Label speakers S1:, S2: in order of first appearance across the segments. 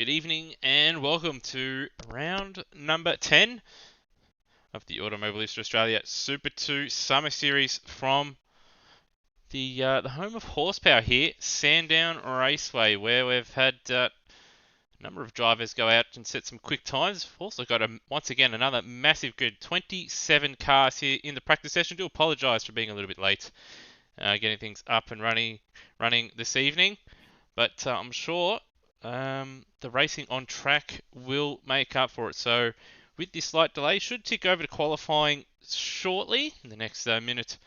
S1: Good evening and welcome to round number 10 of the Automobilista Australia Super 2 Summer Series from the home of horsepower here, Sandown Raceway, where we've had a number of drivers go out and set some quick times. We've also got, once again, another massive grid, 27 cars here in the practice session. Do apologise for being a little bit late getting things up and running this evening, but I'm sure the racing on track will make up for it. So with this slight delay, should tick over to qualifying shortly in the next minute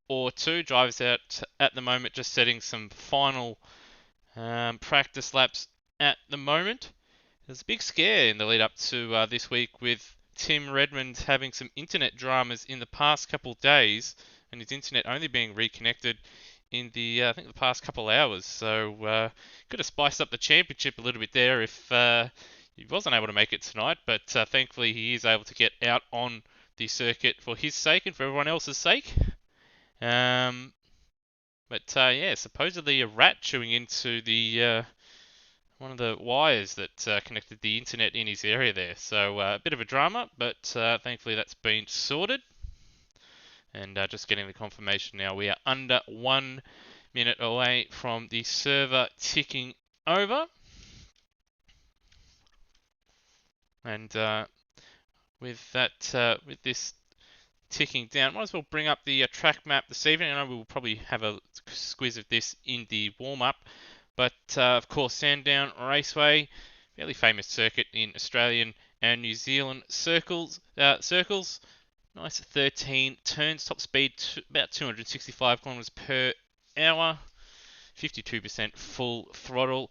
S1: or two. Drivers out at the moment just setting some final practice laps at the moment. There's a big scare in the lead up to this week with Tim Redmond having some internet dramas in the past couple of days and his internet only being reconnected in the I think the past couple hours. So could have spiced up the championship a little bit there if he wasn't able to make it tonight. But thankfully he is able to get out on the circuit for his sake and for everyone else's sake. Yeah, supposedly a rat chewing into the one of the wires that connected the internet in his area there. So a bit of a drama, but thankfully that's been sorted. And just getting the confirmation now, we are under 1 minute away from the server ticking over. And with this ticking down, might as well bring up the track map this evening. I know we'll probably have a squiz of this in the warm-up. But of course, Sandown Raceway, fairly famous circuit in Australian and New Zealand circles. Nice 13 turns, top speed about 265 kilometers per hour, 52% full throttle,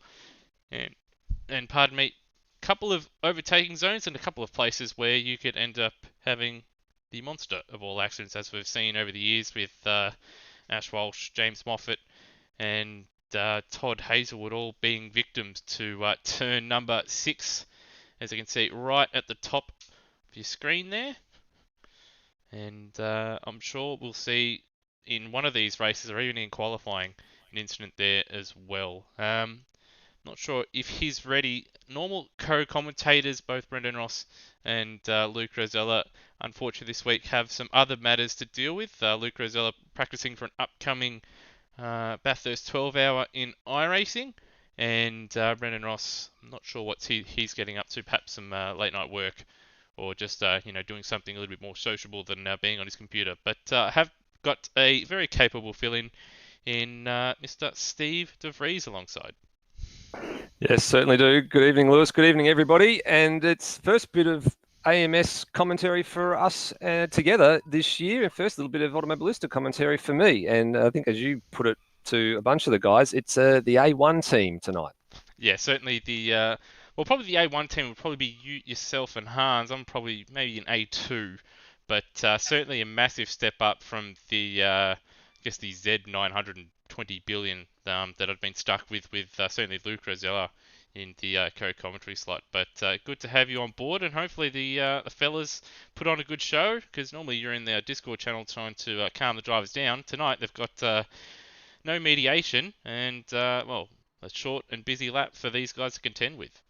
S1: and pardon me, couple of overtaking zones and a couple of places where you could end up having the monster of all accidents, as we've seen over the years with Ash Walsh, James Moffat, and Todd Hazelwood all being victims to turn number 6, as you can see right at the top of your screen there. And I'm sure we'll see in one of these races, or even in qualifying, an incident there as well. Not sure if he's ready. Normal co-commentators, both Brendan Ross and Luke Rosella, unfortunately this week have some other matters to deal with. Luke Rosella practicing for an upcoming Bathurst 12 hour in iRacing, and Brendan Ross, I'm not sure what he's getting up to, perhaps some late night work, or just doing something a little bit more sociable than being on his computer. But have got a very capable fill-in in Mr. Steve DeVries alongside.
S2: Yes, certainly do. Good evening, Lewis. Good evening, everybody. And it's first bit of AMS commentary for us together this year. First little bit of Automobilista commentary for me. And I think as you put it to a bunch of the guys, it's the A1 team tonight.
S1: Yeah, certainly probably the A1 team would probably be you, yourself, and Hans. I'm probably maybe an A2, but certainly a massive step up from the the Z920 billion that I've been stuck with certainly Luke Rosella in the co-commentary slot. But good to have you on board, and hopefully the fellas put on a good show, because normally you're in their Discord channel trying to calm the drivers down. Tonight they've got no mediation, and a short and busy lap for these guys to contend with.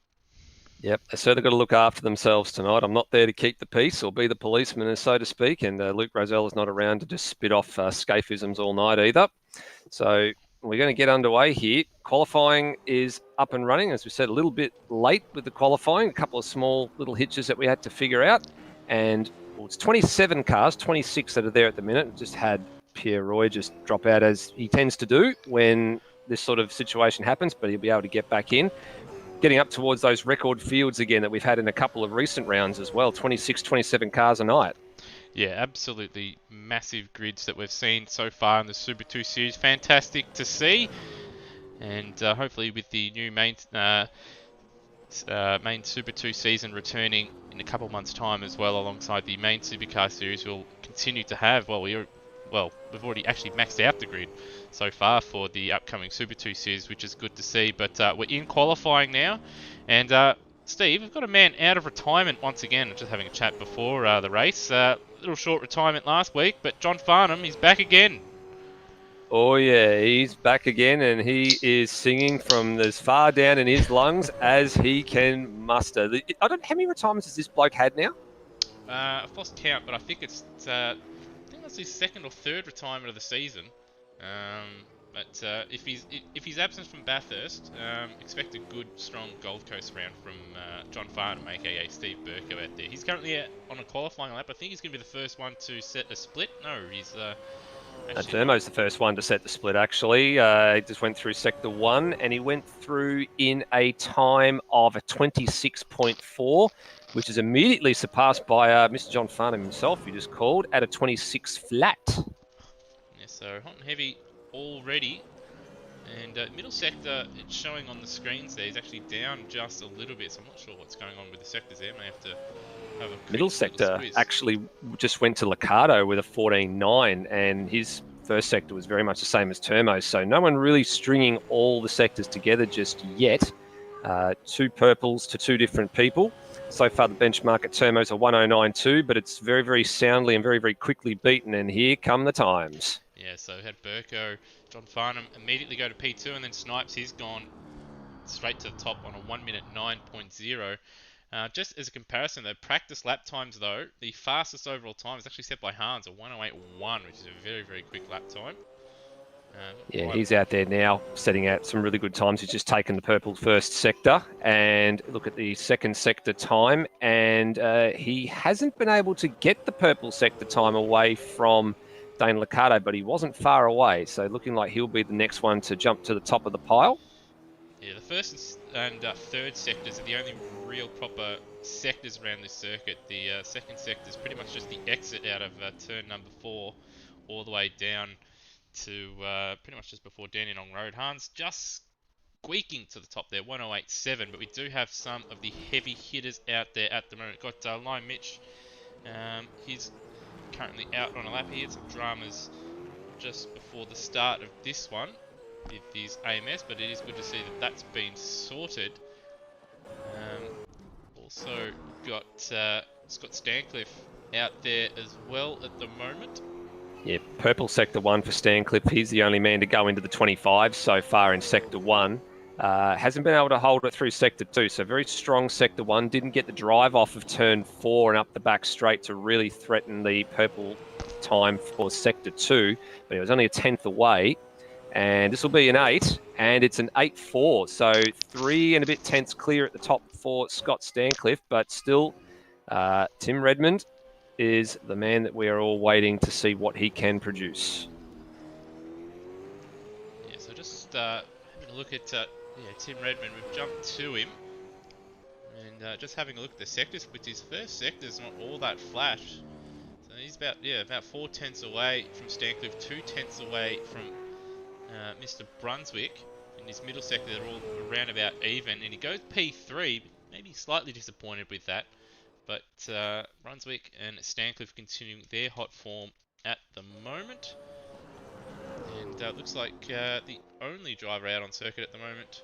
S2: Yep, they certainly got to look after themselves tonight. I'm not there to keep the peace or be the policeman, so to speak, and Luke Rosell is not around to just spit off scaphisms all night either. So we're going to get underway here. Qualifying is up and running. As we said, a little bit late with the qualifying, a couple of small little hitches that we had to figure out. And it's 27 cars, 26 that are there at the minute. Just had Pierre Roy just drop out, as he tends to do when this sort of situation happens, but he'll be able to get back in. Getting up towards those record fields again that we've had in a couple of recent rounds as well, 26, 27 cars a night.
S1: Yeah, absolutely massive grids that we've seen so far in the Super 2 series. Fantastic to see. And hopefully with the new main Super 2 season returning in a couple of months' time as well, alongside the main Supercar series, we'll continue to have, we've already actually maxed out the grid so far for the upcoming Super 2 series, which is good to see. But we're in qualifying now, and Steve, we've got a man out of retirement once again. Just having a chat before the race. Little short retirement last week, but John Farnham is back again.
S2: Oh yeah, he's back again, and he is singing from as far down in his lungs as he can muster. I don't. How many retirements has this bloke had now?
S1: I've lost count, but I think I think that's his second or third retirement of the season. But if he's absent from Bathurst, expect a good, strong Gold Coast round from John Farnham, aka Steve Burko, out there. He's currently on a qualifying lap. I think he's going to be the first one to set a split. No, he's actually not.
S2: Thermo's the first one to set the split, actually. He just went through sector one, and he went through in a time of a 26.4, which is immediately surpassed by Mr. John Farnham himself, who just called, at a 26 flat.
S1: Yeah, so hot and heavy already. And middle sector, it's showing on the screens there, is actually down just a little bit, so I'm not sure what's going on with the sectors there. May have to have a quick
S2: Middle
S1: little
S2: sector
S1: squeeze.
S2: actually just went to Liccardo with a 14.9, and his first sector was very much the same as Termo's, so no one really stringing all the sectors together just yet. Two purples to two different people. So far, the benchmark at Termo's a 109.2, but it's very, very soundly and very, very quickly beaten, and here come the times.
S1: Yeah, so we had Burko, John Farnham immediately go to P2, and then Snipes, he's gone straight to the top on a 1 minute 9.0. Just as a comparison, the practice lap times, though, the fastest overall time is actually set by Hans, a 108.1, which is a very, very quick lap time.
S2: Yeah, he's out there now setting out some really good times. He's just taken the purple first sector, and look at the second sector time, and he hasn't been able to get the purple sector time away from Dane Liccardo, but he wasn't far away, so looking like he'll be the next one to jump to the top of the pile.
S1: Yeah, the first and third sectors are the only real proper sectors around this circuit. The second sector is pretty much just the exit out of turn number 4 all the way down to pretty much just before Dandenong Road. Hans just squeaking to the top there, 108.7, but we do have some of the heavy hitters out there at the moment. Got Lime Mitch, he's currently out on a lap. He had some dramas just before the start of this one with his AMS, but it is good to see that that's been sorted. Also got Scott Stancliffe out there as well at the moment.
S2: Yeah, purple sector 1 for Stancliffe. He's the only man to go into the 25 so far in sector 1. Hasn't been able to hold it through sector 2, so very strong sector 1. Didn't get the drive off of turn 4 and up the back straight to really threaten the purple time for sector 2, but it was only a tenth away. And this will be an 8, and it's an 8.4, so 3 and a bit tenths clear at the top for Scott Stancliffe, but still Tim Redmond is the man that we are all waiting to see what he can produce.
S1: Yeah, so just having a look at Tim Redmond. We've jumped to him, and just having a look at the sectors. With his first sector's not all that flash. So he's about 4 tenths away from Stancliffe, 2 tenths away from Mr. Brunswick. In his middle sector, they're all around about even, and he goes P3. Maybe slightly disappointed with that. But Brunswick and Stancliffe continuing their hot form at the moment. And looks like the only driver out on circuit at the moment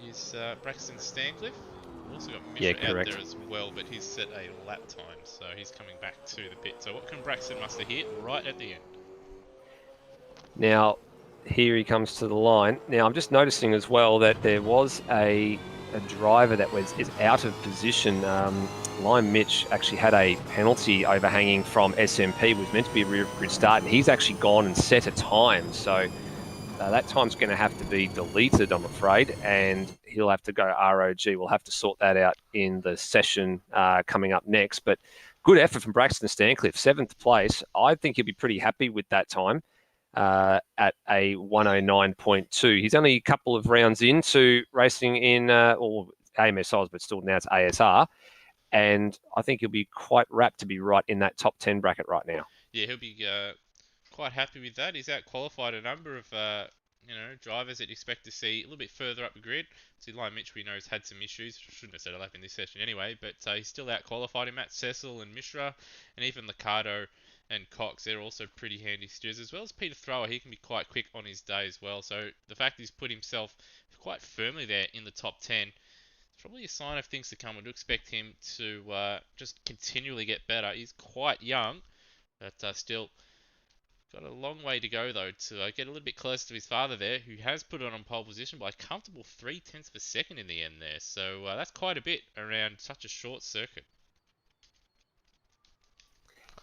S1: is Braxton Stancliffe. We've also got Mishra out there as well, but he's set a lap time, so he's coming back to the pit. So what can Braxton muster hit right at the end?
S2: Now, here he comes to the line. Now, I'm just noticing as well that there was a driver that is out of position. Lime Mitch actually had a penalty overhanging from SMP, was meant to be a rear grid start, and he's actually gone and set a time. So that time's going to have to be deleted, I'm afraid, and he'll have to go ROG. We'll have to sort that out in the session coming up next. But good effort from Braxton Stancliffe, 7th place. I think he'll be pretty happy with that time. At a 109.2. He's only a couple of rounds into racing in AMSOZ, but still now it's ASR. And I think he'll be quite rapt to be right in that top 10 bracket right now.
S1: Yeah, he'll be quite happy with that. He's out qualified a number of drivers that you expect to see a little bit further up the grid. See, Lime Mitch, we know, has had some issues. Shouldn't have set a lap in this session anyway, but he's still out qualified in Matt Cecil and Mishra, and even Liccardo and Cox. They're also pretty handy steers, as well as Peter Thrower. He can be quite quick on his day as well. So the fact he's put himself quite firmly there in the top 10, it's probably a sign of things to come. I do expect him to just continually get better. He's quite young, but still Got a long way to go though to get a little bit closer to his father there, who has put it on pole position by a comfortable 3/10 of a second in the end there. So that's quite a bit around such a short circuit.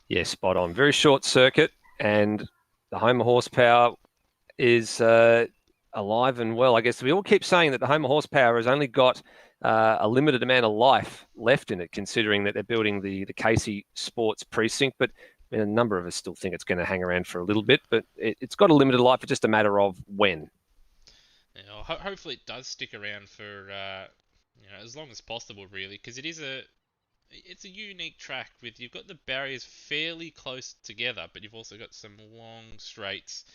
S2: Yeah, spot on. Very short circuit, and the Homer horsepower is alive and well. I guess we all keep saying that the Homer horsepower has only got a limited amount of life left in it, considering that they're building the Casey Sports precinct. But a number of us still think it's going to hang around for a little bit, but it's got a limited life. It's just a matter of when.
S1: Hopefully it does stick around for as long as possible, really, because it's a unique track with you've got the barriers fairly close together, but you've also got some long straights,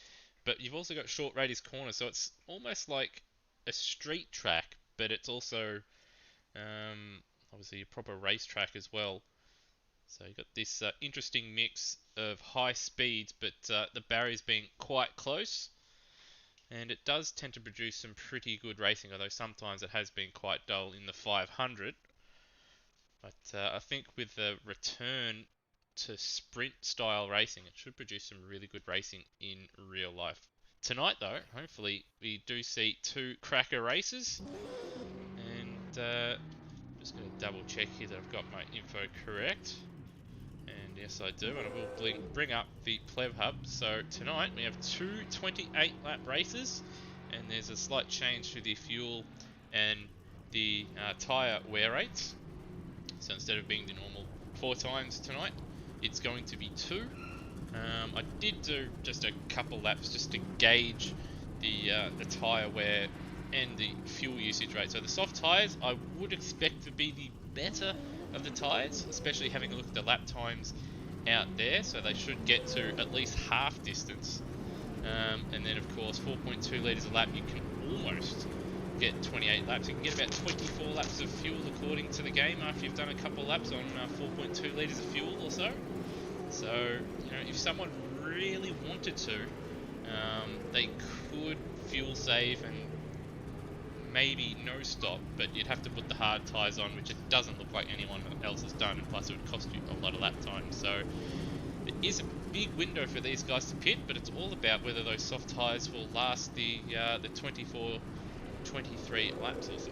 S1: but you've also got short radius corners, so it's almost like a street track, but it's also obviously a proper racetrack as well. So you've got this interesting mix of high speeds, but the barriers being quite close. And it does tend to produce some pretty good racing, although sometimes it has been quite dull in the 500. But I think with the return to sprint style racing, it should produce some really good racing in real life. Tonight, though, hopefully we do see two cracker races. And just going to double check here that I've got my info correct. And yes, I do, and I will bring up the Pleb Hub. So tonight we have two 28-lap races, and there's a slight change to the fuel and the tyre wear rates. So instead of being the normal 4 times tonight, it's going to be 2. I did do just a couple laps just to gauge the tyre wear and the fuel usage rate. So the soft tyres I would expect to be the better of the tyres, especially having a look at the lap times out there, so they should get to at least half distance. And then of course 4.2 litres a lap, you can almost get 28 laps. You can get about 24 laps of fuel according to the game after you've done a couple laps on 4.2 litres of fuel or so. So if someone really wanted to, they could fuel save and maybe no stop, but you'd have to put the hard tyres on, which it doesn't look like anyone else has done, and plus it would cost you a lot of lap time. So it is a big window for these guys to pit, but it's all about whether those soft tyres will last the 24, 23 laps or so.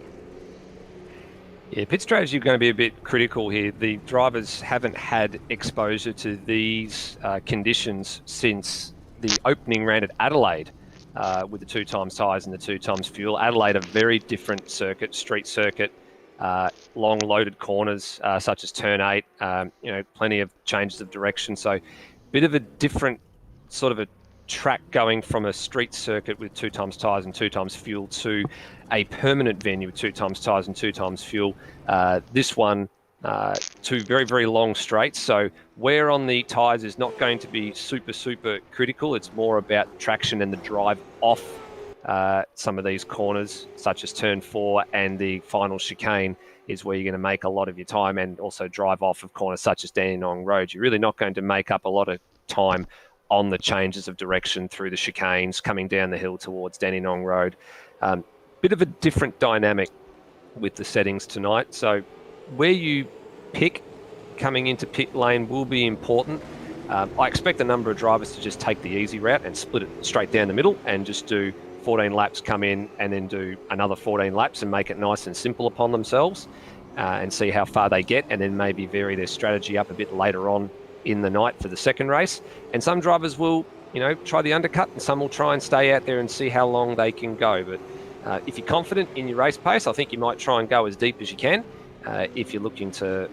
S2: Yeah, pit strategy is going to be a bit critical here. The drivers haven't had exposure to these conditions since the opening round at Adelaide. With the 2 times tyres and the 2 times fuel. Adelaide, a very different circuit, street circuit, long loaded corners such as turn 8, plenty of changes of direction. So bit of a different sort of a track going from a street circuit with 2 times tyres and 2 times fuel to a permanent venue with 2 times tyres and 2 times fuel. This one, 2 very, very long straights. So wear on the tyres is not going to be super, super critical. It's more about traction and the drive off some of these corners, such as turn 4 and the final chicane is where you're going to make a lot of your time, and also drive off of corners such as Dandenong Road. You're really not going to make up a lot of time on the changes of direction through the chicanes, coming down the hill towards Dandenong Road. Bit of a different dynamic with the settings tonight. So where you pick coming into pit lane will be important. I expect a number of drivers to just take the easy route and split it straight down the middle and just do 14 laps, come in and then do another 14 laps and make it nice and simple upon themselves and see how far they get, and then maybe vary their strategy up a bit later on in the night for the second race. And some drivers will, try the undercut, and some will try and stay out there and see how long they can go. But if you're confident in your race pace, I think you might try and go as deep as you can. If you're looking to,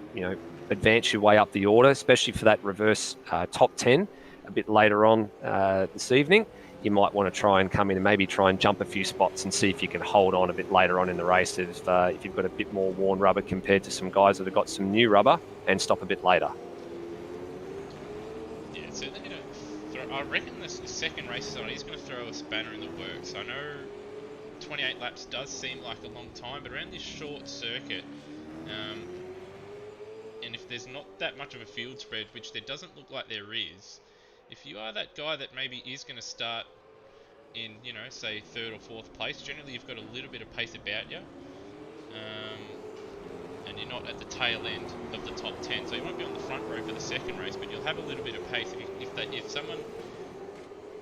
S2: advance your way up the order, especially for that reverse top 10 a bit later on this evening, you might want to try and come in and maybe try and jump a few spots and see if you can hold on a bit later on in the race if you've got a bit more worn rubber compared to some guys that have got some new rubber, and stop a bit later.
S1: Yeah, so I reckon the second race on, he's going to throw a spanner in the works. I know 28 laps does seem like a long time, but around this short circuit, and if there's not that much of a field spread, which there doesn't look like there is, if you are that guy that maybe is going to start in, say 3rd or 4th place, generally you've got a little bit of pace about you, and you're not at the tail end of the top 10, so you won't be on the front row for the second race, but you'll have a little bit of pace. If someone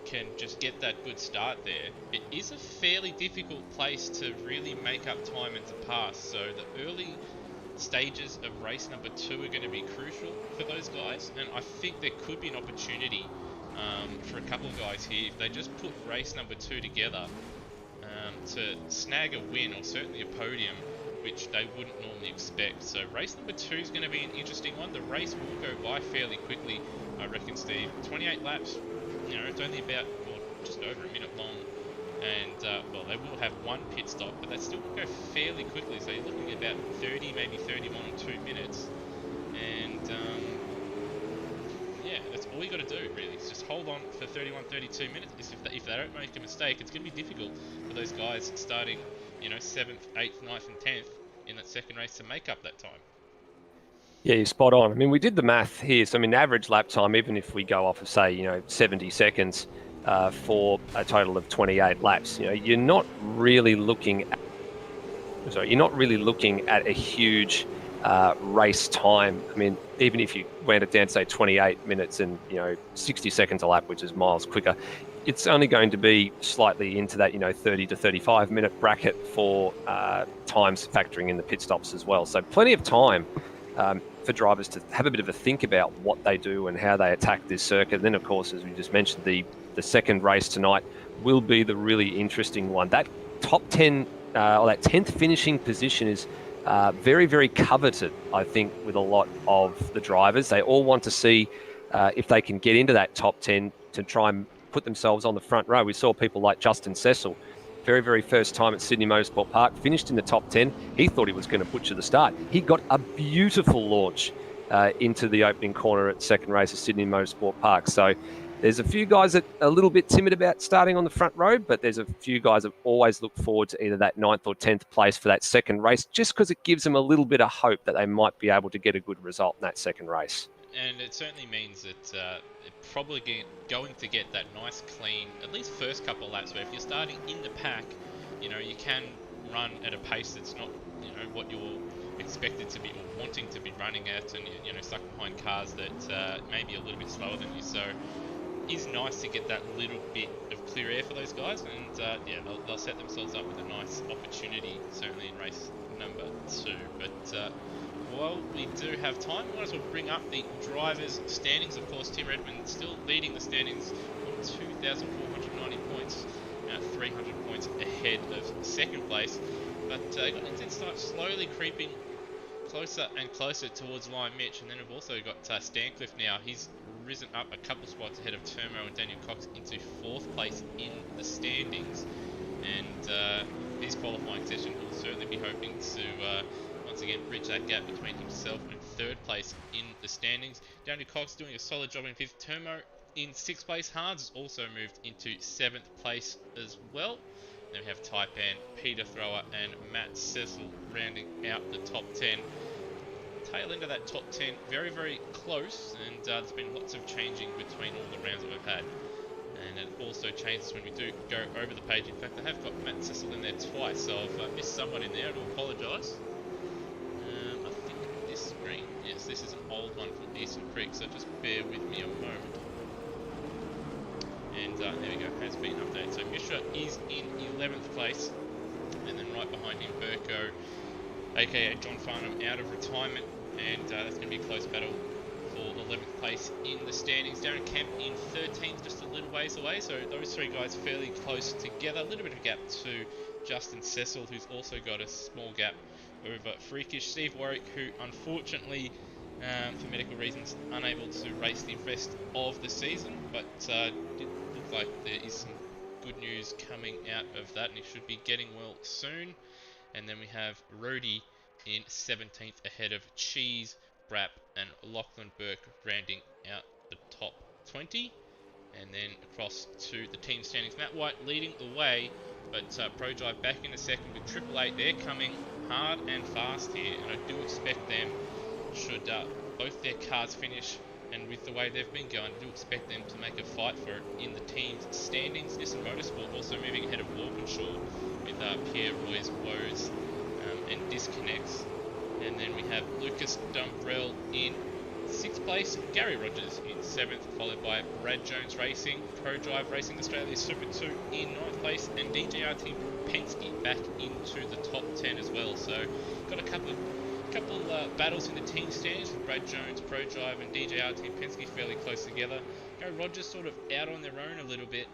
S1: can just get that good start there, it is a fairly difficult place to really make up time and to pass. So the early stages of race number 2 are going to be crucial for those guys, and I think there could be an opportunity for a couple of guys here if they just put race number 2 together to snag a win or certainly a podium, which they wouldn't normally expect. So race number 2 is going to be an interesting one. The race will go by fairly quickly, I reckon, Steve. 28 laps, it's only about, well, just over a minute long. And, well, they will have one pit stop, but they still will go fairly quickly. So you're looking at about 30, maybe 31 or 2 minutes. And, yeah, that's all you got to do, really. Is just hold on for 31, 32 minutes. If they don't make a mistake, it's going to be difficult for those guys starting, 7th, 8th, 9th and 10th in that second race to make up that time.
S2: Yeah, you're spot on. I mean, we did the math here. So, I mean, average lap time, even if we go off of, say, 70 seconds for a total of 28 laps, you're not really looking at a huge race time. I mean, even if you went it down to, say, 28 minutes and, 60 seconds a lap, which is miles quicker, it's only going to be slightly into that, 30 to 35 minute bracket for times factoring in the pit stops as well. So plenty of time for drivers to have a bit of a think about what they do and how they attack this circuit. And then, of course, as we just mentioned, the second race tonight will be the really interesting one. That top 10, or that 10th finishing position is very, very coveted, I think, with a lot of the drivers. They all want to see if they can get into that top 10 to try and put themselves on the front row. We saw people like Justin Cecil, very, very first time at Sydney Motorsport Park, finished in the top 10. He thought he was going to butcher the start. He got a beautiful launch into the opening corner at the second race at Sydney Motorsport Park. So there's a few guys that are a little bit timid about starting on the front row, but there's a few guys that always look forward to either that 9th or 10th place for that second race, just because it gives them a little bit of hope that they might be able to get a good result in that second race.
S1: And it certainly means that they're probably going to get that nice, clean, at least first couple of laps, where if you're starting in the pack, you can run at a pace that's not, what you're expected to be or wanting to be running at, and, stuck behind cars that may be a little bit slower than you. So it's nice to get that little bit of clear air for those guys, and yeah, they'll set themselves up with a nice opportunity, certainly in race number 2. But while we do have time, we might as well bring up the drivers' standings. Of course, Tim Redmond still leading the standings on 2,490 points, 300 points ahead of second place. But Guntington starts slowly creeping closer and closer towards Lion Mitch, and then we've also got Stancliffe now. He's risen up a couple spots ahead of Turmo and Daniel Cox into 4th place in the standings. And his qualifying session will certainly be hoping to once again bridge that gap between himself and 3rd place in the standings. Daniel Cox doing a solid job in 5th. Turmo in 6th place. Hards has also moved into 7th place as well. Then we have Taipan, Peter Thrower and Matt Cecil rounding out the top 10. Tail end of that top 10, very, very close, and there's been lots of changing between all the rounds that we've had. And it also changes when we do go over the page. In fact, I have got Matt Cecil in there twice, so I've missed someone in there. I do apologise. I think this screen, yes, this is an old one from Eastern Creek, so just bear with me a moment. And there we go, has been updated. So Mishra is in 11th place, and then right behind him, Burko, aka John Farnham, out of retirement, and that's going to be a close battle for 11th place in the standings. Darren Kemp in 13th, just a little ways away, so those 3 guys fairly close together. A little bit of a gap to Justin Cecil, who's also got a small gap over Freakish. Steve Warwick, who unfortunately, for medical reasons, unable to race the rest of the season, but did look like there is some good news coming out of that, and he should be getting well soon. And then we have Rody in 17th ahead of Cheese, Brap and Lachlan Burke rounding out the top 20. And then across to the team standings, Matt White leading the way, but Pro Drive back in a second with Triple Eight. They're coming hard and fast here, and I do expect them, should both their cars finish, and with the way they've been going, I do expect them to make a fight for it in the team's standings. Nissan Motorsport also moving ahead of Walkinshaw with Pierre Roy's woes and disconnects. And then we have Lucas Dumbrell in 6th place, Gary Rogers in 7th, followed by Brad Jones Racing, Pro Drive Racing Australia Super 2 in 9th place, and DJRT Penske back into the top 10 as well. So got a couple battles in the team standings with Brad Jones, Pro Drive, and DJRT Penske fairly close together. Gary Rogers sort of out on their own a little bit,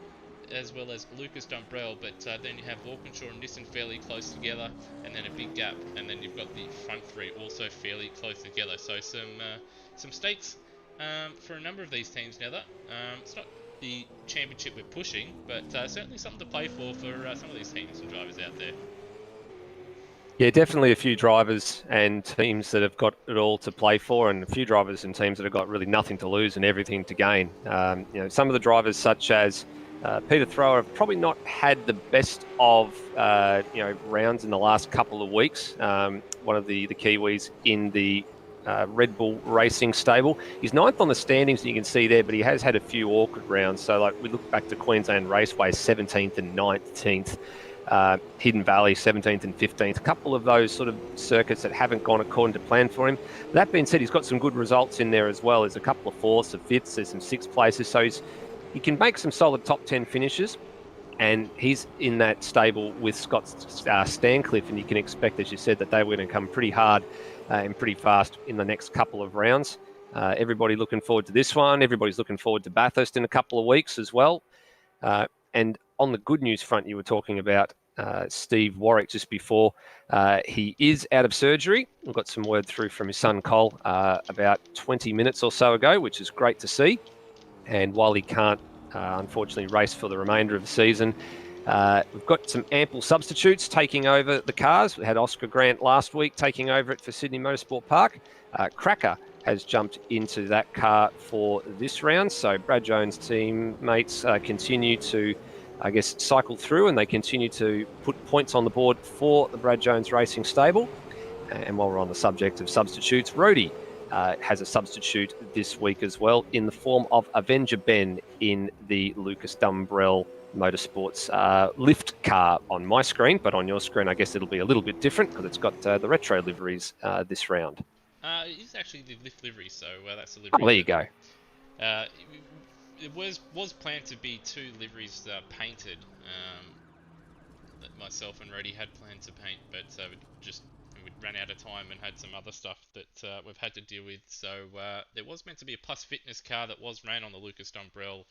S1: as well as Lucas Dumbrell, but then you have Walkinshaw and Nissan fairly close together, and then a big gap, and then you've got the front three also fairly close together. So some stakes for a number of these teams now. It's not the championship we're pushing, but certainly something to play for some of these teams and drivers out there.
S2: Yeah, definitely a few drivers and teams that have got it all to play for, and a few drivers and teams that have got really nothing to lose and everything to gain. Some of the drivers, such as Peter Thrower, have probably not had the best of rounds in the last couple of weeks. One of the Kiwis in the Red Bull Racing stable. He's 9th on the standings, you can see there, but he has had a few awkward rounds. So, like, we look back to Queensland Raceway, 17th and 19th. Hidden Valley, 17th and 15th. A couple of those sort of circuits that haven't gone according to plan for him. That being said, he's got some good results in there as well. There's a couple of 4ths, some 5ths, there's some 6th places. So he can make some solid top 10 finishes. And he's in that stable with Scott Stancliffe, and you can expect, as you said, that they were going to come pretty hard and pretty fast in the next couple of rounds. Everybody looking forward to this one. Everybody's looking forward to Bathurst in a couple of weeks as well. And on the good news front, you were talking about Steve Warwick just before. He is out of surgery. We've got some word through from his son, Cole, about 20 minutes or so ago, which is great to see. And while he can't, unfortunately, race for the remainder of the season, we've got some ample substitutes taking over the cars. We had Oscar Grant last week taking over it for Sydney Motorsport Park. Cracker has jumped into that car for this round. So Brad Jones' teammates continue to, cycle through, and they continue to put points on the board for the Brad Jones Racing stable. And while we're on the subject of substitutes, Rhodey has a substitute this week as well in the form of Avenger Ben in the Lucas Dumbrell Motorsports lift car on my screen, but on your screen, I guess it'll be a little bit different because it's got the retro liveries this round.
S1: It is actually the lift livery, so that's the livery.
S2: Oh, there you go.
S1: It was planned to be 2 liveries painted that myself and Rhodey had planned to paint, but we ran out of time and had some other stuff that we've had to deal with. So there was meant to be a Plus Fitness car that was ran on the Lucas Dumbrell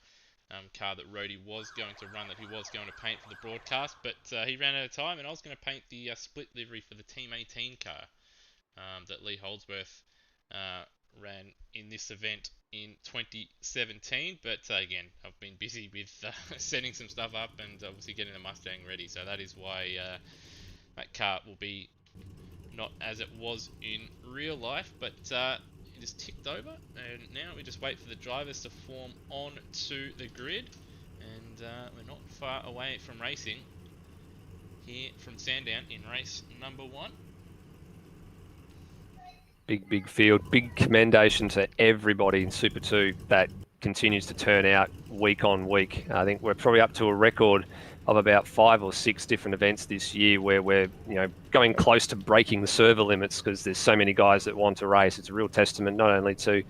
S1: car that Rhodey was going to run, that he was going to paint for the broadcast, but he ran out of time, and I was going to paint the split livery for the Team 18 car that Lee Holdsworth ran in this event in 2017, but again, I've been busy with setting some stuff up and obviously getting the Mustang ready, so that is why that car will be not as it was in real life, but it is ticked over, and now we just wait for the drivers to form onto the grid, and we're not far away from racing here from Sandown in race number 1.
S2: Big field. Big commendation to everybody in Super 2 that continues to turn out week on week. I think we're probably up to a record of about 5 or 6 different events this year where we're going close to breaking the server limits because there's so many guys that want to race. It's a real testament not only to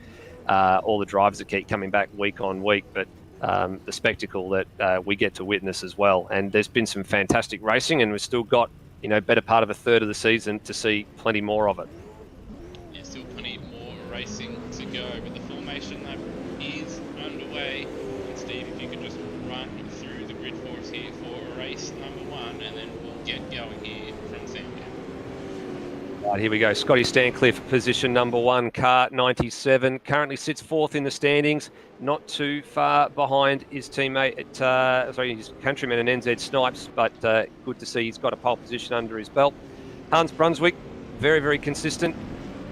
S2: all the drivers that keep coming back week on week, but the spectacle that we get to witness as well. And there's been some fantastic racing, and we've still got better part of a third of the season to see plenty more of it.
S1: Still plenty more racing to go, but the formation lap is underway. And Steve, if you could just run through the grid for us here for race number 1, and then we'll get going here from Sandown.
S2: Right, here we go. Scotty Stancliffe, position number 1, car 97. Currently sits 4th in the standings, not too far behind his teammate, his countryman and NZ Snipes, but good to see he's got a pole position under his belt. Hans Brunswick, very, very consistent,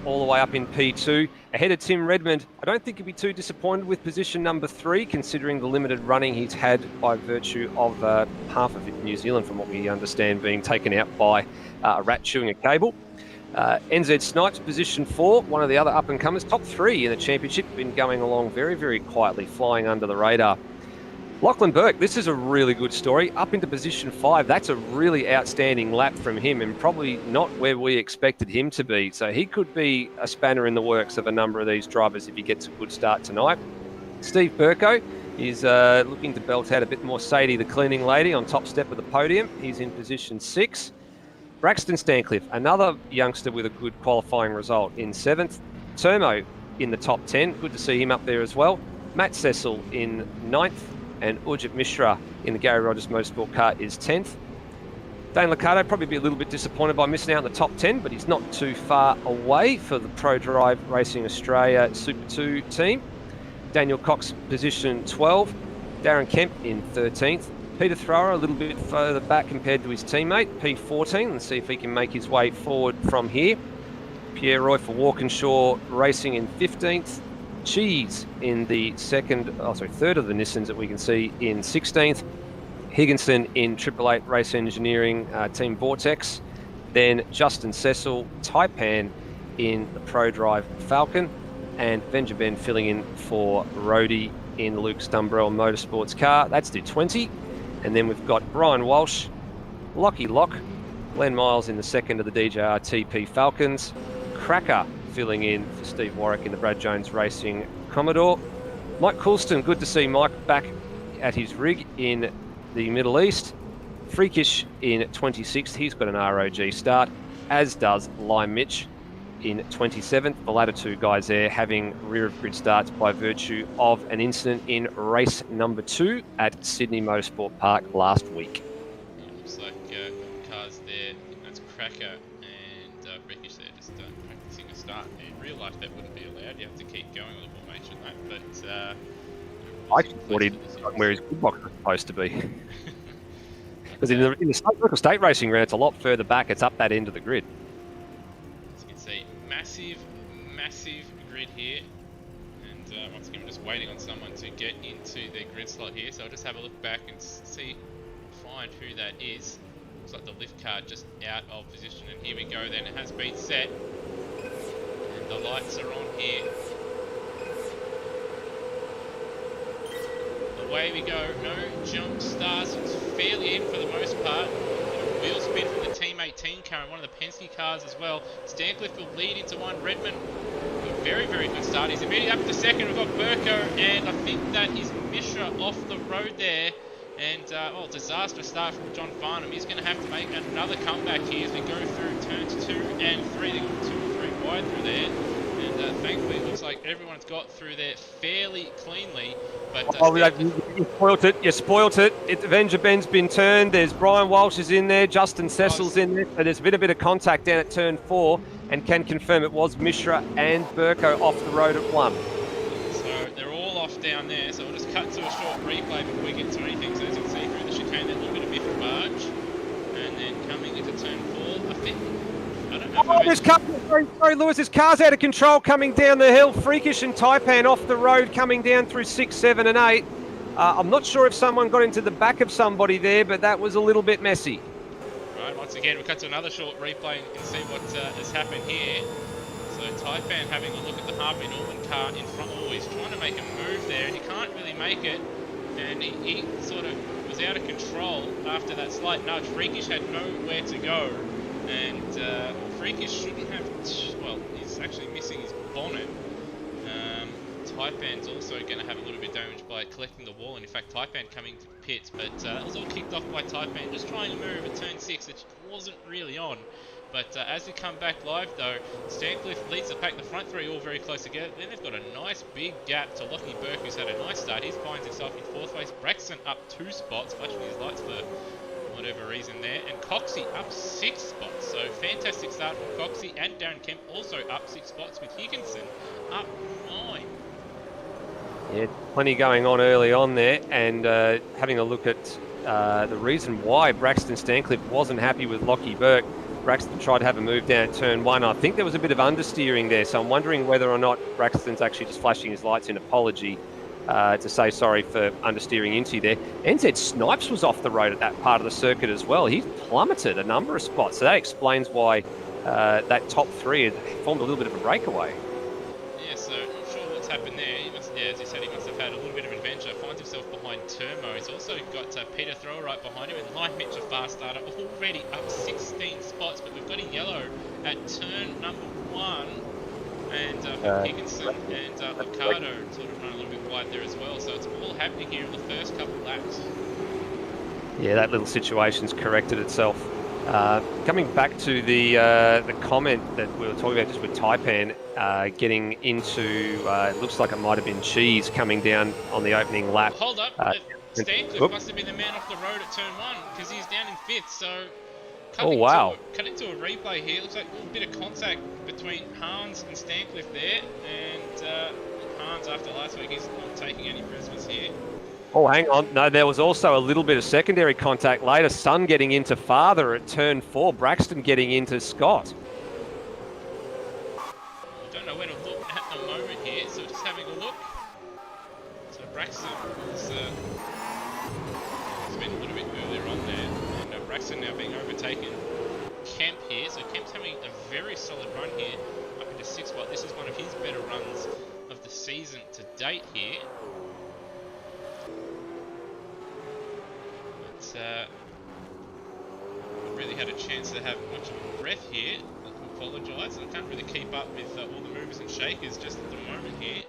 S2: all the way up in P2. Ahead of Tim Redmond, I don't think he'd be too disappointed with position number 3, considering the limited running he's had by virtue of half of it New Zealand, from what we understand, being taken out by a rat chewing a cable. NZ Snipes, position 4, one of the other up-and-comers, top 3 in the championship, been going along very, very quietly, flying under the radar. Lachlan Burke, this is a really good story. Up into position 5. That's a really outstanding lap from him and probably not where we expected him to be. So he could be a spanner in the works of a number of these drivers if he gets a good start tonight. Steve Burko is looking to belt out a bit more Sadie, the cleaning lady, on top step of the podium. He's in position 6. Braxton Stancliffe, another youngster with a good qualifying result, in 7th. Termo in the top 10. Good to see him up there as well. Matt Cecil in 9th. And Ujit Mishra in the Gary Rogers Motorsport car is 10th. Dane Liccardo probably be a little bit disappointed by missing out in the top 10, but he's not too far away for the Pro Drive Racing Australia Super 2 team. Daniel Cox, position 12. Darren Kemp in 13th. Peter Thrower a little bit further back compared to his teammate, P14. Let's see if he can make his way forward from here. Pierre Roy for Walkinshaw Racing in 15th. Cheese in the third of the Nissans that we can see in 16th. Higginson in 888 Race Engineering Team Vortex. Then Justin Cecil, Taipan in the Pro Drive Falcon. And Venja Ben filling in for Rhodey in the Luke Stumbrell Motorsports car. That's the 20. And then we've got Brian Walsh, Lockie Lock, Glenn Miles in the second of the DJR TP Falcons. Cracker filling in for Steve Warwick in the Brad Jones Racing Commodore. Mike Coulston, good to see Mike back at his rig in the Middle East. Freakish in 26th, he's got an ROG start, as does Lime Mitch in 27th. The latter two guys there having rear of grid starts by virtue of an incident in race number 2 at Sydney Motorsport Park last week.
S1: It looks like cars there, that's Cracker and Freakish there just practicing a start. In real life that wouldn't be allowed, you have to keep going with the formation that, but
S2: I thought he'd where his good box was supposed to be. Because in the local state racing round, it's a lot further back. It's up that end of the grid.
S1: As you can see, massive grid here. And once again, we're just waiting on someone to get into their grid slot here. So I'll just have a look back and find who that is. Looks like the lift car just out of position. And here we go then, it has been set. And the lights are on here. Away we go, no jump starts, it's fairly even for the most part. A wheel spin from the Team 18 car and one of the Penske cars as well. Stancliffe will lead into one. Redmond, a very good start. He's immediately up to second. We've got Burko, and I think that is Mishra off the road there. And, disastrous start from John Farnham. He's going to have to make another comeback here as we go through turns 2 and 3. They got 2 or 3 wide through there. And thankfully, it looks like everyone's got through there fairly cleanly. But
S2: you spoilt it. Avenger Ben's been turned. There's Brian Walsh is in there. Justin Cecil's in there. So there's been a bit of contact down at turn 4, and can confirm it was Mishra and Burko off the road at 1.
S1: So they're all off down there. So we'll just cut to a short replay before we get to anything. So as you can see through the chicane, that little bit of biff barge, and then coming into turn 4, I think. I don't know.
S2: Oh, there's cars. Sorry, Lewis. There's cars out of control coming down the hill. Freakish and Taipan off the road coming down through 6, 7, and 8. I'm not sure if someone got into the back of somebody there, but that was a little bit messy.
S1: Right, once again, we cut to another short replay and can see what has happened here. So Taipan having a look at the Harvey Norman car in front. Oh, he's trying to make a move there, and he can't really make it. And he sort of was out of control after that slight nudge. Freakish had nowhere to go. And Freakish shouldn't have, he's actually missing his bonnet. Taipan's also going to have a little bit of damage by collecting the wall, and in fact Taipan coming to pits, but that was all kicked off by Taipan just trying to move at turn 6, which wasn't really on. But as we come back live though, Stancliffe leads the pack, the front 3 all very close together. Then they've got a nice big gap to Lockie Burke, who's had a nice start. He finds himself in 4th place. Braxton up 2 spots, flashing his lights for whatever reason there, and Coxey up 6 spots. So fantastic start from Coxey, and Darren Kemp also up 6 spots, with Higginson up 9.
S2: Yeah, plenty going on early on there, and having a look at the reason why Braxton Stancliffe wasn't happy with Lockie Burke. Braxton tried to have a move down at turn 1. I think there was a bit of understeering there, so I'm wondering whether or not Braxton's actually just flashing his lights in apology to say sorry for understeering into there. NZ Snipes was off the road at that part of the circuit as well. He's plummeted a number of spots, so that explains why that top 3 had formed a little bit of a breakaway.
S1: Yeah, so not sure what's happened there. He must, yeah, as you said, he must have had a little bit of adventure. Finds himself behind Turmo. He's also got Peter Thrower right behind him, and Light Mitch, a fast starter, already up 16 spots. But we've got a yellow at turn number 1, and Higginson and Ricardo sort of run a little bit wide there as well. So it's all happening here in the first couple of laps.
S2: Yeah, that little situation's corrected itself. Coming back to the comment that we were talking about just with Taipan getting into, it looks like it might have been Cheese coming down on the opening lap.
S1: Hold up, Stancliffe must have been the man off the road at turn 1 because he's down in 5th. So cutting to a replay here, looks like a little bit of contact between Hans and Stancliffe there, and Hans after last week, he's not taking any prisoners here.
S2: Oh, hang on. No, there was also a little bit of secondary contact later. Son getting into father at turn 4. Braxton getting into Scott.
S1: I don't know where to look at the moment here, so just having a look. So Braxton has been a little bit earlier on there, and Braxton now being overtaken. Kemp here, so Kemp's having a very solid run here, up into 6th spot. This is one of his better runs of the season to date here. Really had a chance to have much of a breath here. I apologise. I can't really keep up with all the movers and shakers just at the moment here.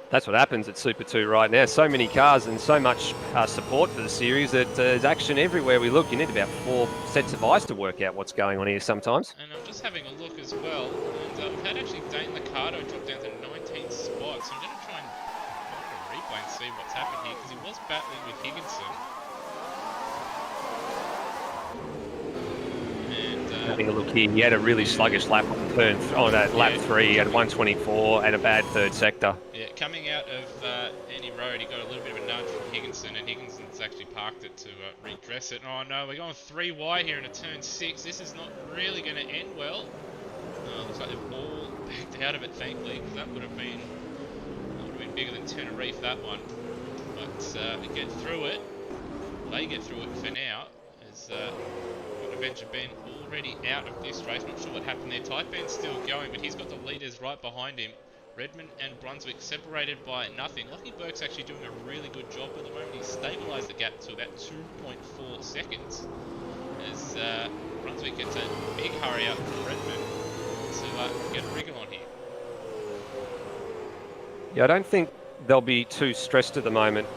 S2: That's what happens at Super 2 right now. So many cars and so much support for the series that there's action everywhere we look. You need about 4 sets of eyes to work out what's going on here sometimes.
S1: And I'm just having a look as well. And I've had actually Dane Liccardo drop down to 19 spots. So I'm going to try and find a replay and see what's happened here because he was battling with Higginson.
S2: Having a look here, he had a really sluggish lap on lap 3, he had 124 and a bad third sector.
S1: Yeah, coming out of any road, he got a little bit of a nudge from Higginson, and Higginson's actually parked it to redress it. Oh no, we're going 3 wide here in a turn 6. This is not really going to end well. Looks like they've all backed out of it, thankfully, because that would have been bigger than Tenerife, that one. But we get through it. They get through it for now, as Adventure Ben already out of this race. Not sure what happened there. Taipan's still going, but he's got the leaders right behind him. Redmond and Brunswick separated by nothing. Lucky Burke's actually doing a really good job at the moment. He's stabilised the gap to about 2.4 seconds as Brunswick gets a big hurry up from Redmond to get a wriggle on here.
S2: Yeah, I don't think they'll be too stressed at the moment,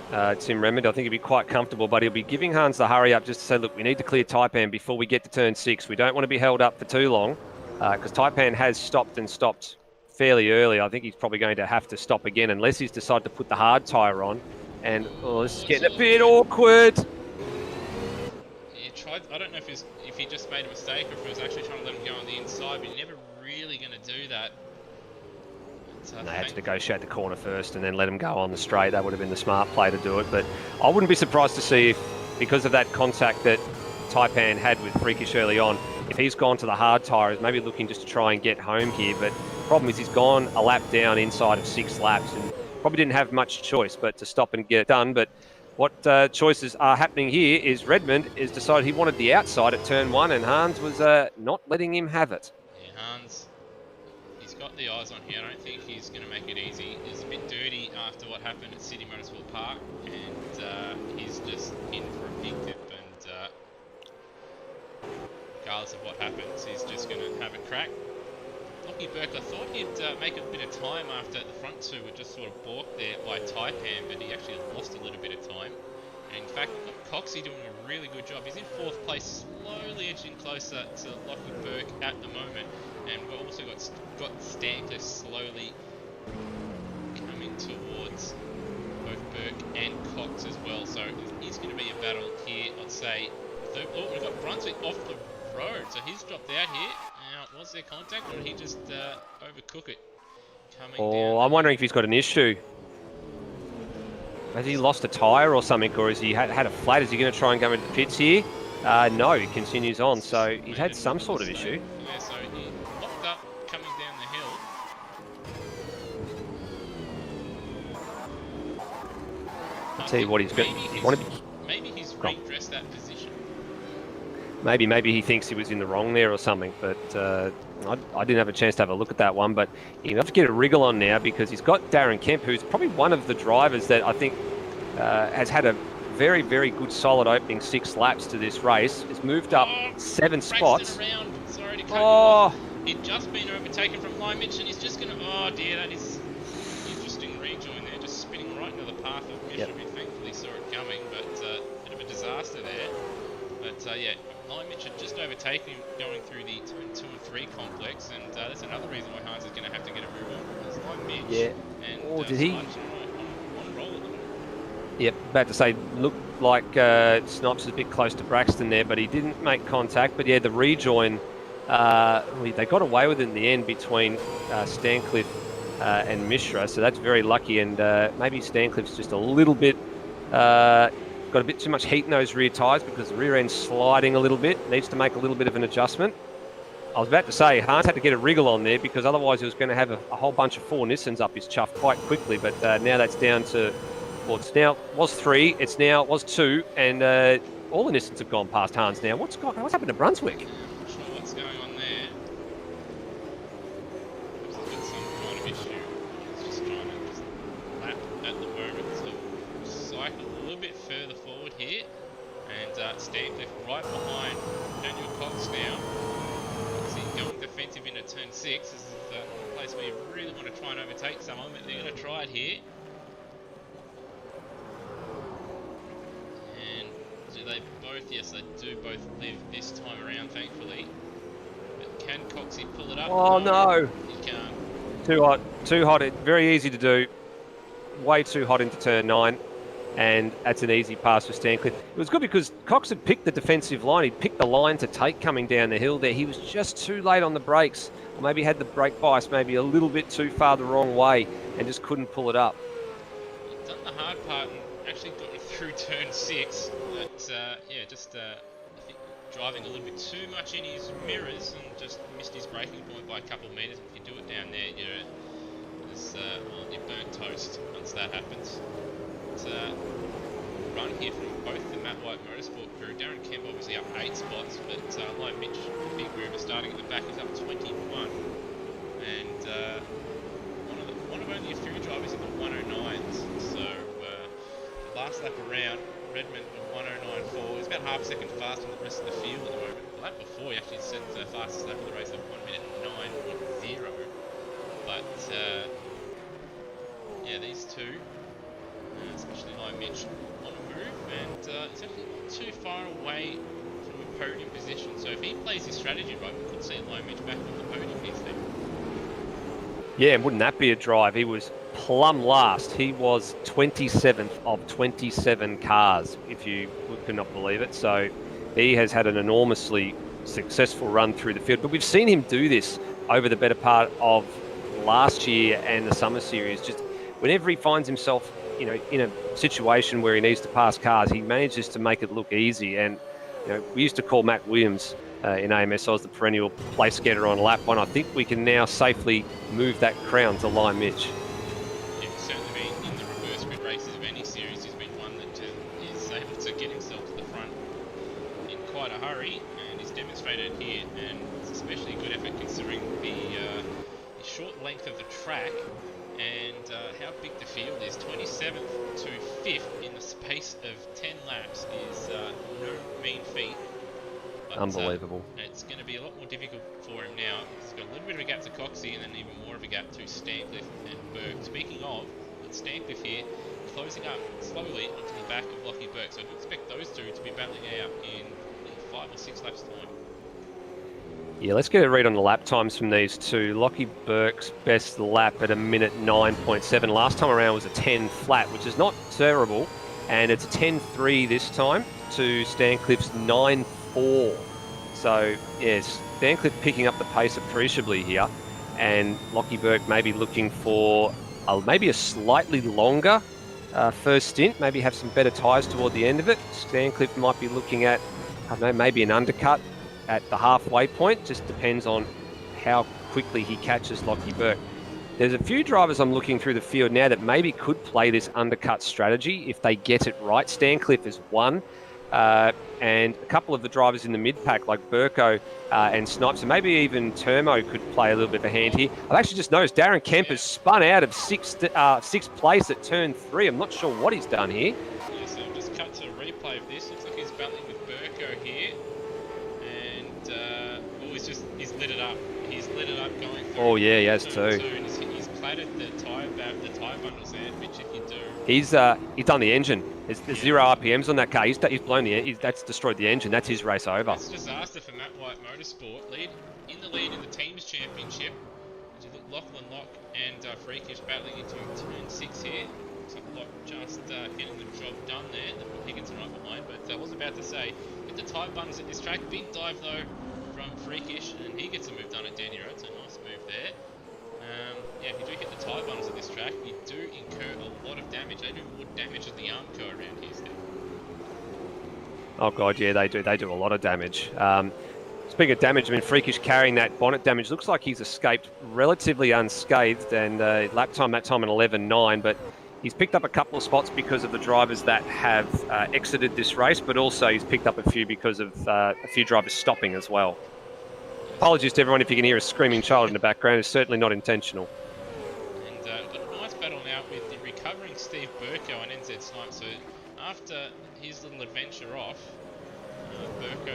S2: Tim Redmond. I think he'll be quite comfortable, but he'll be giving Hans the hurry up just to say, look, we need to clear Taipan before we get to turn 6. We don't want to be held up for too long because Taipan has stopped fairly early. I think he's probably going to have to stop again unless he's decided to put the hard tyre on. And this is getting a bit awkward.
S1: He tried. I don't know if he just made a mistake or if he was actually trying to let him go on the inside, but you're never really going to do that.
S2: And they had to negotiate the corner first and then let him go on the straight. That would have been the smart play to do it. But I wouldn't be surprised to see if, because of that contact that Taipan had with Freakish early on, if he's gone to the hard tyres, maybe looking just to try and get home here. But the problem is he's gone a lap down inside of 6 laps and probably didn't have much choice but to stop and get it done. But what choices are happening here is Redmond has decided he wanted the outside at turn 1 and Hans was not letting him have it.
S1: Yeah, Hans, he's got the eyes on here. I don't think he's going to make it easy. It's a bit dirty after what happened at City Motorsport Park, and he's just in for a big dip. And regardless of what happens, he's just going to have a crack. Lucky Burke, I thought he'd make a bit of time after the front 2 were just sort of balked there by Taipan, but he actually lost a little bit of time. And in fact, we've got Coxie doing a really good job. He's in 4th place, slowly edging closer to Lucky Burke at the moment. And we've also got Stanker slowly coming towards both Burke and Cox as well. So it is going to be a battle here, I'd say. Oh, we've got Brunswick off the road, so he's dropped out here. Now, was there contact, or did he just overcook it? Down.
S2: I'm wondering if he's got an issue. Has he lost a tyre or something, or has he had a flat? Is he going to try and go into the pits here? No, he continues on, so he's had some sort of issue.
S1: Yeah, so he locked up coming down the hill.
S2: I'll tell you what, he's got.
S1: Maybe he's redressed that position.
S2: maybe he thinks he was in the wrong there or something, but I didn't have a chance to have a look at that one. But he'll have to get a wriggle on now because he's got Darren Kemp, who's probably one of the drivers that I think has had a very, very good solid opening 6 laps to this race. Has moved up 7 spots.
S1: Around. Sorry to cut you off. He'd just been overtaken from Mitch, and he's just going to... Oh dear, that is interesting rejoin there, just spinning right into the path of Mitch. We thankfully saw it coming, but a bit of a disaster there. But yeah, Mitch had just overtaken him going through the turn 2 and 3 complex, and that's another reason why Hans is going to have to get a move on. Because Mitch and
S2: did he?
S1: On roll at the moment.
S2: Yep, about to say, looked like Snipes was a bit close to Braxton there, but he didn't make contact. But yeah, the rejoin, they got away with it in the end between Stancliffe and Mishra, so that's very lucky. And maybe Stancliffe's just a little bit, got a bit too much heat in those rear tyres because the rear end's sliding a little bit, needs to make a little bit of an adjustment. I was about to say, Hans had to get a wriggle on there because otherwise he was going to have a whole bunch of 4 Nissans up his chuff quite quickly, but now that's down to... Well, it's now was 3. It's now was 2, and all the Nissans have gone past Hans now. What's happened to Brunswick?
S1: I'm not sure what's going on there. There's got some kind of issue. It's just trying to just lap at the moment. So cycle a little bit further forward here, and Stancliffe right behind Daniel Cox now. Going defensive into turn 6. This is a place where you really want to try and overtake someone, but they're going to try it here. They both, yes, they do both live this time around, thankfully. But can Coxie pull it up?
S2: Oh no!
S1: He can't.
S2: Too hot. Very easy to do. Way too hot into turn 9, and that's an easy pass for Stancliffe. It was good because Cox had picked the defensive line. He'd picked the line to take coming down the hill there. He was just too late on the brakes, or maybe had the brake bias maybe a little bit too far the wrong way, and just couldn't pull it up.
S1: He'd done the hard part and actually got through turn 6. But yeah, just I think driving a little bit too much in his mirrors and just missed his braking point by a couple of metres. If you do it down there, you're burnt toast once that happens. It's a run here from both the Matt White Motorsport crew. Darren Kemp obviously up 8 spots, but like Mitch, the big mover starting at the back, is up 21. And one of only a few drivers in the 109s. So last lap around, Redmond at 109.4. He's about half a second faster than the rest of the field at the moment. The lap before, he actually set the fastest lap of the race at 1 minute 9.0. But yeah, these two, especially like Mitch, on a move, and it's actually not too far away from a podium position. So if he plays his strategy right, we could see Lime Mitch back on the podium next time.
S2: Yeah, and wouldn't that be a drive? He was plumb last. He was 27th of 27 cars, if you could not believe it. So he has had an enormously successful run through the field. But we've seen him do this over the better part of last year and the summer series. Just whenever he finds himself, in a situation where he needs to pass cars, he manages to make it look easy. And we used to call Matt Williams in AMSOZ the perennial place getter on lap 1. I think we can now safely move that crown to Lime Mitch.
S1: Yeah, certainly been in the reverse grid races of any series. He's been one that is able to get himself to the front in quite a hurry, and he's demonstrated it here. And it's especially a good effort considering the short length of the track and how big the field is. 27th to 5th in the space of 10 laps is no mean feat. But,
S2: unbelievable.
S1: It's going to be a lot more difficult for him now. He's got a little bit of a gap to Coxie and then even more of a gap to Stancliffe and Burke. Speaking of, Stancliffe here closing up slowly onto the back of Lockie Burke. So I do expect those two to be battling out in 5 or 6 laps time.
S2: Yeah, let's get a read on the lap times from these two. Lockie Burke's best lap at 1:09.7. Last time around was a 10 flat, which is not terrible. And it's a 10.3 this time to Stancliffe's 9.4. So, yes, Stancliffe picking up the pace appreciably here. And Lockie Burke maybe looking for maybe a slightly longer first stint, maybe have some better tyres toward the end of it. Stancliffe might be looking at, I don't know, maybe an undercut at the halfway point. Just depends on how quickly he catches Lockie Burke. There's a few drivers I'm looking through the field now that maybe could play this undercut strategy if they get it right. Stancliffe is one. and a couple of the drivers in the mid-pack, like Burko and Snipes, and maybe even Termo could play a little bit of a hand here. I've actually just noticed Darren Kemp has spun out of sixth place at turn 3. I'm not sure what he's done here.
S1: Yeah, so I've just cut to a replay of this. Looks like he's battling with Burko here. And, he's lit it up. He's lit it up going through.
S2: Oh, yeah, he has too.
S1: He's clattered the tyre bundles there, which if you do...
S2: He's done the engine. There's 0 RPMs on that car. He's blown that's destroyed the engine. That's his race over.
S1: It's disaster for Matt White Motorsport. In the lead in the teams championship. Lachlan Locke and Freakish battling into turn 6 here. Looks like Locke just getting the job done there. They've got Higginson right behind, but I was about to say, with the tyre bundles at this track, big dive though from Freakish, and he gets a move done at Danny Road, so nice move there. Yeah, if you do hit the tyre bundles at this track, you do incur a lot of damage. They do more damage than the Armco around here, Steve.
S2: Oh god, yeah, they do. They do a lot of damage. Speaking of damage, I mean, Freakish carrying that bonnet damage. Looks like he's escaped relatively unscathed, and lap time that time in 11.9, but he's picked up a couple of spots because of the drivers that have exited this race, but also he's picked up a few because of a few drivers stopping as well. Apologies to everyone if you can hear a screaming child in the background. It's certainly not intentional.
S1: And got a nice battle now with the recovering Steve Burko and NZ Snipes. So after his little adventure off, Burko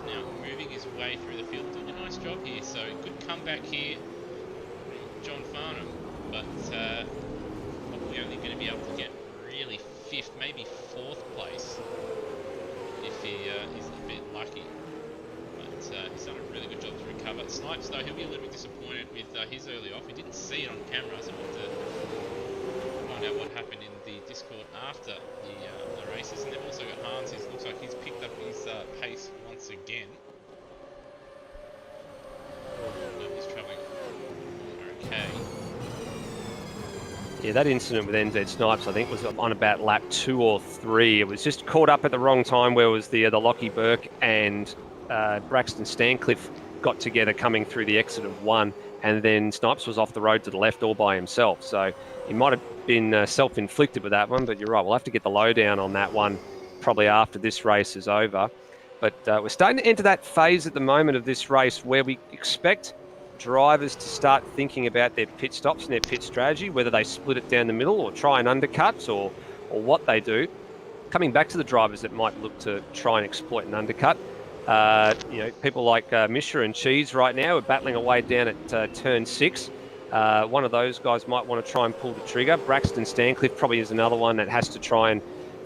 S1: now moving his way through the field, doing a nice job here. So good comeback here from John Farnham, but probably only going to be able to get really 5th, maybe 4th place if he is a bit lucky. But he's done a really good job to recover. Snipes, though, he'll be a little bit disappointed with his early off. He didn't see it on camera, so we'll have to find out what happened in the Discord after the races. And they've also got Hans, who looks like he's picked up his pace once again. No, he's travelling okay.
S2: Yeah, that incident with NZ Snipes, I think, was on about lap 2 or 3. It was just caught up at the wrong time where it was the Lockie Burke and Braxton Stancliffe got together coming through the exit of 1, and then Snipes was off the road to the left all by himself. So he might have been self-inflicted with that one, but you're right, we'll have to get the lowdown on that one probably after this race is over. But we're starting to enter that phase at the moment of this race where we expect drivers to start thinking about their pit stops and their pit strategy, whether they split it down the middle or try and undercut or what they do. Coming back to the drivers that might look to try and exploit an undercut, people like Mishra and Cheese right now are battling away down at turn 6. One of those guys might want to try and pull the trigger. Braxton Stancliffe probably is another one that has to try and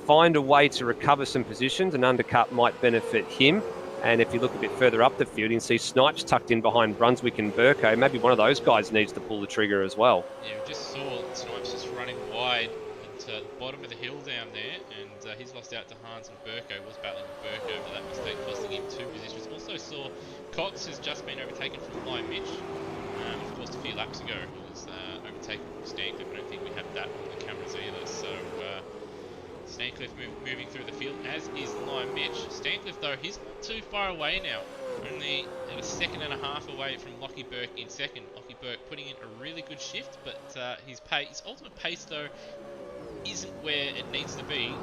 S2: find a way to recover some positions. An undercut might benefit him. And if you look a bit further up the field, you can see Snipes tucked in behind Brunswick and Burko. Maybe one of those guys needs to pull the trigger as well.
S1: Yeah, we just saw Snipes just running wide at the bottom of the hill down there, and he's lost out to Hans and Burko. Was battling with Burko for that mistake, costing him 2 positions. Also saw Cox has just been overtaken from Lion Mitch. Of course, a few laps ago, he was overtaken from Stancliffe. I don't think we have that on the cameras either. So Stancliffe moving through the field, as is Lion Mitch. Stancliffe, though, he's not too far away now. Only a 1.5 seconds away from Lockie Burke in second. Lockie Burke putting in a really good shift, but his ultimate pace, though, isn't where it needs to be,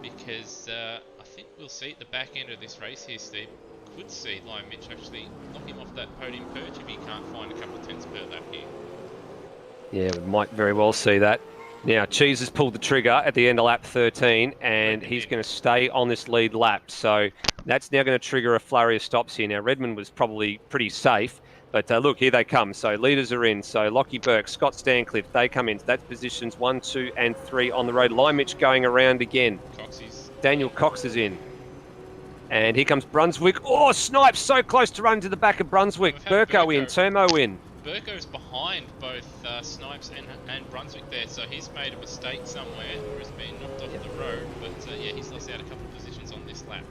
S1: because I think we'll see at the back end of this race here, Steve, could see Lion Mitch actually knock him off that podium perch if he can't find a couple of tenths per lap here. Yeah,
S2: we might very well see that. Now, Cheese has pulled the trigger at the end of lap 13, and he's going to stay on this lead lap. So that's now going to trigger a flurry of stops here. Now, Redmond was probably pretty safe, but look, here they come. So leaders are in. So Lockie Burke, Scott Stancliffe, they come into that positions 1, 2, and 3 on the road. Lion Mitch going around again. Daniel Cox is in. And here comes Brunswick. Oh, Snipes so close to run to the back of Brunswick. Burko in, Termo in.
S1: Burko's behind both Snipes and Brunswick there, so he's made a mistake somewhere or has been knocked off the road. But yeah, he's lost out a couple of positions on this lap.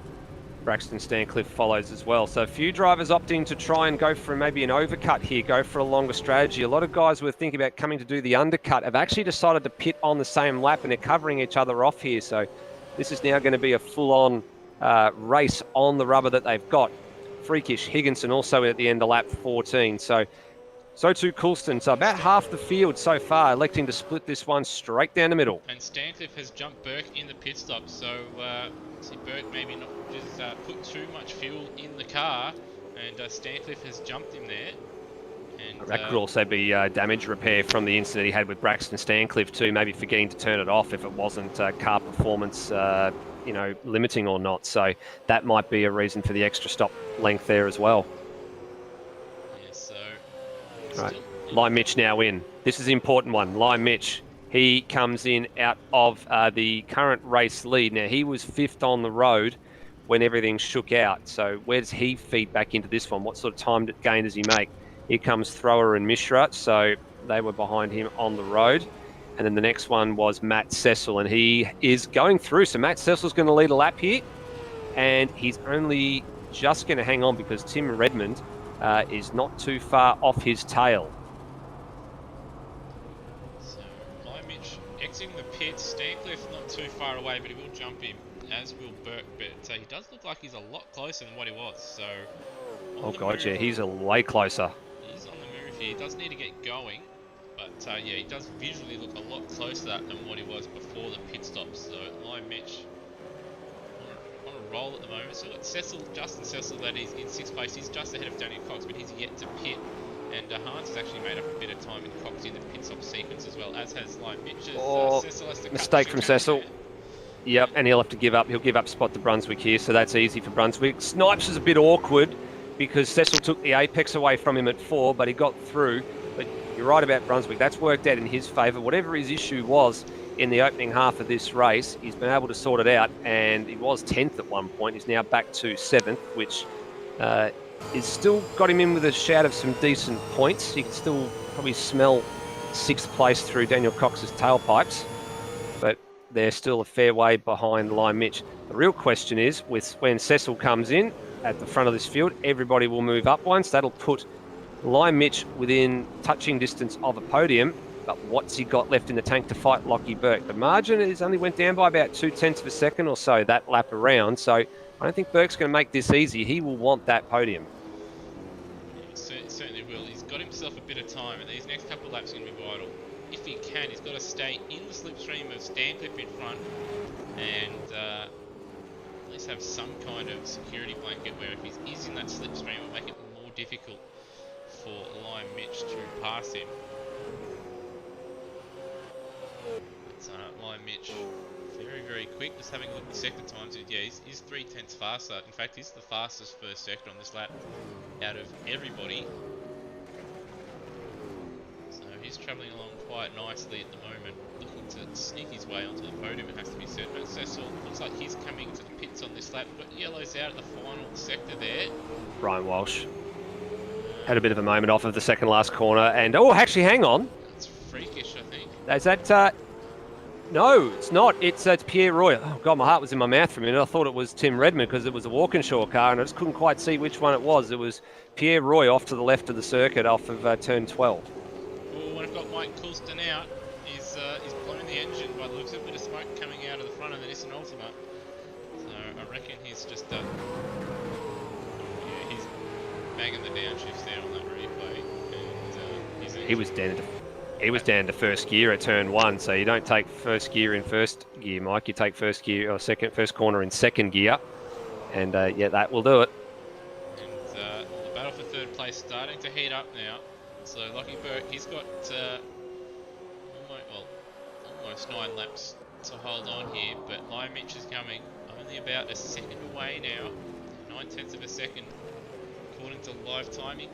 S2: Braxton Stancliffe follows as well. So a few drivers opting to try and go for maybe an overcut here, go for a longer strategy. A lot of guys were thinking about coming to do the undercut have actually decided to pit on the same lap, and they're covering each other off here. So this is now going to be a full-on race on the rubber that they've got. Freakish, Higginson also at the end of lap 14. So So too Coulston. So about half the field so far electing to split this one straight down the middle.
S1: And Stancliffe has jumped Burke in the pit stop, so see Burke maybe not just put too much fuel in the car, and Stancliffe has jumped him there. And
S2: that could also be damage repair from the incident he had with Braxton Stancliffe too, maybe forgetting to turn it off if it wasn't car performance, limiting or not. So that might be a reason for the extra stop length there as well.
S1: Yeah, so
S2: right. Lime Mitch now in. This is the important one. Lime Mitch, he comes in out of the current race lead. Now, he was 5th on the road when everything shook out. So where does he feed back into this one? What sort of time gain does he make? Here comes Thrower and Mishra. So they were behind him on the road. And then the next one was Matt Cecil, and he is going through. So Matt Cecil's going to lead a lap here. And he's only just going to hang on because Tim Redmond is not too far off his tail.
S1: Exiting the pits, Stancliffe not too far away, but he will jump him, as will Burke. But he does look like he's a lot closer than what he was. So,
S2: oh god, yeah, he's a way closer.
S1: He's on the move here. He does need to get going, but yeah, he does visually look a lot closer than what he was before the pit stops. So, Lime Mitch on a roll at the moment. So, Cecil, Justin Cecil, that is in 6th place. He's just ahead of Daniel Cox, but he's yet to pit. And Hans has actually made up a bit of time and Cox in the pit stop sequence as well, as has Lime Mitch's. Cecil has to
S2: mistake from Cecil. Yep, and he'll have to give up. He'll give up spot to Brunswick here, so that's easy for Brunswick. Snipes is a bit awkward because Cecil took the apex away from him at 4, but he got through. But you're right about Brunswick. That's worked out in his favour. Whatever his issue was in the opening half of this race, he's been able to sort it out, and he was 10th at one point. He's now back to 7th, which... It's still got him in with a shout of some decent points. You can still probably smell 6th place through Daniel Cox's tailpipes, but they're still a fair way behind Lime Mitch. The real question is, with when Cecil comes in at the front of this field, everybody will move up once. That'll put Lime Mitch within touching distance of a podium, but what's he got left in the tank to fight Lockie Burke? The margin is only went down by about 0.2 of a second or so that lap around, so I don't think Burke's going to make this easy. He will want that podium.
S1: Yeah, he certainly will. He's got himself a bit of time, and these next couple of laps are going to be vital. If he can, he's got to stay in the slipstream of Stancliffe in front, and at least have some kind of security blanket where if he is in that slipstream, it'll make it more difficult for Lime Mitch to pass him. But Lime Mitch... very, very quick. Just having a look at the sector times. Yeah, he's 3/10 faster. In fact, he's the fastest first sector on this lap out of everybody. So he's travelling along quite nicely at the moment, looking to sneak his way onto the podium. It has to be said. But Cecil looks like he's coming to the pits on this lap. We've got yellows out at the final sector there.
S2: Brian Walsh had a bit of a moment off of the second last corner, and oh, actually, hang on.
S1: That's freakish, I think.
S2: Is that? No, it's not. It's Pierre Roy. Oh, God, my heart was in my mouth for a minute. I thought it was Tim Redmond because it was a Walkinshaw car and I just couldn't quite see which one it was. It was Pierre Roy off to the left of the circuit off of turn 12.
S1: Well, when I've got Mike Coulston out, he's blown the engine by the looks of a bit of smoke coming out of the front of the Nissan Altima. So I reckon he's just... yeah, he's banging the downshifts there on that replay. And
S2: he was dead. He was down to first gear at turn 1, so you don't take first gear in first gear, Mike. You take first gear or first corner in second gear, and yeah, that will do it.
S1: And the battle for third place starting to heat up now. So Lockie Burke, he's got almost 9 laps to hold on here, but Lime Mitch is coming only about a second away now, 9/10 of a second, according to live timing.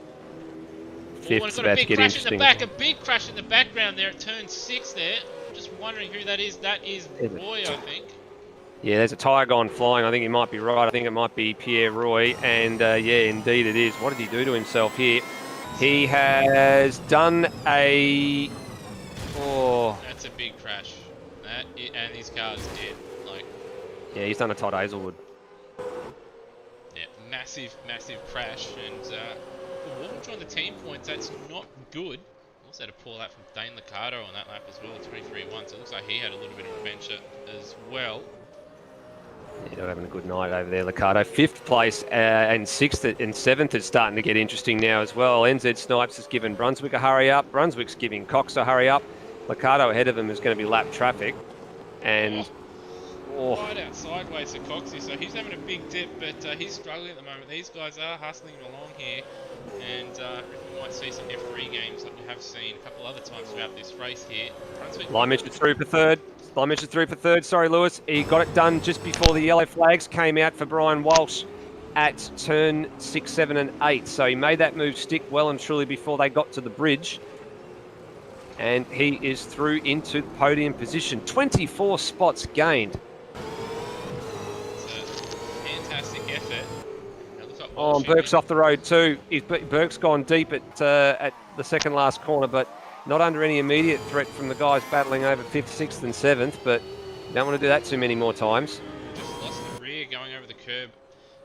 S2: Fifth's
S1: got a big crash in the back, a big crash in the background there at turn 6 there. Just wondering who that is. That is Roy, I think.
S2: Yeah, there's a tyre gone flying. I think he might be right. I think it might be Pierre Roy. And yeah, indeed it is. What did he do to himself here? He has done a... Oh.
S1: That's a big crash. And his car's dead.
S2: Yeah, he's done a Todd Hazelwood.
S1: Yeah, massive, massive crash. And... Walkinshaw on the team points, that's not good. Also had a poor lap from Dane Liccardo on that lap as well, 3-3-1, so it looks like he had a little bit of adventure as well.
S2: You're having a good night over there, Liccardo. 5th place and 6th and 7th is starting to get interesting now as well. NZ Snipes has given Brunswick a hurry up. Brunswick's giving Cox a hurry up. Liccardo ahead of him is going to be lap traffic. And
S1: right out sideways to Coxie, so he's having a big dip, but he's struggling at the moment. These guys are hustling along here, and we might see some F3 games like we have seen a couple other times throughout this race here.
S2: Line Mitchell through for third. Line Mitchell through for third. Sorry, Lewis. He got it done just before the yellow flags came out for Brian Walsh at turn 6, 7 and 8. So he made that move stick well and truly before they got to the bridge. And he is through into podium position. 24 spots gained.
S1: Fantastic effort.
S2: Oh, and Burke's off the road too. Burke's gone deep at the second last corner, but not under any immediate threat from the guys battling over 5th, 6th and 7th, but don't want to do that too many more times.
S1: Just lost the rear going over the curb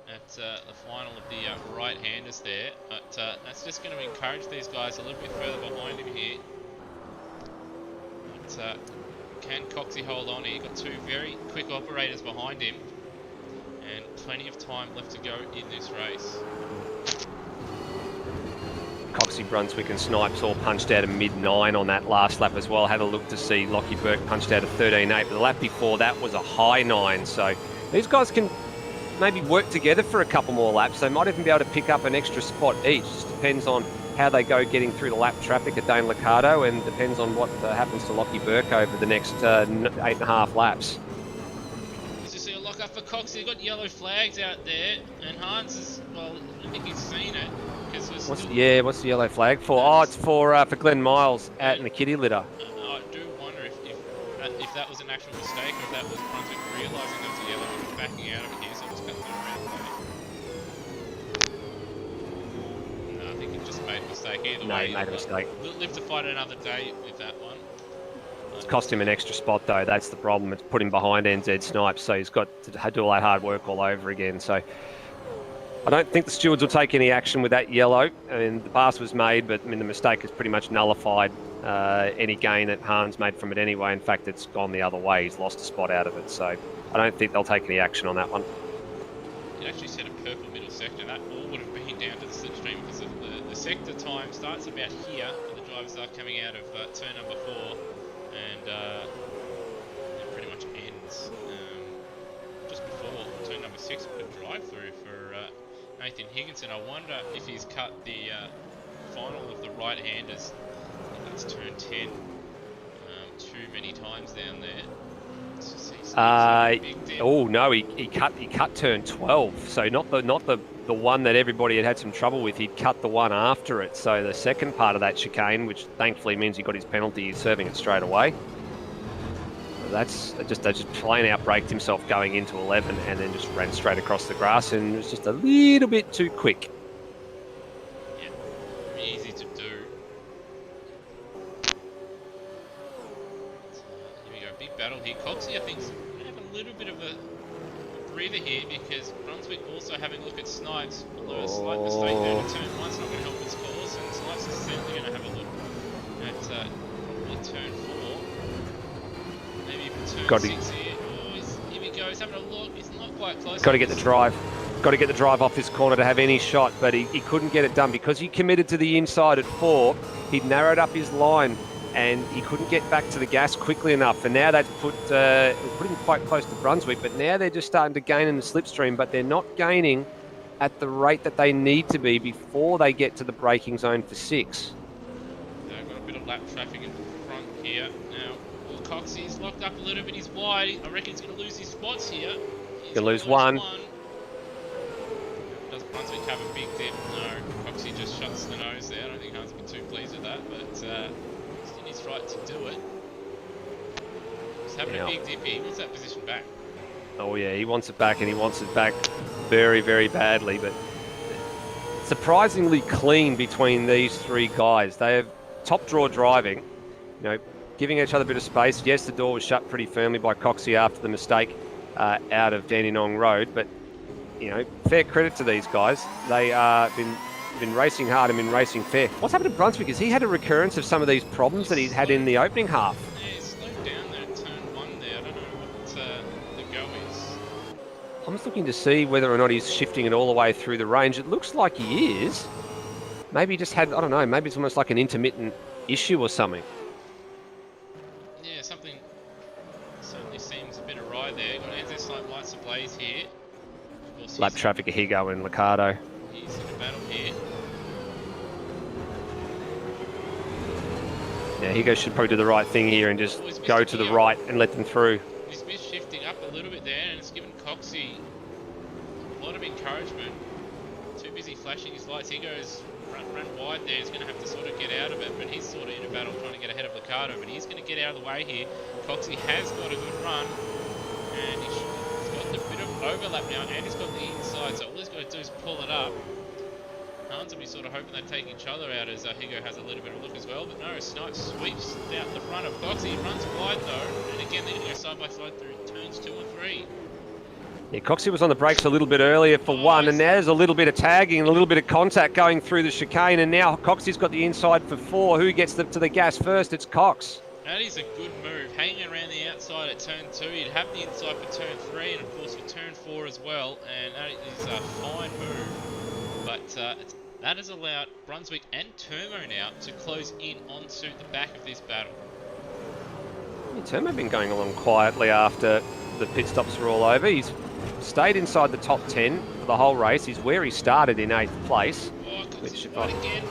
S1: at the final of the right-handers there, but that's just going to encourage these guys a little bit further behind him here. But can Coxie hold on here? Got 2 very quick operators behind him, and plenty of time left to go in this race.
S2: Coxie, Brunswick and Snipes all punched out a mid-9 on that last lap as well. Had a look to see Lockie Burke punched out a 13.8, but the lap before that was a high 9. So these guys can maybe work together for a couple more laps. They might even be able to pick up an extra spot each. Just depends on how they go getting through the lap traffic at Dane Liccardo, and depends on what happens to Lockie Burke over the next 8.5 laps.
S1: Lock up for Coxie. They've got yellow flags out there, and Hans is, well, I think he's seen it.
S2: What's the yellow flag for? Oh, it's for Glenn Miles out in the kitty litter.
S1: I do wonder if that was an actual mistake, or if that was Brunswick realising there was a yellow and backing out of it here, so just cut the around play. No, I think he just made a mistake either way.
S2: No, he made a mistake.
S1: Live to fight another day with that one.
S2: It's cost him an extra spot though. That's the problem. It's put him behind NZ Snipes, so he's got to do all that hard work all over again. So I don't think the stewards will take any action with that yellow. I mean, the pass was made, but I mean the mistake has pretty much nullified any gain that Hans made from it anyway. In fact, it's gone the other way. He's lost a spot out of it. So I don't think they'll take any action on that one.
S1: It actually said a purple middle sector. That all would have been down to the slipstream, because the sector time starts about here, and the drivers are coming out of turn number 4. And it pretty much ends just before turn number 6 with a drive-through for Nathan Higginson. I wonder if he's cut the final of the right-handers. I think that's turn 10 too many times down there.
S2: Oh no, he cut turn 12. So not the one that everybody had some trouble with. He'd cut the one after it. So the second part of that chicane, which thankfully means he got his penalty, he's serving it straight away. That's just plain out braked himself going into 11 and then just ran straight across the grass, and it was just a little bit too quick.
S1: Yeah, easy to do. Here we go, big battle here. Coxie, I think, is going to have a little bit of a breather here, because Brunswick also having a look at Snipes, although a slight mistake there in turn 1's not going to help his cause, and Snipes is certainly going to have a look at probably turn 4. Maybe even turn 6 here. Oh, here we go, he's having a look, he's not quite close.
S2: Got to get the drive. Got to get the drive off this corner to have any shot, but he couldn't get it done because he committed to the inside at 4. He'd narrowed up his line and he couldn't get back to the gas quickly enough. And now that's put him quite close to Brunswick, but now they're just starting to gain in the slipstream, but they're not gaining at the rate that they need to be before they get to the braking zone for 6.
S1: They've got a bit of lap traffic in front here. Now, Coxie's locked up a little bit, he's wide. I reckon he's going to lose his spots here.
S2: He's going to lose one.
S1: Does Brunswick have a big dip? No. Coxie just shuts the nose there. I don't think Hans will be too pleased with that, but he's in his right to do it. He's having a big dip here. He wants that position back.
S2: Oh yeah, he wants it back, and he wants it back very, very badly, but surprisingly clean between these 3 guys. They have top draw driving, giving each other a bit of space. Yes, the door was shut pretty firmly by Coxie after the mistake out of Dandenong Road, but fair credit to these guys. They been racing hard and been racing fair. What's happened to Brunswick is he had a recurrence of some of these problems that he's had in the opening half.
S1: Yeah, he slowed down there at turn 1 there. I don't know what the go is.
S2: I'm just looking to see whether or not he's shifting it all the way through the range. It looks like he is. Maybe he just had, I don't know, maybe it's almost like an intermittent issue or something.
S1: Yeah, something certainly seems a bit awry there. Got AMSOZ slight lights ablaze here. Of course,
S2: Lap traffic, Higo and Liccardo.
S1: He's in a battle here.
S2: Yeah, Higo should probably do the right thing here and just go to the right and let them through.
S1: He's missed shifting up a little bit there, and it's given Coxie a lot of encouragement. Too busy flashing his lights. Higo's run wide there. He's going to have to sort of get out of it, but he's sort of in a battle trying to get ahead of Liccardo, but he's going to get out of the way here. Coxie has got a good run, and he's got a bit of overlap now, and he's got the inside, so all he's got to do is pull it up. Hans will be sort of hoping they take each other out as Higo has a little bit of a look as well, but no, Snipe sweeps out the front of Coxie. He runs wide though, and again they're going to go side by side through turns 2 and 3.
S2: Yeah, Coxie was on the brakes a little bit earlier for one, and there's a little bit of tagging and a little bit of contact going through the chicane, and now Coxie's got the inside for 4. Who gets to the gas first? It's Cox.
S1: That is a good move, hanging around the outside at turn 2. You'd have the inside for turn 3, and of course for turn 4 as well, and that is a fine move. But that has allowed Brunswick and Turmo now to close in onto the back of this battle.
S2: Yeah, Turmo been going along quietly after the pit stops were all over. He's stayed inside the top 10 for the whole race. He's where he started in 8th place.
S1: Oh,
S2: which
S1: again.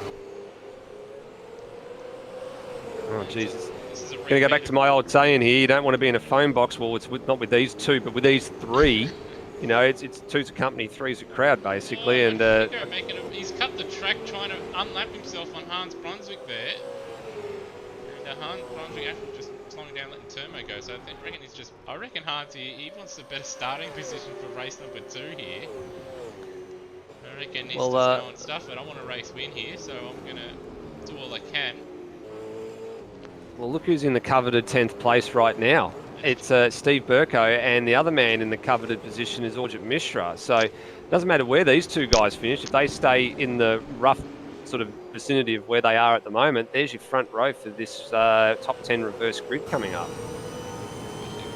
S2: Oh, Jesus. Going to go back to my old saying here, you don't want to be in a phone box. Well, it's not with these 2, but with these 3. You know, it's 2's a company, 3's a crowd, basically. And
S1: he's cut the track trying to unlap himself on Hans Brunswick there. And Hans Brunswick actually just slowing down, letting Turmo go. So I reckon Hans he wants a better starting position for race number 2 here. I reckon he's just going stuff it. I want a race win here, so I'm going to do all I can.
S2: Well, look who's in the coveted 10th place right now. It's Steve Burko, and the other man in the coveted position is Orjit Mishra. So it doesn't matter where these 2 guys finish. If they stay in the rough sort of vicinity of where they are at the moment, there's your front row for this top 10 reverse grid coming up.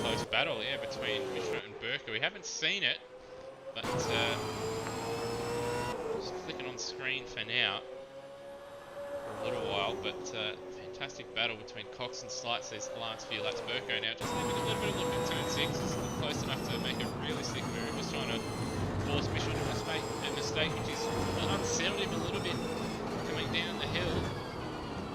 S1: Close battle, yeah, between Mishra and Burko. We haven't seen it, but just flicking on screen for now. For a little while, but fantastic battle between Cox and Slights these last few laps. Burko now just having a little bit of look at turn 6. It's close enough to make a really slick move. Just trying to force Mishra to make a mistake, which is unsettled him a little bit coming down the hill.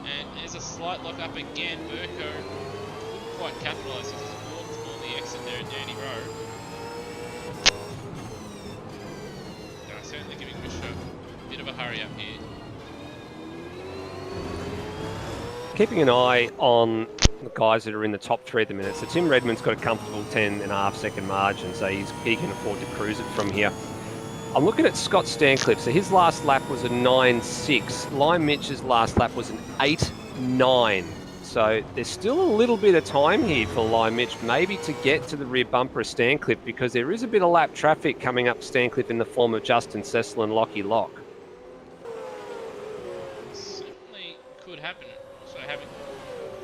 S1: And there's a slight lock up again. Burko couldn't quite capitalise. He's just walked on the exit there at Danny Road. Certainly giving Mishra a bit of a hurry up here.
S2: Keeping an eye on the guys that are in the top 3 at the minute. So Tim Redmond's got a comfortable 10.5 second margin, so he can afford to cruise it from here. I'm looking at Scott Stancliffe. So his last lap was a 9.6. Lime Mitch's last lap was an 8.9. So there's still a little bit of time here for Lime Mitch, maybe to get to the rear bumper of Stancliffe, because there is a bit of lap traffic coming up Stancliffe in the form of Justin Cecil and Lockie Lock.
S1: Certainly could happen. So having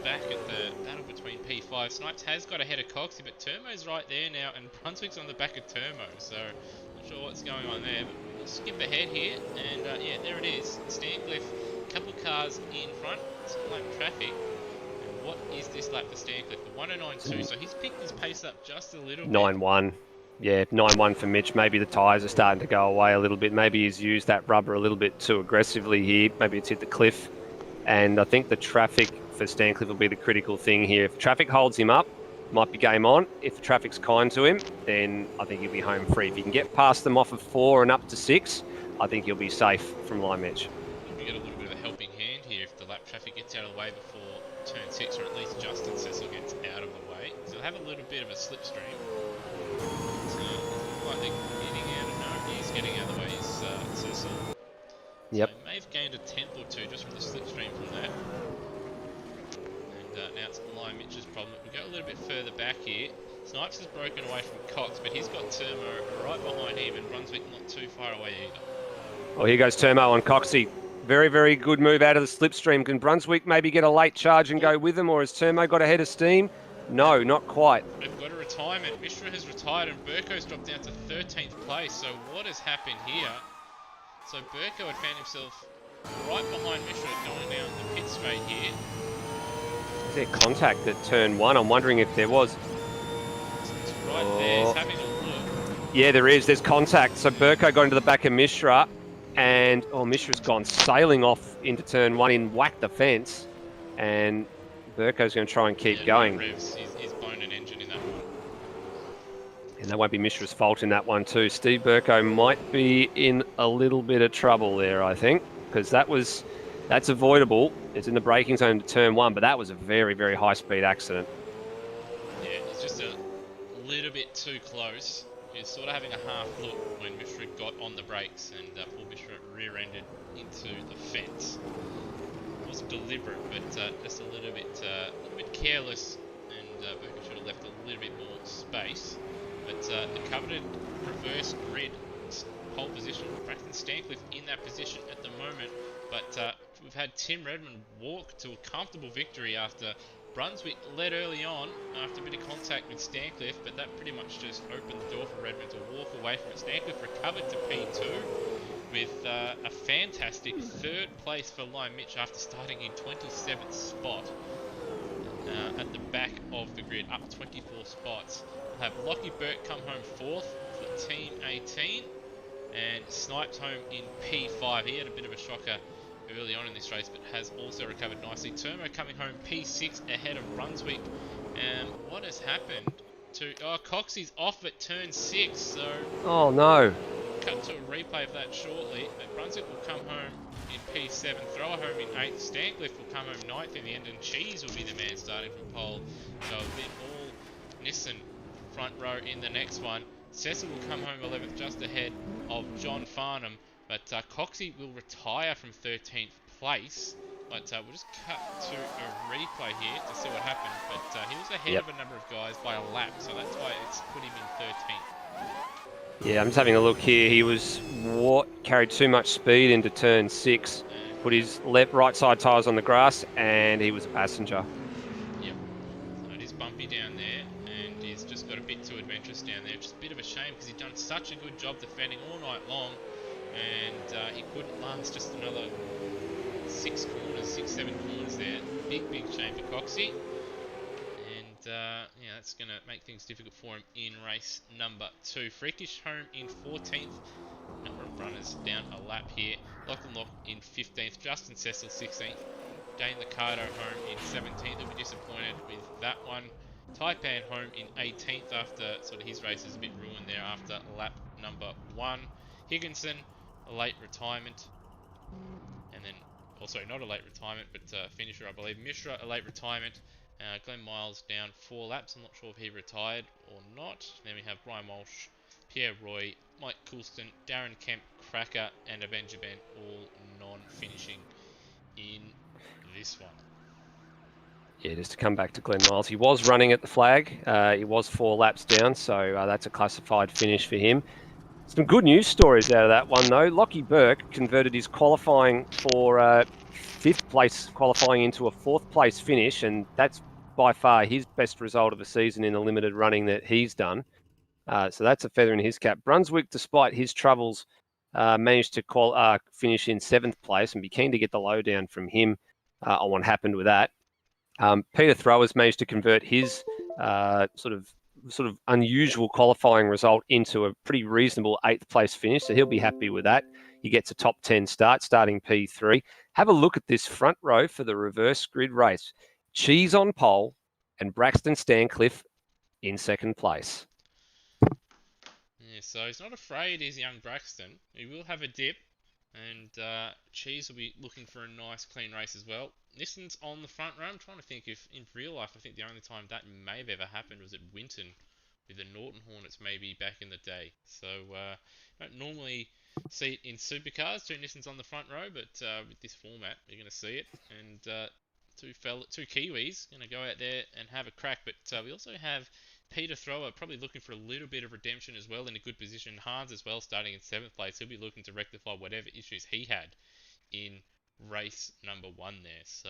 S1: back at the battle between P5, Snipes has got ahead of Coxie, but Turmo's right there now, and Brunswick's on the back of Turmo, so not sure what's going on there, but we'll skip ahead here, and yeah, there it is. Stancliffe, a couple cars in front, some lap traffic, and what is this lap for Stancliffe? The 109.2, so he's picked his pace up just a little bit.
S2: 9.1. Yeah, 9.1 for Mitch. Maybe the tyres are starting to go away a little bit. Maybe he's used that rubber a little bit too aggressively here. Maybe it's hit the cliff. And I think the traffic for Stancliffe will be the critical thing here. If traffic holds him up, might be game on. If the traffic's kind to him, then I think he'll be home free. If you can get past them off of 4 and up to 6, I think he'll be safe from Lime Mitch.
S1: You get a little bit of a helping hand here if the lap traffic gets out of the way before turn 6, or at least Justin Cecil gets out of the way. So he'll have a little bit of a slipstream. So like they're getting out of no, he's getting out of the way, is Cecil.
S2: Yep.
S1: So he may have gained a 10th or 2 just from the slipstream from that. And now it's Lime Mitch's problem. We go a little bit further back here. Snipes has broken away from Cox, but he's got Turmo right behind him, and Brunswick not too far away either.
S2: Well, here goes Turmo on Coxie. Very, very good move out of the slipstream. Can Brunswick maybe get a late charge and go with him, or has Turmo got ahead of steam? No, not quite.
S1: They've got to retirement. Mishra has retired and Burko's dropped down to 13th place. So what has happened here? So Burko had found himself right behind Mishra going down the pit straight here.
S2: Is there contact at turn 1? I'm wondering if there was.
S1: It's right there. He's having a look.
S2: Yeah, there is. There's contact. So Burko got into the back of Mishra, and Mishra's gone sailing off into turn 1 in whacked the fence, and Burko's going to try and keep going.
S1: No revs. He's blown an engine in that one.
S2: And that won't be Mishra's fault in that one too. Steve Burko might be in a little bit of trouble there, I think, because that's avoidable. It's in the braking zone to turn 1, but that was a very, very high-speed accident.
S1: Yeah, it's just a little bit too close. He's sort of having a half look when Mishra got on the brakes, and poor Mishra rear-ended into the fence. It wasn't deliberate, but just a little bit careless, and Burko should have left a little bit more space. But the coveted reverse grid pole position, Braxton Stancliffe in that position at the moment. But we've had Tim Redmond walk to a comfortable victory after Brunswick led early on after a bit of contact with Stancliffe, but that pretty much just opened the door for Redmond to walk away from it. Stancliffe recovered to P2 with a fantastic third place for Lime Mitch after starting in 27th spot at the back of the grid, up 24 spots. We'll have Lockie Burt come home 4th for Team 18, and Snipes home in P5. He had a bit of a shocker early on in this race, but has also recovered nicely. Termo coming home P6 ahead of Brunswick. And what has happened to... Coxie's off at turn 6, so...
S2: Oh, no.
S1: Cut to a replay of that shortly. But Brunswick will come home in P7, Thrower home in 8th, Stancliffe will come home 9th in the end, and Cheese will be the man starting from pole. So a bit all Nissan front row in the next one. Cecil will come home 11th, just ahead of John Farnham, but Coxie will retire from 13th place. But we'll just cut to a replay here to see what happened. But he was ahead of a number of guys by a lap, so that's why it's put him in 13th.
S2: Yeah, I'm just having a look here. He was carried too much speed into turn 6, put his right side tyres on the grass, and he was a passenger.
S1: Yep, so it is bumpy down there, and he's just got a bit too adventurous down there. Just a bit of a shame because he'd done such a good job defending all night long, and he couldn't last just another 6, 7 corners there. Big shame for Coxie. And yeah, that's going to make things difficult for him in race number 2. Freakish home in 14th. Number of runners down a lap here. Lachlan Lock in 15th. Justin Cecil 16th. Dane Liccardo home in 17th. He'll be disappointed with that one. Taipan home in 18th after sort of his race is a bit ruined there after lap number 1. Higginson, a late retirement. And then also not a late retirement, but finisher, I believe. Mishra, a late retirement. Glenn Miles down 4 laps. I'm not sure if he retired or not. Then we have Brian Walsh, Pierre Roy, Mike Coulston, Darren Kemp, Cracker, and Avenger Ben, all non-finishing in this one.
S2: Yeah, just to come back to Glenn Miles, he was running at the flag. He was 4 laps down, so that's a classified finish for him. Some good news stories out of that one, though. Lockie Burke converted his qualifying for 5th place qualifying into a 4th place finish, and that's by far his best result of the season in the limited running that he's done. So that's a feather in his cap. Brunswick, despite his troubles, managed to finish in 7th place, and be keen to get the lowdown from him on what happened with that. Peter Throwers managed to convert his sort of unusual qualifying result into a pretty reasonable 8th place finish, so he'll be happy with that. He gets a top 10 start, starting P3. Have a look at this front row for the reverse grid race. Cheese on pole and Braxton Stancliffe in 2nd place.
S1: Yeah, so he's not afraid, is young Braxton. He will have a dip, and Cheese will be looking for a nice clean race as well. Nissan's on the front row. I'm trying to think if in real life, I think the only time that may have ever happened was at Winton with the Norton Hornets maybe back in the day. So don't normally see it in supercars, 2 Nissans on the front row, but with this format, you're going to see it. And two Kiwis going to go out there and have a crack. But we also have Peter Thrower probably looking for a little bit of redemption as well, in a good position. Hans as well, starting in 7th place. He'll be looking to rectify whatever issues he had in race number 1 there. So,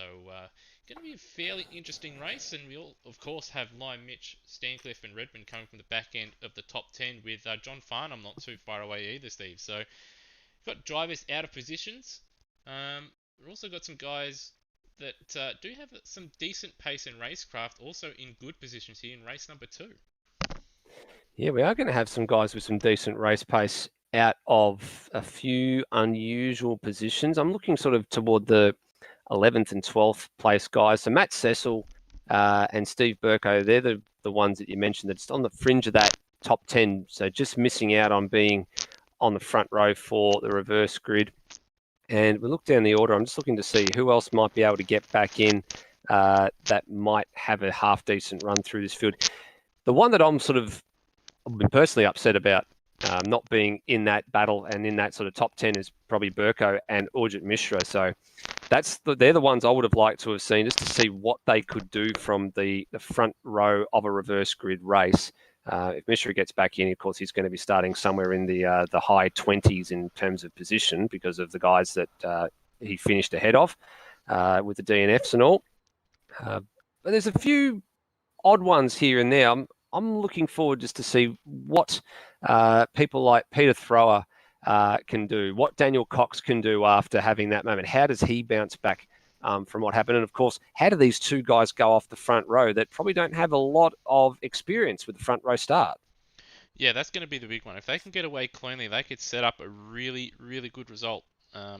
S1: going to be a fairly interesting race, and we all, of course, have Lime Mitch, Stancliffe, and Redmond coming from the back end of the top 10 with John Farnham not too far away either, Steve. So, we've got drivers out of positions. We've also got some guys that do have some decent pace and racecraft, also in good positions here in race number 2.
S2: Yeah, we are going to have some guys with some decent race pace out of a few unusual positions. I'm looking sort of toward the 11th and 12th place guys. So Matt Cecil and Steve Burko, they're the ones that you mentioned that's on the fringe of that top 10. So just missing out on being on the front row for the reverse grid. And we look down the order. I'm just looking to see who else might be able to get back in that might have a half decent run through this field. The one that I've been personally upset about not being in that battle and in that sort of top 10 is probably Burko and Urjit Mishra. So they're the ones I would have liked to have seen just to see what they could do from the front row of a reverse grid race. If Mishra gets back in, of course, he's going to be starting somewhere in the high 20s in terms of position because of the guys that he finished ahead of with the DNFs and all. But there's a few odd ones here and there. I'm looking forward just to see what people like Peter Thrower can do, what Daniel Cox can do after having that moment. How does he bounce back from what happened? And of course, how do these two guys go off the front row that probably don't have a lot of experience with the front row start?
S1: Yeah, that's going to be the big one. If they can get away cleanly, they could set up a really, really good result.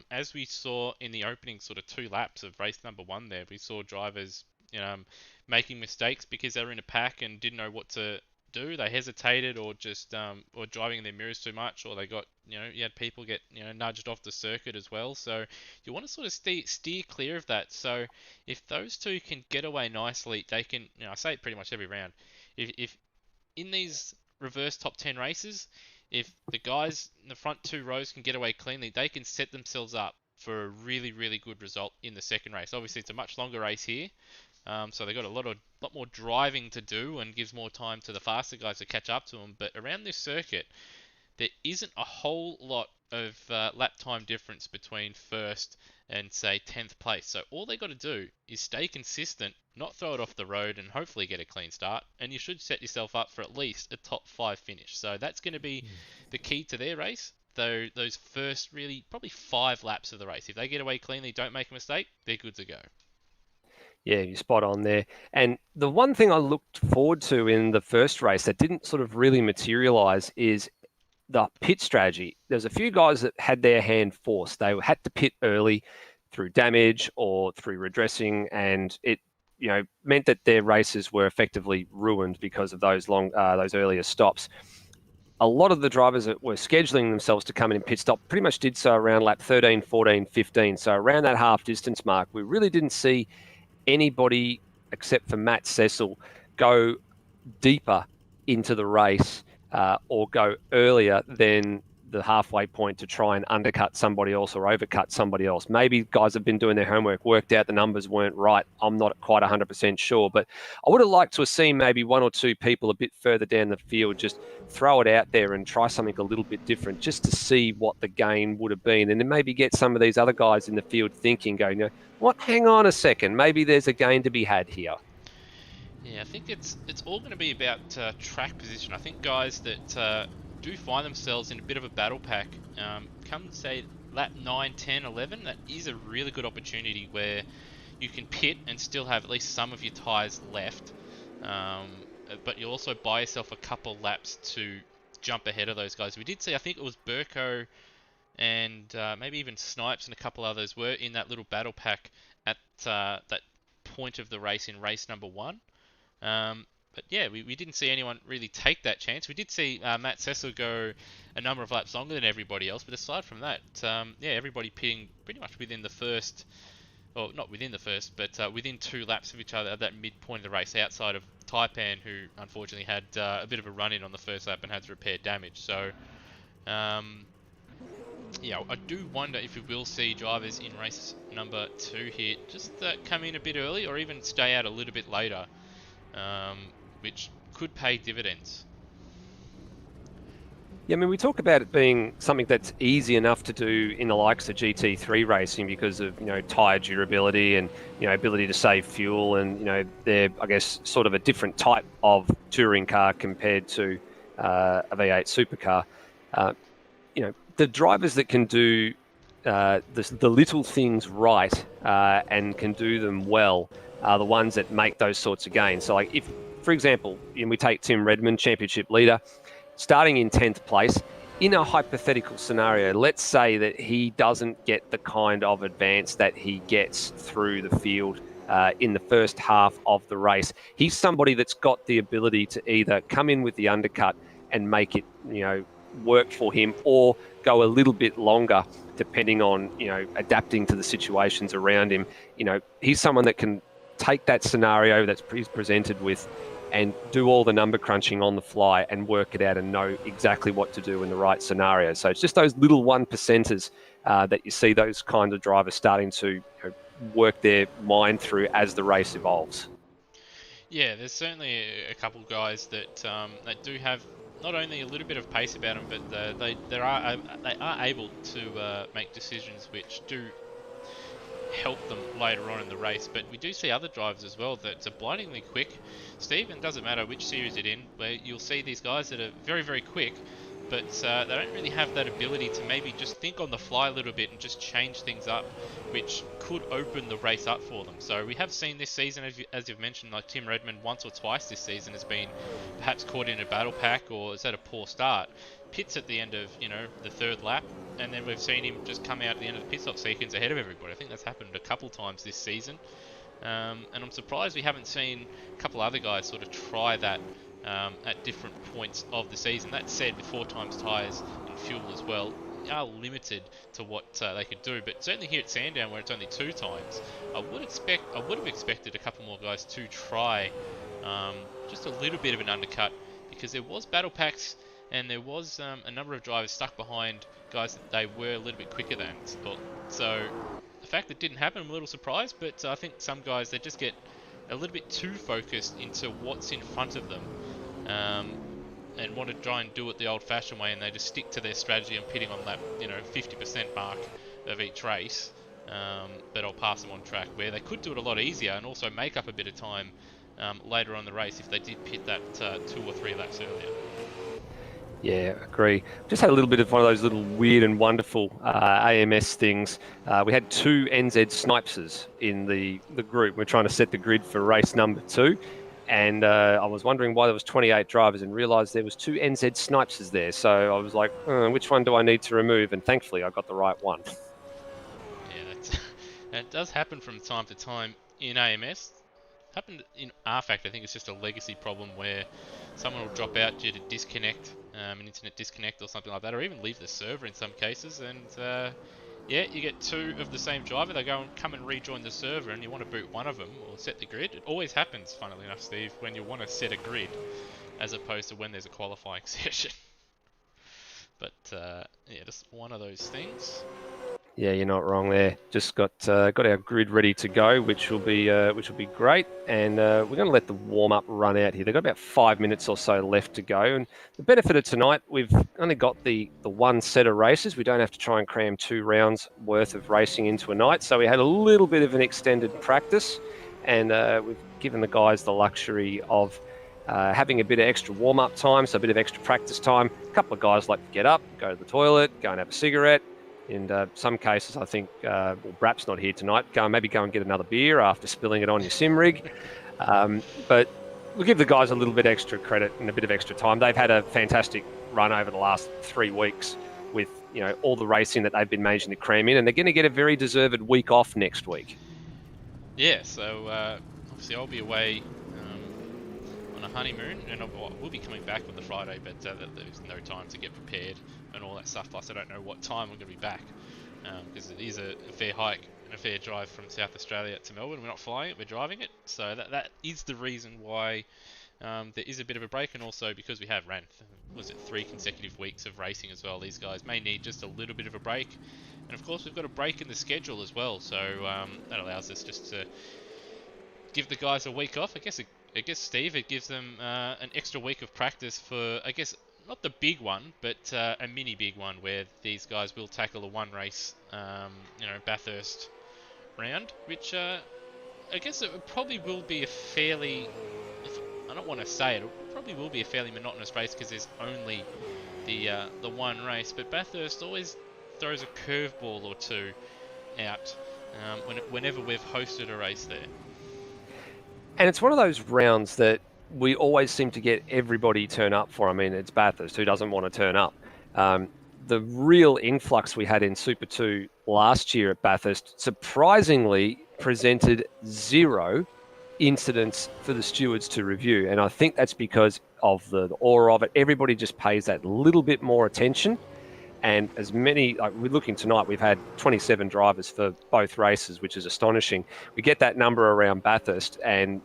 S1: As we saw in the opening sort of 2 laps of race number 1 there, we saw drivers, making mistakes because they were in a pack and didn't know what to do. They hesitated or just or driving in their mirrors too much, or they got, you had people get, nudged off the circuit as well. So you want to sort of steer clear of that. So if those two can get away nicely, they can, I say it pretty much every round. If in these reverse top 10 races, if the guys in the front 2 rows can get away cleanly, they can set themselves up for a really, really good result in the second race. Obviously, it's a much longer race here, so they've got a lot more driving to do and gives more time to the faster guys to catch up to them. But around this circuit, there isn't a whole lot of lap time difference between first and say 10th place. So all they got to do is stay consistent, not throw it off the road, and hopefully get a clean start. And you should set yourself up for at least a top 5 finish. So that's going to be the key to their race. Though those first really probably 5 laps of the race, if they get away cleanly, don't make a mistake, they're good to go.
S2: Yeah, you're spot on there. And the one thing I looked forward to in the first race that didn't sort of really materialize is the pit strategy. There's a few guys that had their hand forced. They had to pit early through damage or through redressing, and it meant that their races were effectively ruined because of those earlier stops. A lot of the drivers that were scheduling themselves to come in and pit stop pretty much did so around lap 13, 14, 15. So around that half distance mark, we really didn't see anybody except for Matt Cecil go deeper into the race or go earlier than the halfway point to try and undercut somebody else or overcut somebody else. Maybe guys have been doing their homework, worked out the numbers weren't right. I'm not quite 100% sure, but I would have liked to have seen maybe 1 or 2 people a bit further down the field just throw it out there and try something a little bit different just to see what the gain would have been. And then maybe get some of these other guys in the field thinking, going, what, hang on a second, maybe there's a gain to be had here.
S1: Yeah, I think it's all going to be about track position. I think guys that do find themselves in a bit of a battle pack, come say lap 9, 10, 11, that is a really good opportunity where you can pit and still have at least some of your tyres left, but you also buy yourself a couple laps to jump ahead of those guys. We did see, I think it was Burko and maybe even Snipes and a couple others were in that little battle pack at that point of the race in race number 1. But yeah, we didn't see anyone really take that chance. We did see Matt Cecil go a number of laps longer than everybody else, but aside from that, yeah, everybody pitting pretty much within the first, or not within the first, but within 2 laps of each other at that midpoint of the race, outside of Taipan, who unfortunately had a bit of a run-in on the first lap and had to repair damage. So, yeah, I do wonder if we will see drivers in race number 2 here just come in a bit early or even stay out a little bit later, which could pay dividends.
S2: Yeah, I mean, we talk about it being something that's easy enough to do in the likes of GT3 racing because of, tyre durability and, ability to save fuel. And, they're, I guess, sort of a different type of touring car compared to a V8 supercar. Uh, the drivers that can do the little things right and can do them well are the ones that make those sorts of gains. So, like, if, for example, we take Tim Redmond, championship leader, starting in 10th place, in a hypothetical scenario, let's say that he doesn't get the kind of advance that he gets through the field in the first half of the race. He's somebody that's got the ability to either come in with the undercut and make it, work for him, or go a little bit longer, depending on, adapting to the situations around him. He's someone that can take that scenario that he's presented with and do all the number crunching on the fly and work it out and know exactly what to do in the right scenario. So it's just those little 1%ers that you see those kinds of drivers starting to work their mind through as the race evolves.
S1: Yeah, there's certainly a couple guys that do have not only a little bit of pace about them, but they are able to make decisions which do help them later on in the race. But we do see other drivers as well that are blindingly quick, Steve, and it doesn't matter which series it's in, where you'll see these guys that are very, very quick, but they don't really have that ability to maybe just think on the fly a little bit and just change things up, which could open the race up for them. So we have seen this season, as you've mentioned, like Tim Redmond once or twice this season has been perhaps caught in a battle pack or has had a poor start. Pits at the end of, the third lap, and then we've seen him just come out at the end of the pit stop sequence ahead of everybody. I think that's happened a couple times this season. And I'm surprised we haven't seen a couple other guys sort of try that at different points of the season. That said, with 4 times tyres and fuel as well, are limited to what they could do. But certainly here at Sandown, where it's only 2 times, I would have expected a couple more guys to try just a little bit of an undercut, because there was battle packs and there was a number of drivers stuck behind guys that they were a little bit quicker than. So the fact that it didn't happen, I'm a little surprised, but I think some guys, they just get a little bit too focused into what's in front of them and want to try and do it the old-fashioned way, and they just stick to their strategy and pitting on that 50% mark of each race. But I'll pass them on track, where they could do it a lot easier and also make up a bit of time later on in the race if they did pit that 2 or 3 laps earlier.
S2: Yeah, agree. Just had a little bit of one of those little weird and wonderful AMS things. We had 2 NZ Snipers in the group. We're trying to set the grid for race number 2. And I was wondering why there was 28 drivers and realised there was 2 NZ Snipers there. So I was like, which one do I need to remove? And thankfully, I got the right one.
S1: Yeah, that does happen from time to time in AMS. Happened in R-Factor. I think it's just a legacy problem where someone will drop out due to disconnect, an internet disconnect or something like that, or even leave the server in some cases. And yeah, you get 2 of the same driver. They come and rejoin the server, and you want to boot one of them or set the grid. It always happens, funnily enough, Steve, when you want to set a grid, as opposed to when there's a qualifying session. But yeah, just one of those things.
S2: Yeah, you're not wrong there. Just got our grid ready to go, which will be great. And we're going to let the warm up run out here. They've got about 5 minutes or so left to go. And the benefit of tonight, we've only got the 1 set of races. We don't have to try and cram 2 rounds worth of racing into a night. So we had a little bit of an extended practice, and we've given the guys the luxury of having a bit of extra warm up time, so a bit of extra practice time. A couple of guys like to get up, go to the toilet, go and have a cigarette. In some cases, I think, Brap's not here tonight. Maybe go and get another beer after spilling it on your sim rig. But we'll give the guys a little bit extra credit and a bit of extra time. They've had a fantastic run over the last 3 weeks with all the racing that they've been managing to cram in, and they're going to get a very deserved week off next week.
S1: Yeah, so obviously I'll be away on a honeymoon, and we'll be coming back on the Friday, but there's no time to get prepared and all that stuff. Plus, I don't know what time we're going to be back, because it is a fair hike and a fair drive from South Australia to Melbourne. We're not flying it, we're driving it. So that is the reason why there is a bit of a break, and also because we have ran, 3 consecutive weeks of racing as well. These guys may need just a little bit of a break. And of course, we've got a break in the schedule as well, so that allows us just to give the guys a week off. I guess, Steve, it gives them an extra week of practice for, I guess, not the big one, but a mini big one where these guys will tackle a one race, Bathurst round, which I guess it probably will be a fairly, if I don't want to say it, it probably will be a fairly monotonous race because there's only the one race. But Bathurst always throws a curveball or two out whenever we've hosted a race there.
S2: And it's one of those rounds that we always seem to get everybody turn up for. I mean, it's Bathurst. Who doesn't want to turn up? The real influx we had in Super 2 last year at Bathurst surprisingly presented zero incidents for the stewards to review. And I think that's because of the aura of it. Everybody just pays that little bit more attention. And as many, like we're looking tonight, we've had 27 drivers for both races, which is astonishing. We get that number around Bathurst, and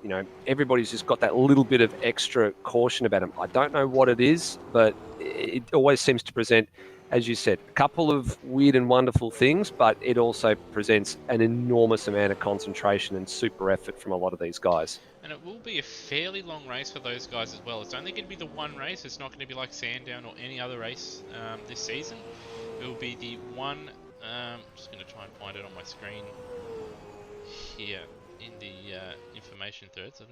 S2: everybody's just got that little bit of extra caution about them. I don't know what it is, but it always seems to present, as you said, a couple of weird and wonderful things, but it also presents an enormous amount of concentration and super effort from a lot of these guys.
S1: And it will be a fairly long race for those guys as well. It's only going to be the one race. It's not going to be like Sandown or any other race this season. It will be the one. I'm just going to try and find it on my screen here in the information thread. So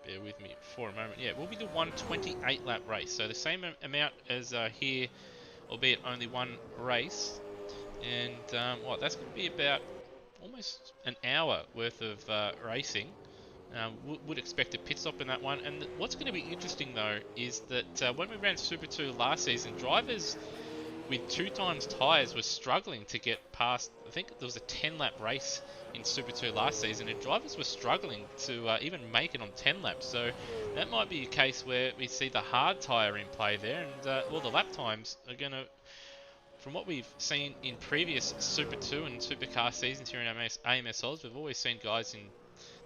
S1: bear with me for a moment. Yeah, it will be the 128 lap race. So the same amount as here, albeit only one race. And that's going to be about almost an hour worth of racing. Would expect a pit stop in that one. And what's going to be interesting though is that when we ran Super 2 last season, drivers with 2 times tyres were struggling to get past. I think there was a 10 lap race in Super 2 last season, and drivers were struggling to even make it on 10 laps. So that might be a case where we see the hard tyre in play there, and all the lap times are going to, from what we've seen in previous Super 2 and Supercar seasons here in AMSOZ, we've always seen guys in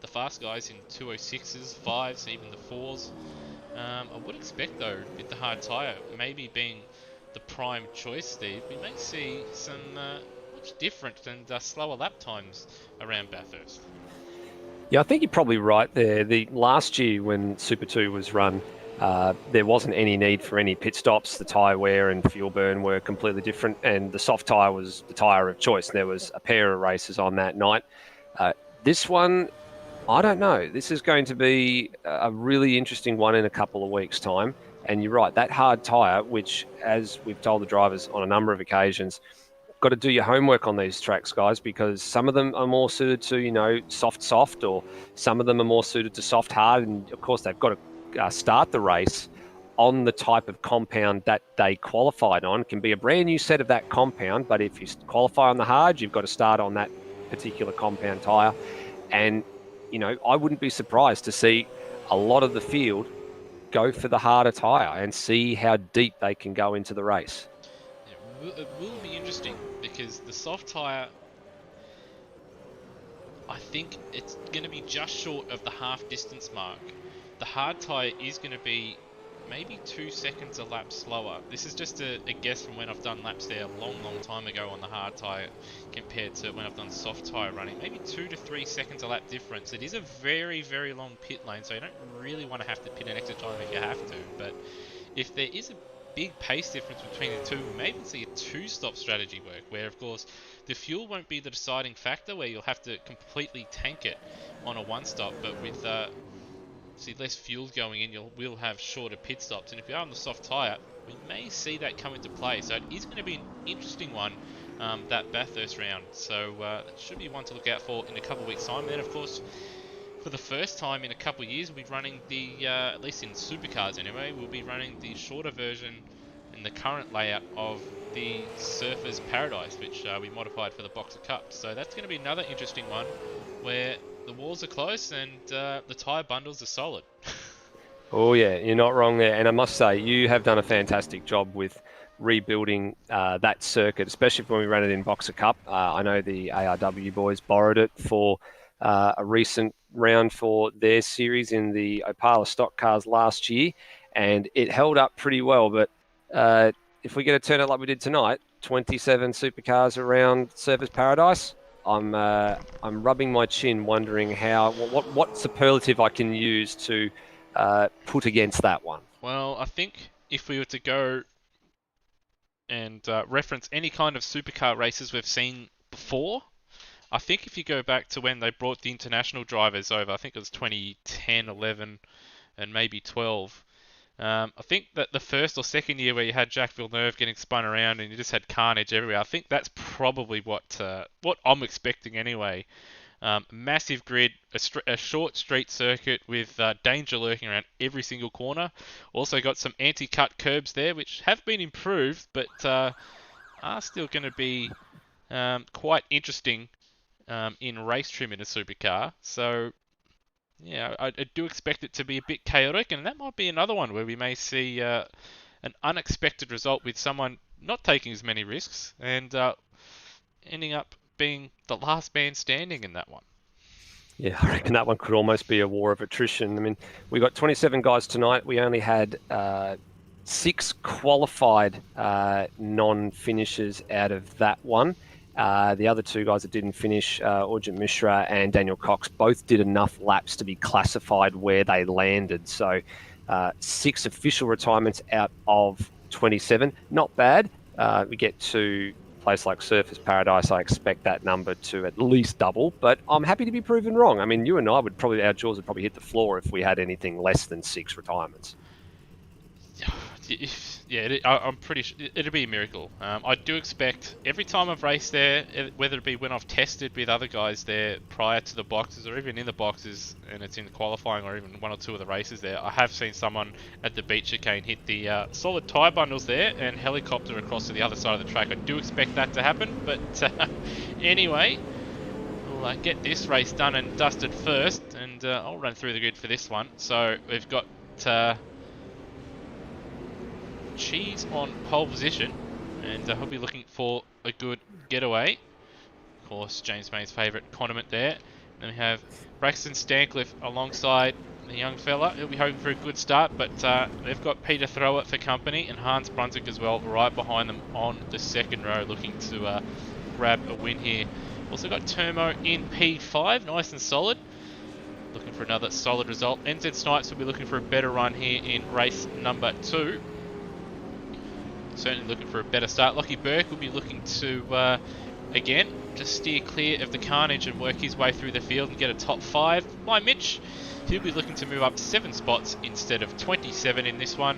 S1: the fast guys in 206s, 5s, even the 4s. I would expect though, with the hard tyre maybe being the prime choice, Steve, we may see some much different and slower lap times around Bathurst.
S2: Yeah, I think you're probably right there. The last year when Super 2 was run, there wasn't any need for any pit stops. The tyre wear and fuel burn were completely different, and the soft tyre was the tyre of choice. There was a pair of races on that night. This one, I don't know. This is going to be a really interesting one in a couple of weeks' time. And you're right, that hard tyre, which, as we've told the drivers on a number of occasions, got to do your homework on these tracks, guys, because some of them are more suited to, soft, or some of them are more suited to soft, hard. And, of course, they've got to start the race on the type of compound that they qualified on. It can be a brand new set of that compound, but if you qualify on the hard, you've got to start on that particular compound tyre. And I wouldn't be surprised to see a lot of the field go for the harder tyre and see how deep they can go into the race.
S1: It will be interesting because the soft tyre, I think it's going to be just short of the half distance mark. The hard tyre is going to be maybe 2 seconds a lap slower. This is just a guess from when I've done laps there a long time ago on the hard tyre compared to when I've done soft tyre running. Maybe 2 to 3 seconds a lap difference. It is a very, very long pit lane, so you don't really want to have to pit an extra time if you have to. But if there is a big pace difference between the two, we may even see a 2-stop strategy work, where of course the fuel won't be the deciding factor, where you'll have to completely tank it on a 1-stop, but with less fuel going in, we'll have shorter pit stops. And if you're on the soft tyre, we may see that come into play. So it is going to be an interesting one, that Bathurst round. So that should be one to look out for in a couple of weeks' time. And then, of course, for the first time in a couple of years, we'll be running the, at least in supercars anyway, we'll be running the shorter version in the current layout of the Surfers Paradise, which we modified for the Boxer Cup. So that's going to be another interesting one where the walls are close and the tyre bundles are solid.
S2: Oh, yeah, you're not wrong there. And I must say, you have done a fantastic job with rebuilding that circuit, especially when we ran it in Boxer Cup. I know the ARW boys borrowed it for a recent round for their series in the Opala stock cars last year, and it held up pretty well. But if we get a turnout like we did tonight, 27 supercars around Surfers Paradise, I'm rubbing my chin, wondering what superlative I can use to put against that one.
S1: Well, I think if we were to go and reference any kind of supercar races we've seen before, I think if you go back to when they brought the international drivers over, I think it was 2010, 11, and maybe 12. I think that the first or second year where you had Jacques Villeneuve getting spun around and you just had carnage everywhere, I think that's probably what I'm expecting anyway. Massive grid, a short street circuit with danger lurking around every single corner. Also got some anti-cut curbs there, which have been improved, but are still going to be quite interesting in race trim in a supercar. So yeah, I do expect it to be a bit chaotic, and that might be another one where we may see an unexpected result with someone not taking as many risks and ending up being the last man standing in that one.
S2: Yeah, I reckon that one could almost be a war of attrition. I mean, we got 27 guys tonight. We only had 6 qualified non-finishers out of that one. The other 2 guys that didn't finish, Urgent Mishra and Daniel Cox, both did enough laps to be classified where they landed. So 6 official retirements out of 27. Not bad. We get to a place like Surfers Paradise. I expect that number to at least double, but I'm happy to be proven wrong. I mean, you and I our jaws would probably hit the floor if we had anything less than 6 retirements.
S1: Yeah, I'm pretty sure it'll be a miracle. I do expect every time I've raced there, whether it be when I've tested with other guys there prior to the boxes or even in the boxes, and it's in qualifying or even 1 or 2 of the races there, I have seen someone at the beach chicane hit the solid tyre bundles there and helicopter across to the other side of the track. I do expect that to happen, but anyway, we'll get this race done and dusted first, and I'll run through the grid for this one. So we've got Cheese on pole position, and he'll be looking for a good getaway. Of course, James May's favourite condiment there. Then we have Braxton Stancliffe alongside the young fella. He'll be hoping for a good start, but they've got Peter Thrower for company and Hans Brunswick as well, right behind them on the second row, looking to grab a win here. Also got Termo in P5, nice and solid. Looking for another solid result. NZ Snipes will be looking for a better run here in race number 2. Certainly looking for a better start. Lockie Burke will be looking to, again, just steer clear of the carnage and work his way through the field and get a top 5. By Mitch, he'll be looking to move up 7 spots instead of 27 in this one.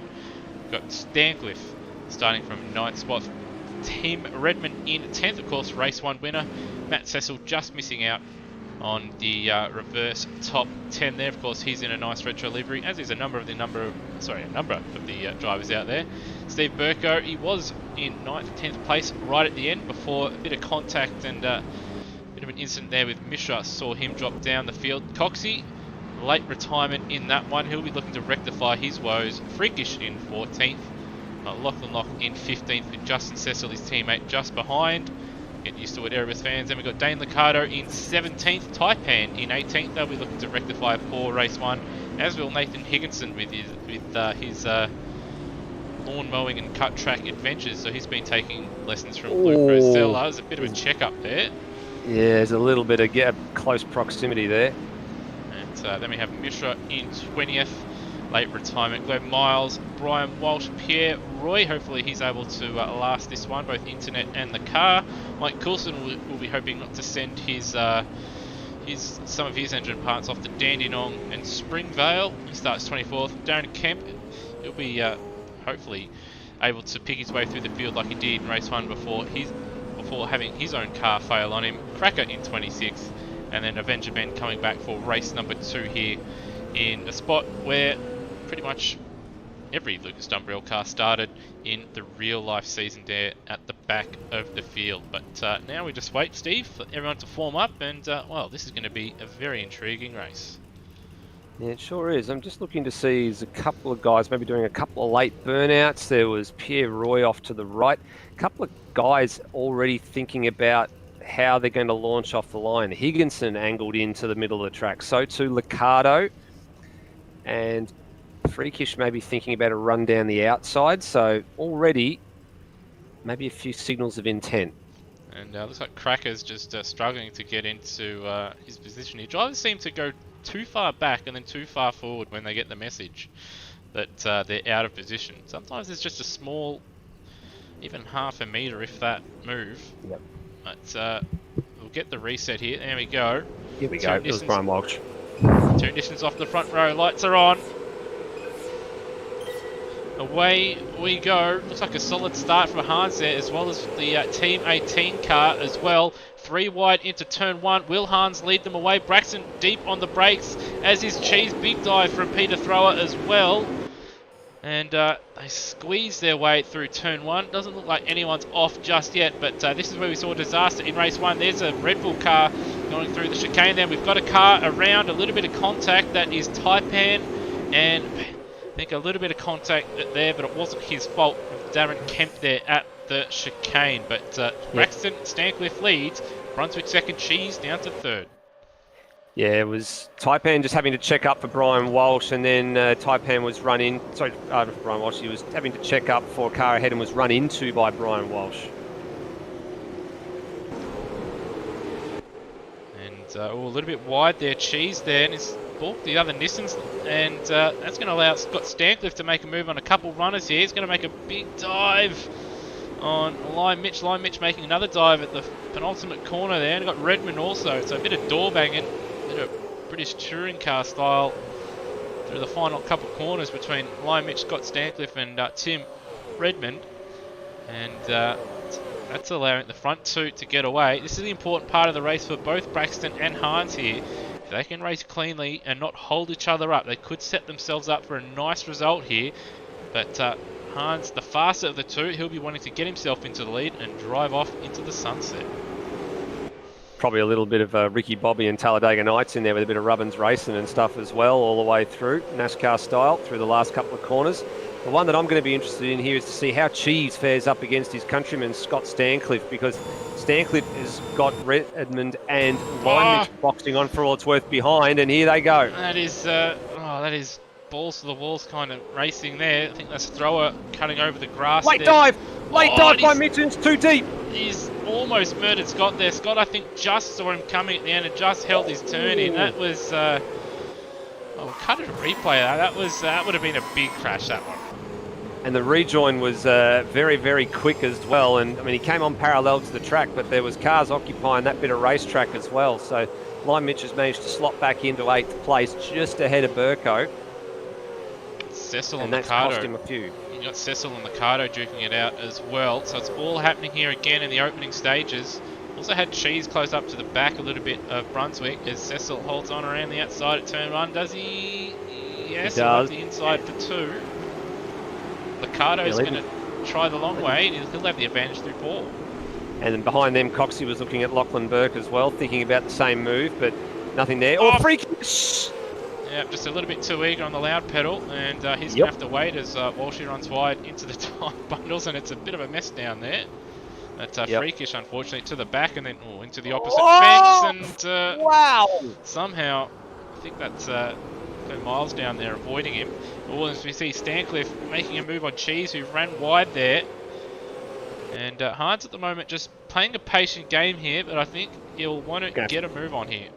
S1: We've got Stancliffe starting from 9th spot. Tim Redmond in 10th, of course, race 1 winner. Matt Cecil just missing out on the reverse top 10 there. Of course, he's in a nice retro livery, as is a number of the drivers out there. Steve Burko, he was in 9th, 10th place right at the end before a bit of contact and a bit of an incident there with Mishra saw him drop down the field. Coxie, late retirement in that one. He'll be looking to rectify his woes. Freakish in 14th. Lachlan Lock in 15th with Justin Cecil, his teammate, just behind. Get used to it, Erebus fans. Then we've got Dane Liccardo in 17th, Taipan in 18th. They'll be looking to rectify a poor race 1, as will Nathan Higginson with his lawn mowing and cut track adventures. So he's been taking lessons from Luke Rosella. There's a bit of a check-up there.
S2: Yeah, there's a little bit of close proximity there.
S1: And then we have Mishra in 20th. Late retirement, Glenn Miles, Brian Walsh, Pierre Roy. Hopefully he's able to last this one, both internet and the car. Mike Coulson will be hoping not to send some of his engine parts off to Dandenong and Springvale. He starts 24th. Darren Kemp, he'll be hopefully able to pick his way through the field like he did in race 1 before having his own car fail on him. Cracker in 26th, and then Avenger Ben coming back for race number 2 here in a spot where pretty much every Lucas Dumbrell car started in the real life season there at the back of the field. But now we just wait, Steve, for everyone to form up, and well, this is going to be a very intriguing race.
S2: Yeah, it sure is. I'm just looking to see there's a couple of guys maybe doing a couple of late burnouts. There was Pierre Roy off to the right. A couple of guys already thinking about how they're going to launch off the line. Higginson angled into the middle of the track. So too Liccardo. And Freakish maybe thinking about a run down the outside. So already maybe a few signals of intent.
S1: And looks like Cracker's just struggling to get into his position here. Drivers seem to go too far back and then too far forward when they get the message. that they're out of position. Sometimes it's just a small, even half a metre if that move.
S2: Yep.
S1: But we'll get the reset here. There we go.
S2: Here we go. It was Brian Walsh.
S1: Two distance off the front row. Lights are on. Away we go. Looks like a solid start for Hans there, as well as the Team 18 car as well. 3 wide into turn 1. Will Hans lead them away? Braxton deep on the brakes, as is Cheese. Big dive from Peter Thrower as well. And they squeeze their way through turn 1. Doesn't look like anyone's off just yet, but this is where we saw disaster in race 1. There's a Red Bull car going through the chicane there. We've got a car around, a little bit of contact. That is Taipan, and I think a little bit of contact there, but it wasn't his fault. Darren Kemp there at the chicane. But Braxton, Stancliffe leads. Brunswick second, Cheese down to third.
S2: Yeah, it was Taipan just having to check up for Brian Walsh, and then Taipan was run in. Sorry, Brian Walsh. He was having to check up for a car ahead and was run into by Brian Walsh.
S1: And a little bit wide there, Cheese there, and he's balked the other Nissans, and that's going to allow Scott Stancliffe to make a move on a couple runners here. He's going to make a big dive on Lime Mitch. Lime Mitch making another dive at the penultimate corner there, and got Redmond also. So a bit of door banging. British touring car style through the final couple corners between Lime Mitch, Scott Stancliffe and Tim Redmond, and that's allowing the front two to get away. This is the important part of the race for both Braxton and Hans here. If they can race cleanly and not hold each other up, they could set themselves up for a nice result here. But Hans, the faster of the two, he'll be wanting to get himself into the lead and drive off into the sunset.
S2: Probably a little bit of Ricky Bobby and Talladega Nights in there with a bit of Rubbins racing and stuff as well, all the way through, NASCAR style, through the last couple of corners. The one that I'm going to be interested in here is to see how Cheese fares up against his countryman Scott Stancliffe, because Stancliffe has got Redmond and Lime Mitch boxing on for all it's worth behind, and here they go.
S1: That is balls to the walls kind of racing there. I think that's Thrower cutting over the grass.
S2: Late dive by Mitchens, too deep.
S1: He's almost murdered Scott there. Scott, I think, just saw him coming at the end and just held his turn in. That was, we'll cut it a replay. That would have been a big crash, that one.
S2: And the rejoin was very, very quick as well. And I mean, he came on parallel to the track, but there was cars occupying that bit of racetrack as well. So Lime Mitch has managed to slot back into 8th place, just ahead of Burko.
S1: Cecil
S2: and that's cost him a few.
S1: You got Cecil and Liccardo duking it out as well. So it's all happening here again in the opening stages. Also had Cheese close up to the back a little bit of Brunswick as Cecil holds on around the outside at turn 1. Does he? Yes, he does. The inside for 2. Liccardo's going to try the long way. He'll have the advantage through Paul.
S2: And then behind them, Coxie was looking at Lachlan Burke as well, thinking about the same move, but nothing there. Oh, free kick!
S1: Yeah, just a little bit too eager on the loud pedal, and he's going to have to wait as Walshy runs wide into the time bundles, and it's a bit of a mess down there. That's freakish, unfortunately, to the back, and then into the opposite fence, and
S2: wow!
S1: Somehow, I think that's Miles down there avoiding him. Well, as we see Stancliffe making a move on Cheese, who ran wide there. And Hans at the moment just playing a patient game here, but I think he'll want to get a move on here.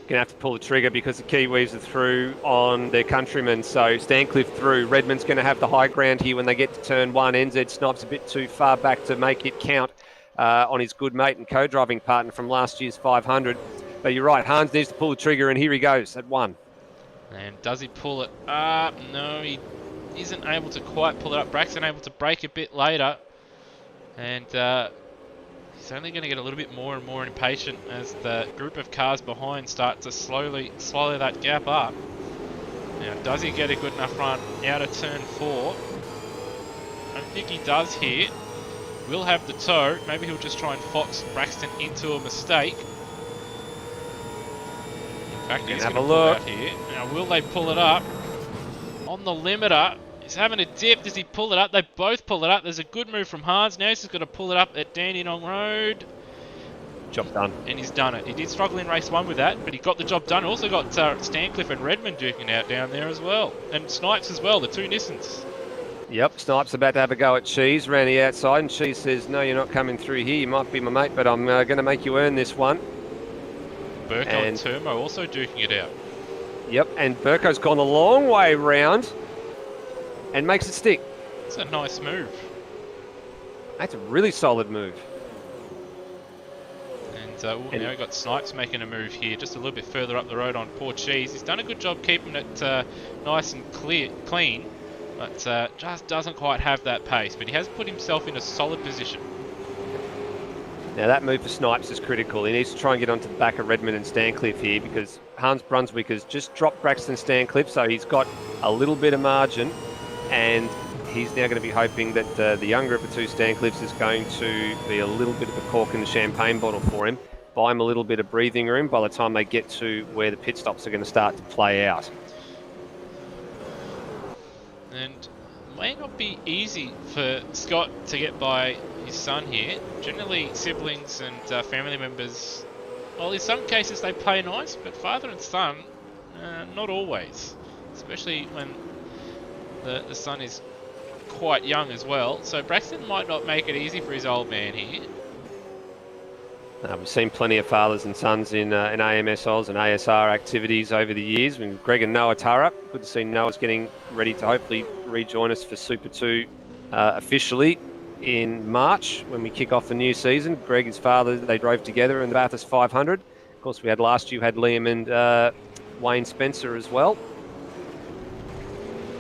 S2: Going to have to pull the trigger because the Kiwis are through on their countrymen. So Stancliffe through. Redmond's going to have the high ground here when they get to turn 1. NZ Snob's a bit too far back to make it count on his good mate and co-driving partner from last year's 500. But you're right, Hans needs to pull the trigger, and here he goes at 1.
S1: And does he pull it up? No, he isn't able to quite pull it up. Braxton able to brake a bit later. And he's only going to get a little bit more and more impatient as the group of cars behind start to slowly swallow that gap up. Now, does he get a good enough run out of turn 4? I think he does here. Will have the toe. Maybe he'll just try and fox Braxton into a mistake. In fact, he's going to pull it out here. Now, will they pull it up? On the limiter. He's having a dip. Does he pull it up? They both pull it up. There's a good move from Hans. Now he's just got to pull it up at Dandenong Road.
S2: Job done.
S1: And he's done it. He did struggle in race 1 with that, but he got the job done. Also got Stancliffe and Redmond duking out down there as well. And Snipes as well, the 2 Nissans.
S2: Yep, Snipes about to have a go at Cheese around the outside, and Cheese says, no, you're not coming through here. You might be my mate, but I'm going to make you earn this one.
S1: Burko and Turmo also duking it out.
S2: Yep, and Burko's gone a long way round. and makes it stick.
S1: It's a nice move.
S2: That's a really solid move.
S1: And now we've got Snipes making a move here, just a little bit further up the road on Poor Cheese. He's done a good job keeping it nice and clean, but just doesn't quite have that pace. But he has put himself in a solid position.
S2: Now that move for Snipes is critical. He needs to try and get onto the back of Redmond and Stancliffe here, because Hans Brunswick has just dropped Braxton Stancliffe, so he's got a little bit of margin, and he's now going to be hoping that the younger of the two Stancliffes is going to be a little bit of a cork in the champagne bottle for him, buy him a little bit of breathing room by the time they get to where the pit stops are going to start to play out.
S1: And it may not be easy for Scott to get by his son here. Generally, siblings and family members, well, in some cases they play nice, but father and son, not always. Especially when the son is quite young as well. So Braxton might not make it easy for his old man here.
S2: We've seen plenty of fathers and sons in AMSOZ and ASR activities over the years. With Greg and Noah Turrup, good to see Noah's getting ready to hopefully rejoin us for Super 2 officially in March when we kick off the new season. Greg, his father, they drove together in the Bathurst 500. Of course, we had last year, had Liam and Wayne Spencer as well.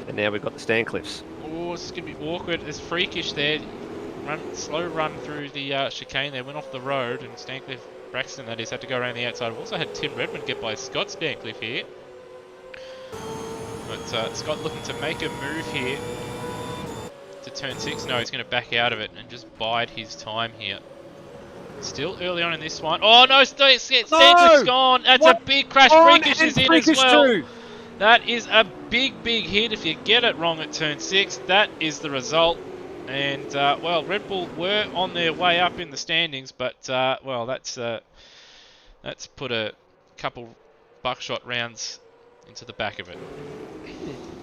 S2: And now we've got the Stancliffes.
S1: Oh, this is going to be awkward. It's freakish there. Slow run through the chicane there, went off the road, and Stancliffe, Braxton that is, had to go around the outside. We've also had Tim Redmond get by Scott Stancliffe here. But Scott looking to make a move here to turn 6. No, he's going to back out of it and just bide his time here. Still early on in this one. Oh no, Stancliffe's gone. That's a big crash. Freakish is in as well. Too. That is a big hit. If you get it wrong at turn 6, that is the result. And, well, Red Bull were on their way up in the standings, but, well, that's put a couple buckshot rounds into the back of it.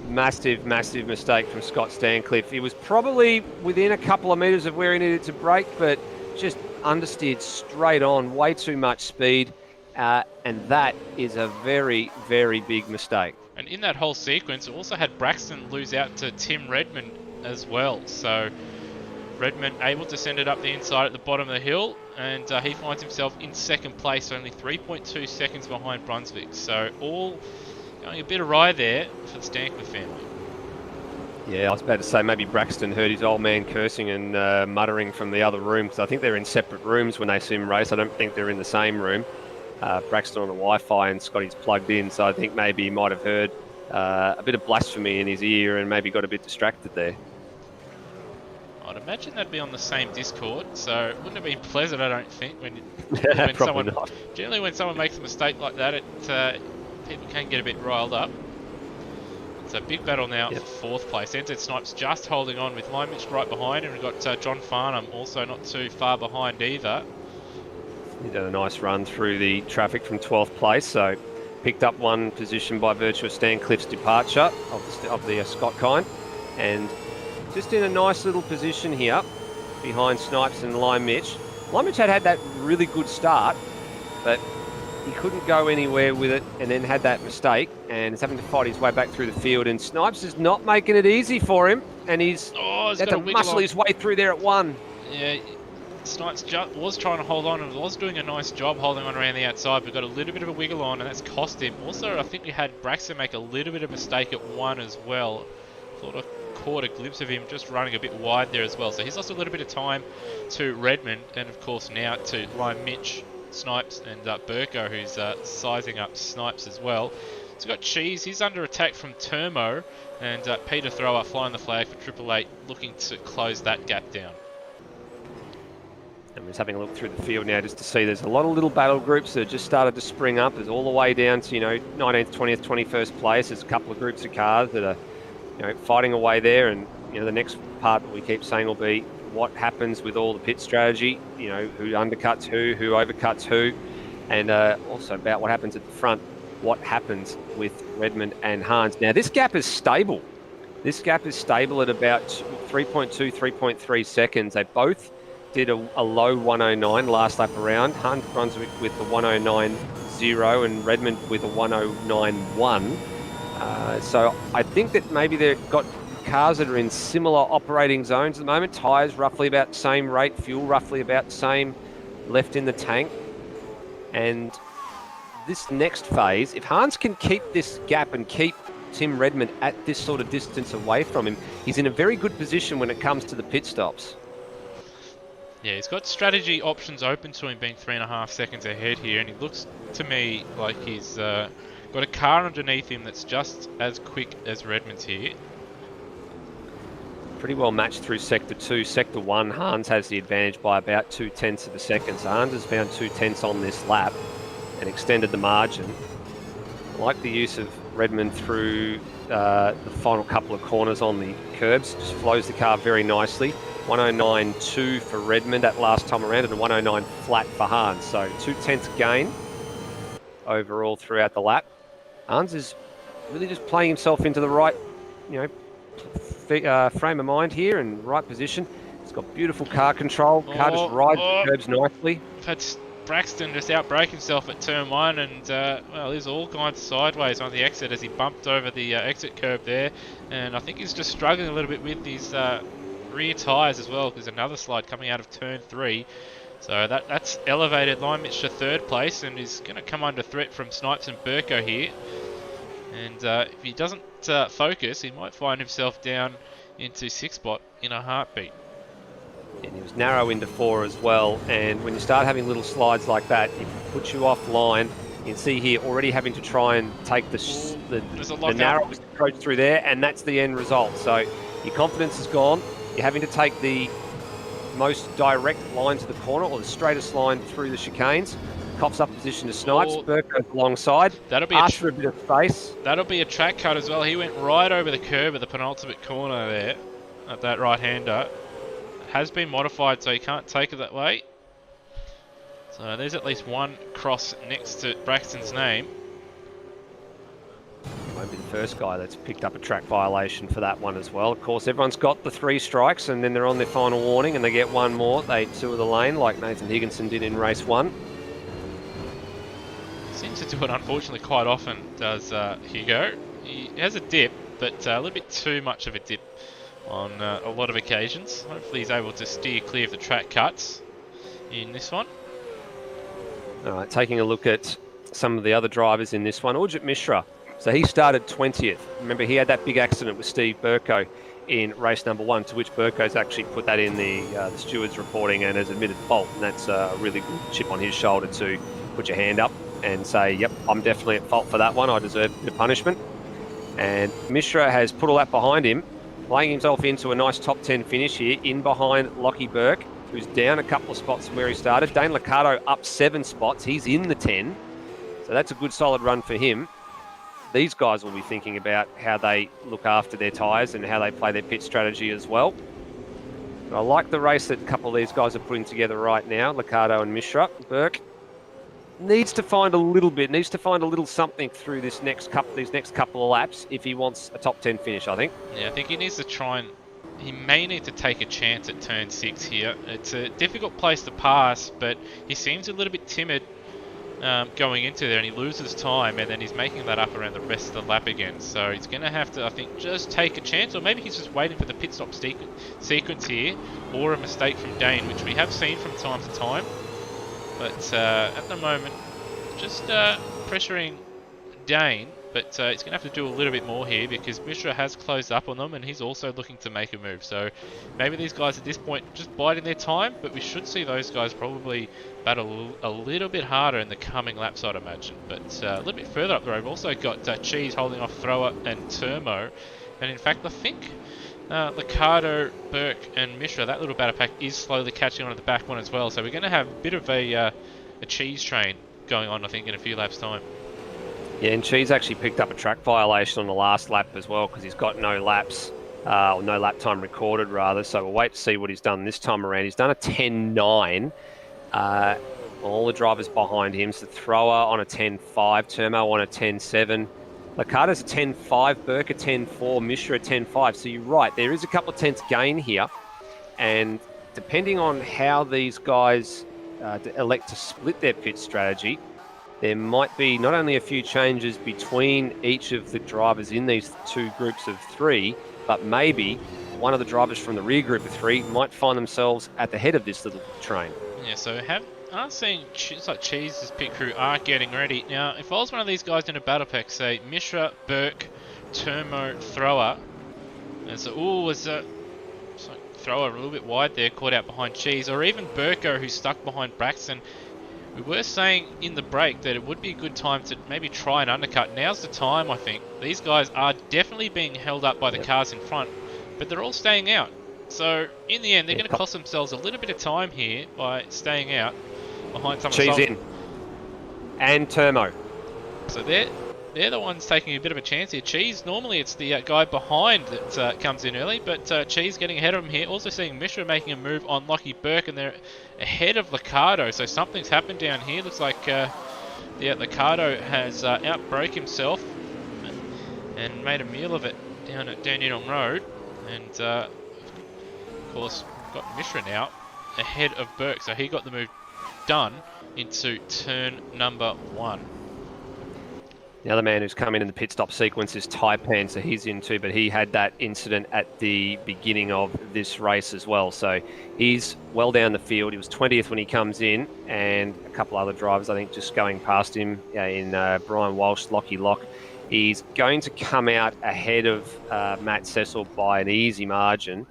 S2: Massive mistake from Scott Stancliffe. He was probably within a couple of metres of where he needed to brake, but just understeered straight on, way too much speed, and that is a very big mistake.
S1: And in that whole sequence, it also had Braxton lose out to Tim Redmond as well. So Redmond able to send it up the inside at the bottom of the hill, and he finds himself in second place, only 3.2 seconds behind Brunswick. So all going a bit awry there for the Stancliffe family.
S2: Yeah, I was about to say maybe Braxton heard his old man cursing and muttering from the other room, because I think they're in separate rooms when they see him race. I don't think they're in the same room. Braxton on the Wi-Fi and Scotty's plugged in, so I think maybe he might have heard a bit of blasphemy in his ear and maybe got a bit distracted there.
S1: I'd imagine they'd be on the same Discord, so it wouldn't have been pleasant, I don't think, when someone
S2: not.
S1: Generally when someone makes a mistake like that, people can get a bit riled up. It's a big battle now for 4th place. NZ Snipes just holding on with Line Mitch right behind him. We've got John Farnham also not too far behind either.
S2: He did a nice run through the traffic from 12th place, so picked up one position by virtue of Stancliffe's departure of the Scott kind, and just in a nice little position here behind Snipes and Lime Mitch. Lime Mitch had that really good start, but he couldn't go anywhere with it, and then had that mistake, and is having to fight his way back through the field, and Snipes is not making it easy for him, and he's had to muscle his way through there at 1.
S1: Yeah, Snipes was trying to hold on and was doing a nice job holding on around the outside, but got a little bit of a wiggle on, and that's cost him. Also, I think we had Braxton make a little bit of a mistake at 1 as well. Thought I caught a glimpse of him just running a bit wide there as well. So he's lost a little bit of time to Redmond, and of course now to Lime Mitch, Snipes, and Burko, who's sizing up Snipes as well. So we've got Cheese, he's under attack from Termo, and Peter Thrower flying the flag for Triple Eight, looking to close that gap down.
S2: And we're just having a look through the field now just to see there's a lot of little battle groups that have just started to spring up. There's all the way down to, 19th, 20th, 21st place. There's a couple of groups of cars that are, fighting away there. And, the next part that we keep saying will be what happens with all the pit strategy, who undercuts who overcuts who, and also about what happens at the front, what happens with Redmond and Hans. Now, this gap is stable. This gap is stable at about 3.2, 3.3 seconds. They both did a low 109 last lap around. Hans Brunswick with the 109.0 and Redmond with a 109.1. So I think that maybe they've got cars that are in similar operating zones at the moment. Tyres roughly about the same rate, fuel roughly about the same left in the tank. And this next phase, if Hans can keep this gap and keep Tim Redmond at this sort of distance away from him, he's in a very good position when it comes to the pit stops.
S1: Yeah, he's got strategy options open to him being 3.5 seconds ahead here, and he looks to me like he's got a car underneath him that's just as quick as Redmond's here.
S2: Pretty well matched through Sector 2. Sector 1, Hans has the advantage by about 0.2 of a second. So Hans has found 0.2 on this lap and extended the margin. I like the use of Redmond through the final couple of corners on the curbs. Just flows the car very nicely. 109.2 for Redmond that last time around, and a 109 flat for Hans. So 0.2 gain overall throughout the lap. Hans is really just playing himself into the right, frame of mind here and right position. It's got beautiful car control. Car just rides the curbs nicely.
S1: That's Braxton just outbrake himself at turn 1, and there's all kinds of sideways on the exit as he bumped over the exit curb there, and I think he's just struggling a little bit with his rear tyres as well, because there's another slide coming out of turn 3. So that's elevated Limeich to 3rd place, and is going to come under threat from Snipes and Burko here. And if he doesn't focus, he might find himself down into 6th spot in a heartbeat.
S2: And he was narrow into 4 as well. And when you start having little slides like that, it puts you offline. You can see here already having to try and take the narrowest approach through there, and that's the end result. So your confidence is gone. You're having to take the most direct line to the corner, or the straightest line through the chicanes. Cops up position to Snipes. Burke goes alongside.
S1: That'll be
S2: after a bit of space.
S1: That'll be a track cut as well. He went right over the curb at the penultimate corner there, at that right-hander. Has been modified, so he can't take it that way. So there's at least one cross next to Braxton's name.
S2: Won't be the first guy that's picked up a track violation for that one as well. Of course, everyone's got the 3 strikes, and then they're on their final warning, and they get one more. They tour the lane like Nathan Higginson did in race 1.
S1: Seems to do it, unfortunately, quite often, does Hugo. He has a dip, but a little bit too much of a dip on a lot of occasions. Hopefully he's able to steer clear of the track cuts in this one.
S2: All right, taking a look at some of the other drivers in this one. Urjit Mishra. So he started 20th. Remember, he had that big accident with Steve Burko in race number 1, to which Burko's actually put that in the stewards reporting and has admitted fault. And that's a really good chip on his shoulder to put your hand up and say, yep, I'm definitely at fault for that one. I deserve a bit of punishment. And Mishra has put all that behind him, playing himself into a nice top 10 finish here, in behind Lockie Burke, who's down a couple of spots from where he started. Dane Liccardo up 7 spots. He's in the 10. So that's a good solid run for him. These guys will be thinking about how they look after their tyres and how they play their pit strategy as well. But I like the race that a couple of these guys are putting together right now, Liccardo and Mishra. Burke needs to find a little something through these next couple of laps if he wants a top 10 finish, I think.
S1: Yeah, I think he needs to try and... He may need to take a chance at turn 6 here. It's a difficult place to pass, but he seems a little bit timid going into there, and he loses time, and then he's making that up around the rest of the lap again. So he's going to have to, I think, just take a chance, or maybe he's just waiting for the pit stop sequence here, or a mistake from Dane, which we have seen from time to time. But at the moment, just pressuring Dane, but he's going to have to do a little bit more here because Mishra has closed up on them, and he's also looking to make a move. So maybe these guys at this point just biding their time, but we should see those guys probably battle a little bit harder in the coming laps, I'd imagine. But a little bit further up the road, we've also got Cheese holding off Thrower and Turmo. And in fact, I think Liccardo, Burke and Mishra, that little battle pack is slowly catching on to the back one as well. So we're going to have a bit of a cheese train going on, I think, in a few laps' time.
S2: Yeah, and Cheese actually picked up a track violation on the last lap as well because he's got no laps, or no lap time recorded rather. So we'll wait to see what he's done this time around. He's done a 10.9. All the drivers behind him. So Thrower on a 10.5, Turmo on a 10.7. Liccardo's a 10.5, Burke a 10.4, Mishra a 10.5. So you're right, there is a couple of tenths gain here. And depending on how these guys elect to split their pit strategy, there might be not only a few changes between each of the drivers in these two groups of three, but maybe one of the drivers from the rear group of three might find themselves at the head of this little train.
S1: Yeah, so I'm seeing it's like Cheese's pit crew are getting ready. Now, if I was one of these guys in a battle pack, say Mishra, Burke, Turmo, Thrower, and so, was Thrower a little bit wide there, caught out behind Cheese, or even Burko who's stuck behind Braxton. We were saying in the break that it would be a good time to maybe try and undercut. Now's the time, I think. These guys are definitely being held up by the cars in front, but they're all staying out. So, in the end, they're going to cost themselves a little bit of time here by staying out behind some of the
S2: Cheese in. And Turmo.
S1: So they're the ones taking a bit of a chance here. Cheese, normally it's the guy behind that comes in early, but Cheese getting ahead of him here. Also seeing Mishra making a move on Lockie Burke, and they're ahead of Liccardo. So something's happened down here. Looks like Liccardo has outbroke himself and made a meal of it down at Dandenong Road. And of course, we've got Mishra now ahead of Burke. So he got the move done into turn number 1.
S2: The other man who's come in the pit stop sequence is Taipan, so he's in too, but he had that incident at the beginning of this race as well. So he's well down the field. He was 20th when he comes in, and a couple other drivers, I think, just going past him in Brian Walsh, Lockie Lock. He's going to come out ahead of Matt Cecil by an easy margin,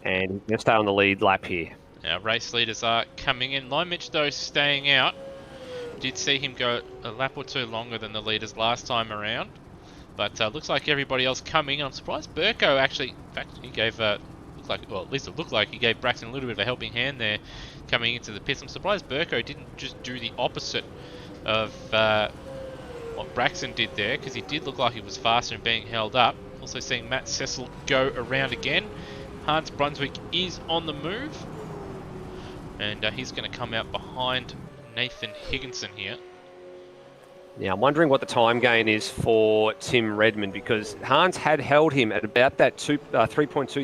S2: and he's going to stay on the lead lap here.
S1: Now, race leaders are coming in. Lime Mitch, though, staying out. Did see him go a lap or two longer than the leaders last time around, but looks like everybody else coming. I'm surprised Burko actually, in fact, he gave at least it looked like he gave Braxton a little bit of a helping hand there coming into the pits. I'm surprised Burko didn't just do the opposite of what Braxton did there, because he did look like he was faster and being held up. Also seeing Matt Cecil go around again. Hans Brunswick is on the move, and he's going to come out behind Nathan Higginson here.
S2: Now, I'm wondering what the time gain is for Tim Redmond, because Hans had held him at about that 3.2,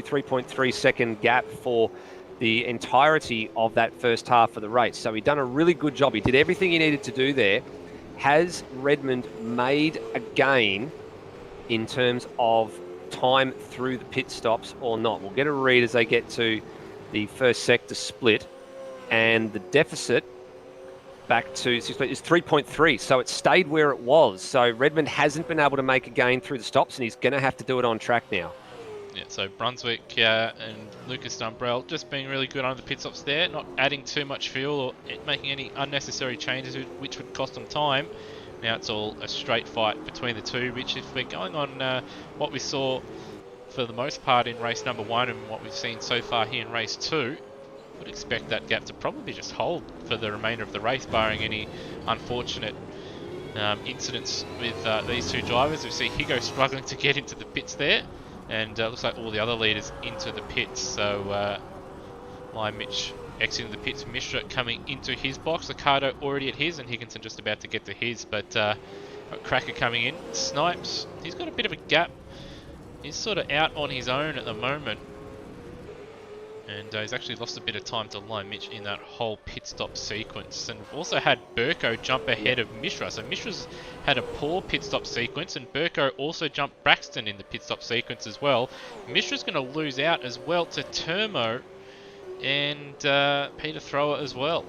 S2: 3.3 second gap for the entirety of that first half of the race. So he'd done a really good job. He did everything he needed to do there. Has Redmond made a gain in terms of time through the pit stops or not? We'll get a read as they get to the first sector split, and the deficit back to is 3.3, so it stayed where it was. So Redmond hasn't been able to make a gain through the stops, and he's going to have to do it on track now.
S1: Yeah, so Brunswick and Lucas Dumbrell just being really good on the pit stops there, not adding too much fuel or making any unnecessary changes which would cost them time. Now it's all a straight fight between the two, which if we're going on what we saw for the most part in race number 1 and what we've seen so far here in race 2, would expect that gap to probably just hold for the remainder of the race, barring any unfortunate incidents with these two drivers. We see Higo struggling to get into the pits there, and looks like all the other leaders into the pits. So Lime Mitch exiting the pits, Mishra coming into his box, Liccardo already at his, and Higginson just about to get to his, but Cracker coming in. Snipes, he's got a bit of a gap. He's sort of out on his own at the moment. And he's actually lost a bit of time to Lime Mitch in that whole pit stop sequence. And we've also had Burko jump ahead of Mishra. So Mishra's had a poor pit stop sequence, and Burko also jumped Braxton in the pit stop sequence as well. Mishra's going to lose out as well to Turmo and Peter Thrower as well.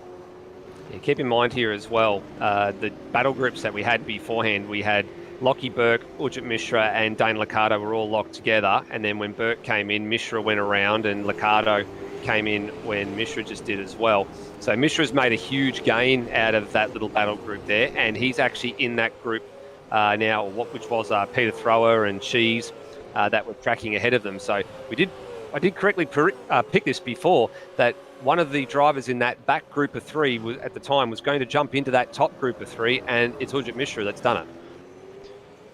S2: Yeah, keep in mind here as well, the battle groups that we had beforehand, we had Lockie Burke, Ujit Mishra and Dane Liccardo were all locked together, and then when Burke came in, Mishra went around, and Liccardo came in when Mishra just did as well. So Mishra's made a huge gain out of that little battle group there, and he's actually in that group now, which was Peter Thrower and Cheese that were tracking ahead of them. So I did correctly pick this before, that one of the drivers in that back group of 3 at the time was going to jump into that top group of 3, and it's Ujit Mishra that's done it.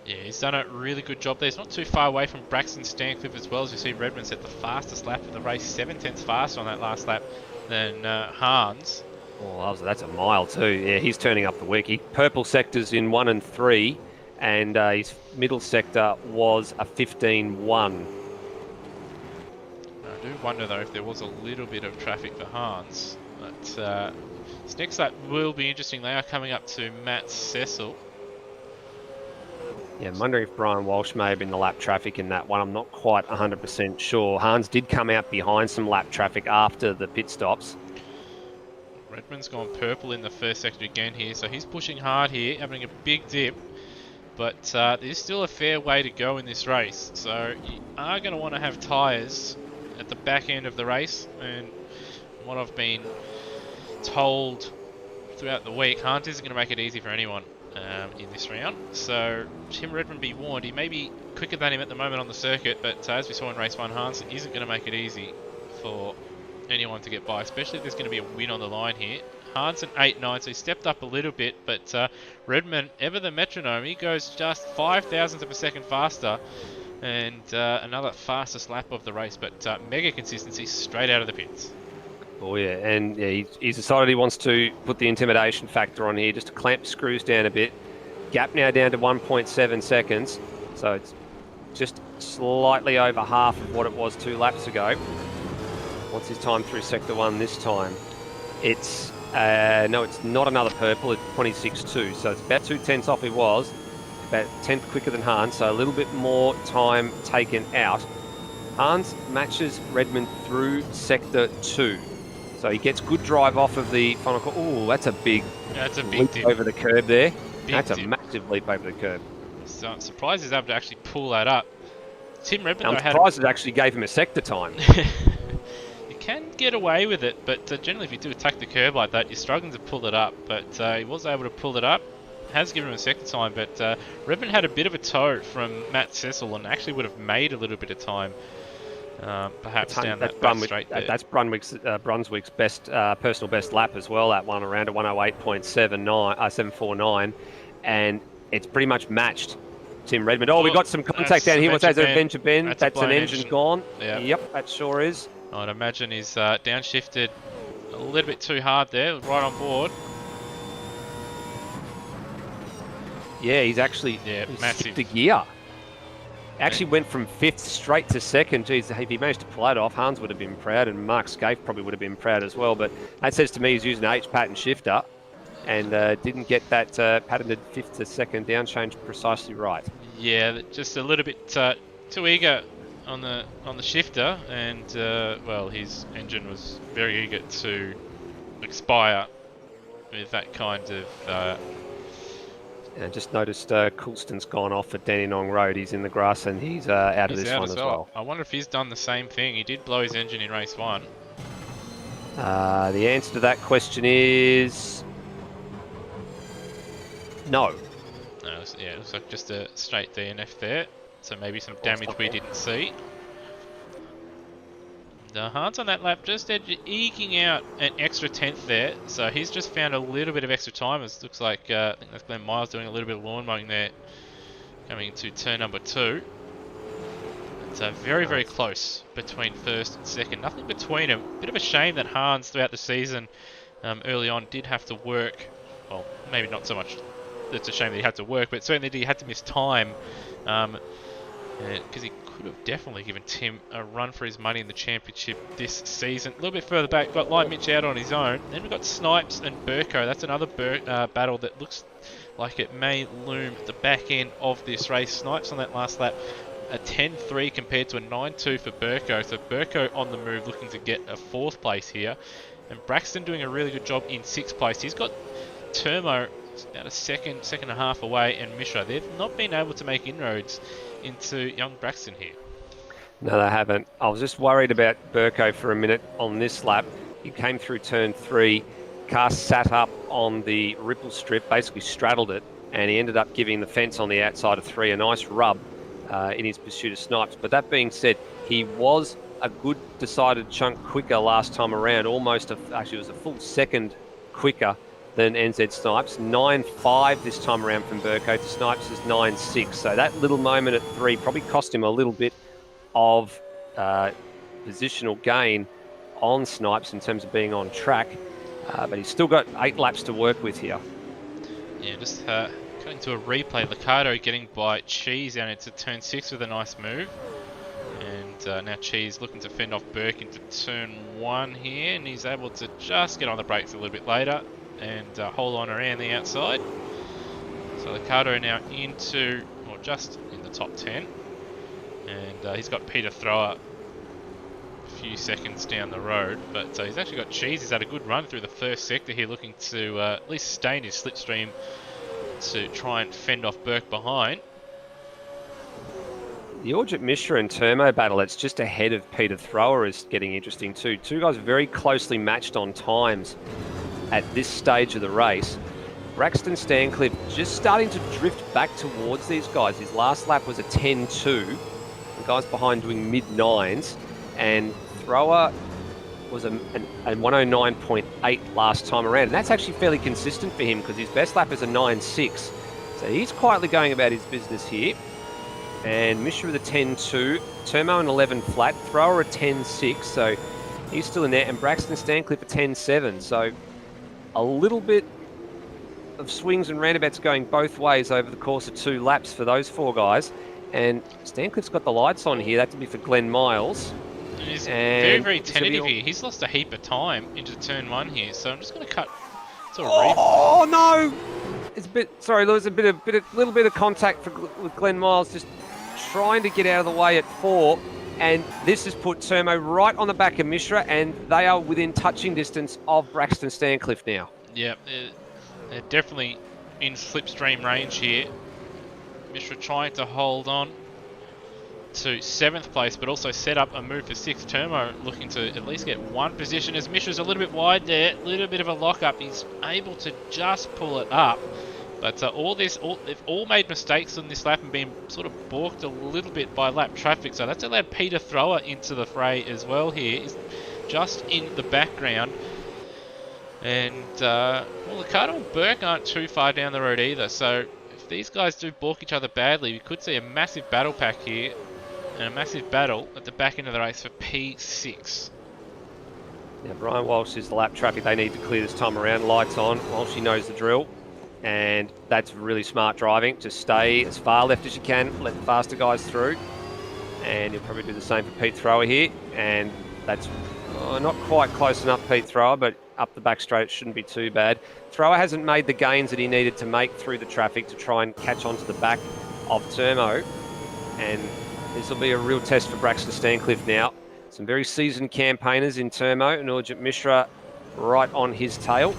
S1: Yeah, he's done a really good job there. He's not too far away from Braxton Stancliffe as well. As you see, Redmond set the fastest lap of the race, 7 tenths faster on that last lap than Hans.
S2: Oh, that's a mile too. Yeah, he's turning up the wick. Purple sectors in 1 and 3, and his middle sector was a 15.1.
S1: I do wonder though if there was a little bit of traffic for Hans, but This next lap will be interesting. They are coming up to Matt Cecil.
S2: Yeah, I'm wondering if Brian Walsh may have been the lap traffic in that one. I'm not quite 100% sure. Hans did come out behind some lap traffic after the pit stops.
S1: Redmond's gone purple in the first sector again here, so he's pushing hard here, having a big dip. But there's still a fair way to go in this race, so you are going to want to have tyres at the back end of the race. And what I've been told throughout the week, Hunt isn't going to make it easy for anyone in this round. So Tim Redmond, be warned, he may be quicker than him at the moment on the circuit, but as we saw in race 1, Hans isn't going to make it easy for anyone to get by, especially if there's going to be a win on the line here. Hansen 8.9, so he stepped up a little bit, but Redmond, ever the metronome, he goes just 5,000ths of a second faster, and another fastest lap of the race, but mega consistency straight out of the pits.
S2: Oh yeah, and yeah, he's decided he wants to put the intimidation factor on here, just to clamp screws down a bit. Gap now down to 1.7 seconds, so it's just slightly over half of what it was 2 laps ago. What's his time through Sector 1 this time? It's, no, it's not another purple, it's 26.2, so it's about 2/10 off he was, about 10th quicker than Hans, so a little bit more time taken out. Hans matches Redmond through Sector 2. So he gets good drive off of the final corner. Oh, that's a big leap
S1: dip
S2: over the curb there. That's
S1: dip.
S2: a massive leap over the curb.
S1: So I'm surprised he's able to actually pull that up. Tim Redmond,
S2: I'm surprised it actually gave him a sector time.
S1: You can get away with it, but generally if you do attack the curb like that, you're struggling to pull it up. But he was able to pull it up. Has given him a sector time, but Redmond had a bit of a tow from Matt Cecil and actually would have made a little bit of time. Perhaps down that back straight there.
S2: That's Brunswick's best personal best lap as well. That one around a 108.749, and it's pretty much matched Tim Redmond. Oh, we got some contact down here. What's that? Adventure Bend. That's an engine gone.
S1: Yeah.
S2: Yep, that sure is.
S1: I'd imagine he's downshifted a little bit too hard there, right on board.
S2: Yeah, he's actually
S1: massive.
S2: The gear. Actually went from 5th straight to 2nd. Geez, if he managed to pull that off, Hans would have been proud, and Mark Scaife probably would have been proud as well. But that says to me he's using an H-pattern shifter and didn't get that patented 5th to 2nd down change precisely right.
S1: Yeah, just a little bit too eager on the shifter, and well, his engine was very eager to expire with that kind of.
S2: And just noticed Coulston's gone off at Dandenong Road. He's in the grass and he's out of this one as well.
S1: I wonder if he's done the same thing. He did blow his engine in race 1.
S2: The answer to that question is no.
S1: No, yeah, it looks like just a straight DNF there. So maybe some damage we didn't see. The Hans on that lap just eking out an extra 10th there, so he's just found a little bit of extra time. It looks like I think that's Glenn Miles doing a little bit of lawn mowing there, coming into turn number 2. It's very, very close between 1st and 2nd. Nothing between them. Bit of a shame that Hans throughout the season, early on, did have to work. Well, maybe not so much. It's a shame that he had to work, but certainly he had to miss time because he could have definitely given Tim a run for his money in the championship this season. A little bit further back, got Light Mitch out on his own. Then we've got Snipes and Burko. That's another battle that looks like it may loom at the back end of this race. Snipes on that last lap, a 10.3 compared to a 9.2 for Burko. So Burko on the move, looking to get a 4th place here. And Braxton doing a really good job in 6th place. He's got Termo about a second and a half away, and Mishra. They've not been able to make inroads into young Braxton here.
S2: No, they haven't. I was just worried about Burko for a minute on this lap. He came through turn 3, car sat up on the ripple strip, basically straddled it, and he ended up giving the fence on the outside of 3 a nice rub in his pursuit of Snipes. But that being said, he was a good decided chunk quicker last time around, actually it was a full second quicker than NZ Snipes. 9.5 this time around from Burko to Snipes is 9.6. So that little moment at 3 probably cost him a little bit of positional gain on Snipes in terms of being on track. But he's still got 8 laps to work with here.
S1: Yeah, just cutting to a replay. Liccardo getting by Cheese down into turn 6 with a nice move. And now Cheese looking to fend off Burke into turn 1 here, and he's able to just get on the brakes a little bit later. and hold on around the outside. So Liccardo now into, or just in the top 10. And he's got Peter Thrower a few seconds down the road. But he's actually got Cheese. He's had a good run through the first sector here, looking to at least stay in his slipstream to try and fend off Burke behind.
S2: The Orchard Mishra and Termo battle, it's just ahead of Peter Thrower, is getting interesting too. Two guys very closely matched on times at this stage of the race. Braxton Stancliffe just starting to drift back towards these guys. His last lap was a 10.2. The guys behind doing mid-9s. And Thrower was a 109.8 last time around. And that's actually fairly consistent for him because his best lap is a 9.6. So he's quietly going about his business here. And Mishra with a 10.2, Termo an 11 flat, Thrower a 10.6, so he's still in there, and Braxton Stancliffe a 10.7. So a little bit of swings and roundabouts going both ways over the course of 2 laps for those 4 guys. And Stancliffe's got the lights on here. That to be for Glenn Miles.
S1: And he's very, very tentative here. He's lost a heap of time into turn 1 here, so I'm just going to cut.
S2: Oh no! It's a bit. Sorry, there was a little bit of contact with Glenn Miles, just trying to get out of the way at 4, and this has put Termo right on the back of Mishra, and they are within touching distance of Braxton Stancliffe now.
S1: Yeah, they're definitely in slipstream range here. Mishra trying to hold on to 7th place, but also set up a move for 6th. Termo looking to at least get 1 position as Mishra's a little bit wide there, a little bit of a lock-up. He's able to just pull it up. But they've all made mistakes on this lap and been sort of balked a little bit by lap traffic. So that's allowed Peter Thrower into the fray as well here. He's just in the background. And, well, Liccardo and Burke aren't too far down the road either. So if these guys do balk each other badly, we could see a massive battle pack here. And a massive battle at the back end of the race for P6.
S2: Now, Brian Walsh is the lap traffic they need to clear this time around. Lights on. Walsh knows the drill. And that's really smart driving. Just stay as far left as you can, let the faster guys through. And you'll probably do the same for Pete Thrower here. And that's not quite close enough, Pete Thrower, but up the back straight it shouldn't be too bad. Thrower hasn't made the gains that he needed to make through the traffic to try and catch onto the back of Termo. And this will be a real test for Braxton Stancliffe now. Some very seasoned campaigners in Termo, and Urgent Mishra right on his tail.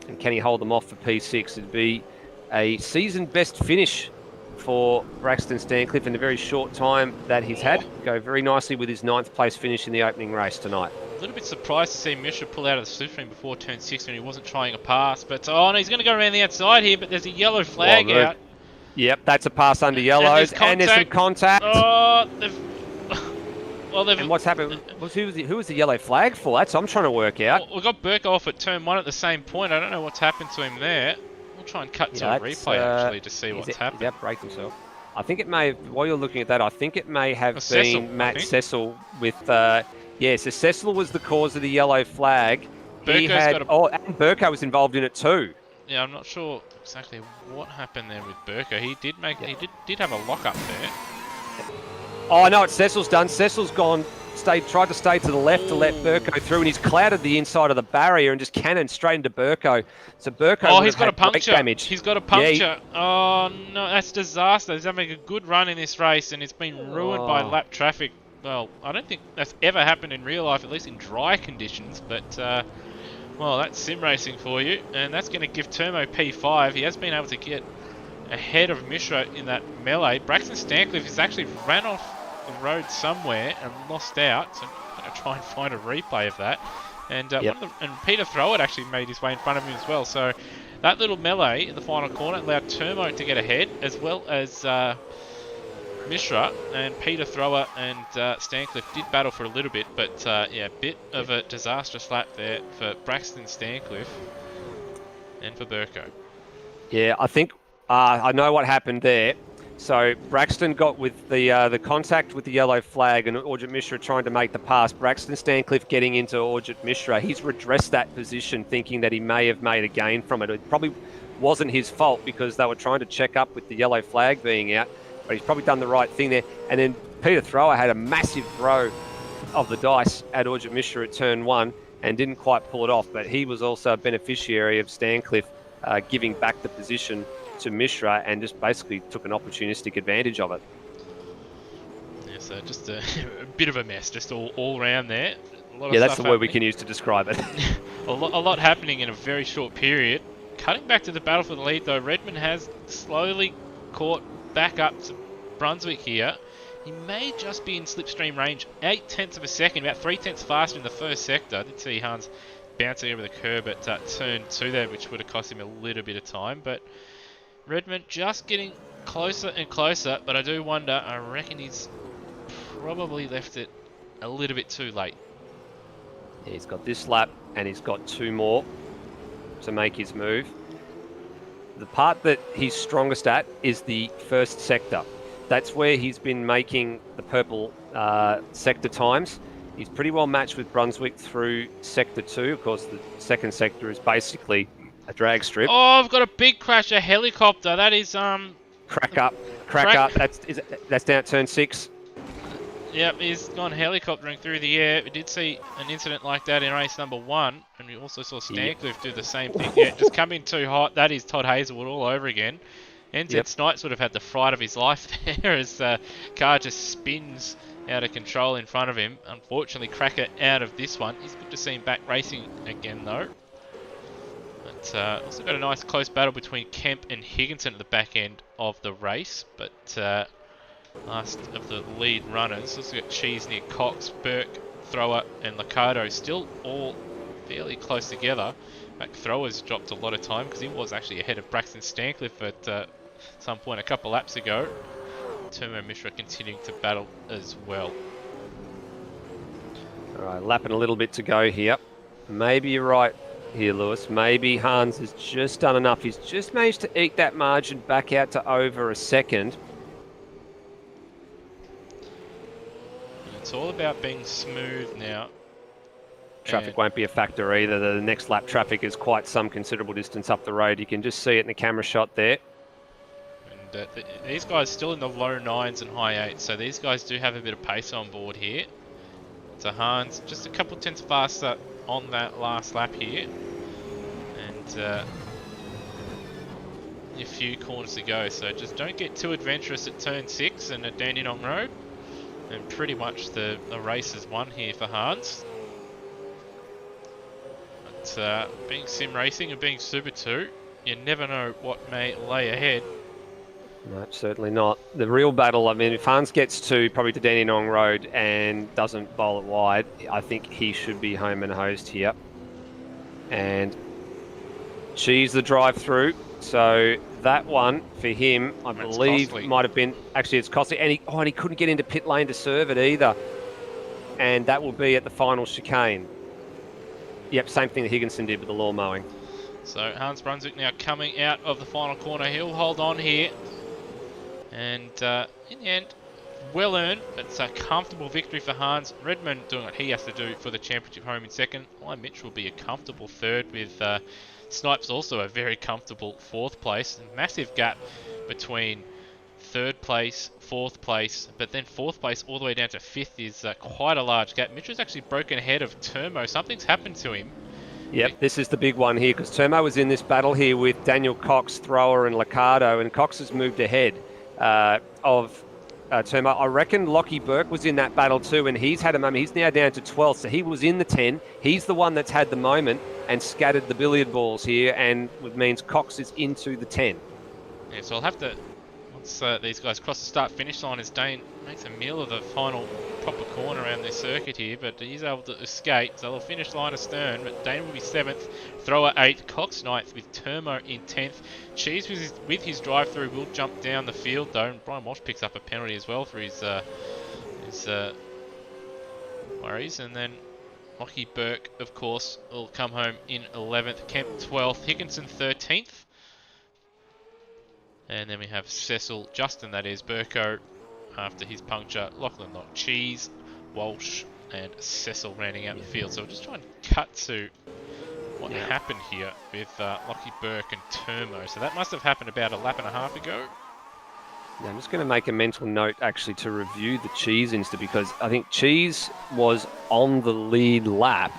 S2: And can he hold them off for P6? It'd be a season best finish for Braxton Stancliffe in the very short time that he's had. Go very nicely with his 9th place finish in the opening race tonight.
S1: A little bit surprised to see Mishra pull out of the slipstream before turn 6 when he wasn't trying a pass. But, oh no, he's going to go around the outside here, but there's a yellow flag out.
S2: Yep, that's a pass under yellows, and there's some contact.
S1: Oh,
S2: and what's happened? Who was the yellow flag for? That's what I'm trying to work out.
S1: Well, we got Burke off at turn 1 at the same point. I don't know what's happened to him there. We'll try and cut to a replay actually to see what's happened.
S2: He's outbraked himself. I think it may have, while you're looking at that, I think it may have been Matt Cecil with, so Cecil was the cause of the yellow flag. And Burko was involved in it too.
S1: Yeah, I'm not sure exactly what happened there with Burko. He did have a lock up there.
S2: Oh, I know what Cecil's done. Cecil's tried to stay to the left to let Burko through, and he's clouded the inside of the barrier and just cannoned straight into Burko. So Burko
S1: he's got a puncture.
S2: Damage.
S1: He's got a puncture. Oh no, that's disaster. He's having a good run in this race, and it's been ruined by lap traffic. Well, I don't think that's ever happened in real life, at least in dry conditions. But well, that's sim racing for you, and that's going to give Termo P5. He has been able to get ahead of Mishra in that melee. Braxton Stancliffe has actually ran off the road somewhere and lost out, so I'm going to try and find a replay of that. And and Peter Throwett actually made his way in front of him as well. So that little melee in the final corner allowed Termo to get ahead, as well as Mishra. And Peter Thrower and Stancliffe did battle for a little bit, but bit of a disastrous lap there for Braxton Stancliffe and for Burko.
S2: Yeah, I think I know what happened there. So Braxton got with the contact with the yellow flag, and Orjit Mishra trying to make the pass. Braxton Stancliffe getting into Orjit Mishra. He's redressed that position, thinking that he may have made a gain from it. It probably wasn't his fault because they were trying to check up with the yellow flag being out, but he's probably done the right thing there. And then Peter Thrower had a massive throw of the dice at Orjit Mishra at turn 1. and didn't quite pull it off. But he was also a beneficiary of Stancliffe giving back the position to Mishra and just basically took an opportunistic advantage of it.
S1: Yeah, so just a, a bit of a mess, just all around there. A lot of
S2: Yeah, that's
S1: stuff
S2: the word we
S1: happening.
S2: can use to describe it.
S1: A lot happening in a very short period. Cutting back to the battle for the lead, though, Redmond has slowly caught back up to Brunswick here. He may just be in slipstream range, 0.8 of a second, about 0.3 faster in the first sector. I did see Hans bouncing over the curb at turn 2 there, which would have cost him a little bit of time. But Redmond just getting closer and closer, but I do wonder, I reckon he's probably left it a little bit too late.
S2: He's got this lap and he's got 2 more to make his move. The part that he's strongest at is the first sector. That's where he's been making the purple sector times. He's pretty well matched with Brunswick through sector 2. Of course, the second sector is basically a drag strip.
S1: Oh, I've got a big crash, a helicopter. That is
S2: Crack up. That's down at turn 6.
S1: Yep, he's gone helicoptering through the air. We did see an incident like that in race number 1, and we also saw Stancliffe do the same thing. Yeah, just coming too hot. That is Todd Hazelwood all over again. NZ Snipes would have had the fright of his life there as the car just spins out of control in front of him. Unfortunately, Cracker out of this one. It's good to see him back racing again, though. But also got a nice close battle between Kemp and Higginson at the back end of the race. But last of the lead runners, also got Cheese near Cox, Burke, Thrower and Liccardo still all fairly close together. In fact, Thrower's dropped a lot of time because he was actually ahead of Braxton Stancliffe at some point a couple laps ago. Turmo Mishra continuing to battle as well.
S2: All right, lapping a little bit to go here. Maybe you're right here, Lewis. Maybe Hans has just done enough. He's just managed to eke that margin back out to over a second.
S1: It's all about being smooth now.
S2: Traffic won't be a factor either. The next lap traffic is quite some considerable distance up the road. You can just see it in the camera shot there.
S1: And these guys still in the low 9s and high 8s, so these guys do have a bit of pace on board here. So Hans just a couple tenths faster on that last lap here. And a few corners to go, so just don't get too adventurous at turn 6 and at Dandenong Road. And pretty much the race is won here for Hans. But being sim racing and being Super 2, you never know what may lay ahead.
S2: No, certainly not. The real battle, I mean, if Hans gets probably to Dandenong Road and doesn't bowl it wide, I think he should be home and hosed here. And Cheese the drive-through. So that one for him, I believe, might have been, actually it's costly. And he couldn't get into pit lane to serve it either. And that will be at the final chicane. Yep, same thing that Higginson did with the lawn mowing.
S1: So Hans Brunswick now coming out of the final corner. He'll hold on here. And in the end, well earned. It's a comfortable victory for Hans. Redmond doing what he has to do for the championship home in second. Why Mitch will be a comfortable third with Snipes also a very comfortable 4th place. Massive gap between 3rd place, 4th place, but then 4th place all the way down to 5th is quite a large gap. Mitch has actually broken ahead of Turmo. Something's happened to him.
S2: Yep, this is the big one here because Turmo was in this battle here with Daniel Cox, Thrower and Liccardo, and Cox has moved ahead of Turmo. I reckon Lockie Burke was in that battle too, and he's had a moment. He's now down to 12th, so he was in the 10. He's the one that's had the moment and scattered the billiard balls here, and it means Cox is into the 10.
S1: Yeah, so I'll have to, once these guys cross the start-finish line, as Dane makes a meal of the final proper corner around this circuit here, but he's able to escape, so they'll finish line astern, but Dane will be 7th, Thrower 8th, Cox 9th, with Turmo in 10th. Cheese with his drive-through will jump down the field though, and Brian Walsh picks up a penalty as well for his worries, and then Lockie Burke, of course, will come home in 11th, Kemp 12th, Higginson 13th. And then we have Cecil, Justin that is, Burko after his puncture, Lachlan Lock, Cheese, Walsh and Cecil rounding out the field. So we'll just try and cut to what happened here with Lockie Burke and Turmo. So that must have happened about a lap and a half ago.
S2: Yeah, I'm just going to make a mental note actually to review the Cheese Insta because I think Cheese was on the lead lap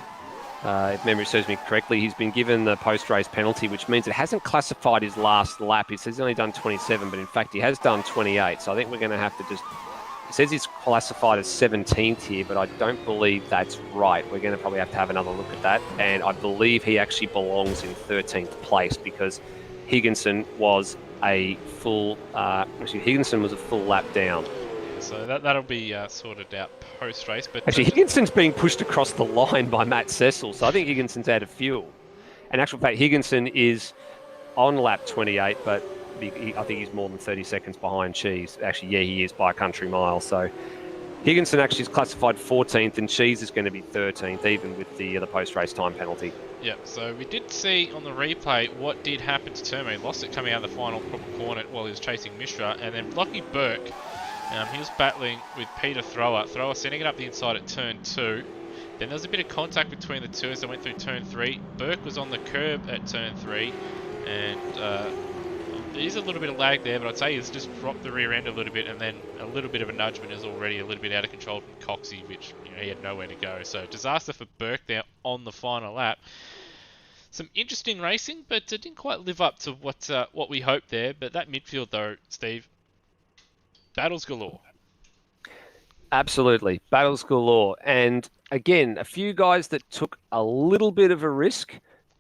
S2: if memory serves me correctly, he's been given the post-race penalty, which means it hasn't classified his last lap. It says he's only done 27, but in fact he has done 28. So I think we're going to have to just... It says he's classified as 17th here, but I don't believe that's right. We're going to probably have to have another look at that. And I believe he actually belongs in 13th place because Higginson was a full lap down.
S1: So that'll be sorted out post-race. But
S2: Actually, Higginson's being pushed across the line by Matt Cecil, so I think Higginson's out of fuel. In actual fact, Higginson is on lap 28, but I think he's more than 30 seconds behind Cheese. Actually, yeah, he is by a country mile. So Higginson actually is classified 14th, and Cheese is going to be 13th, even with the post-race time penalty.
S1: Yeah, so we did see on the replay what did happen to Turmo. He lost it coming out of the final proper corner while he was chasing Mishra, and then Lockie Burke, he was battling with Peter Thrower. Thrower sending it up the inside at turn 2. Then there was a bit of contact between the two as they went through turn 3. Burke was on the curb at turn 3, and there is a little bit of lag there, but I'd say he's just dropped the rear end a little bit, and then a little bit of a nudge, but is already a little bit out of control from Coxie, which he had nowhere to go. So disaster for Burke there on the final lap. Some interesting racing, but it didn't quite live up to what we hoped there. But that midfield, though, Steve, battles galore.
S2: Absolutely, battles galore. And again, a few guys that took a little bit of a risk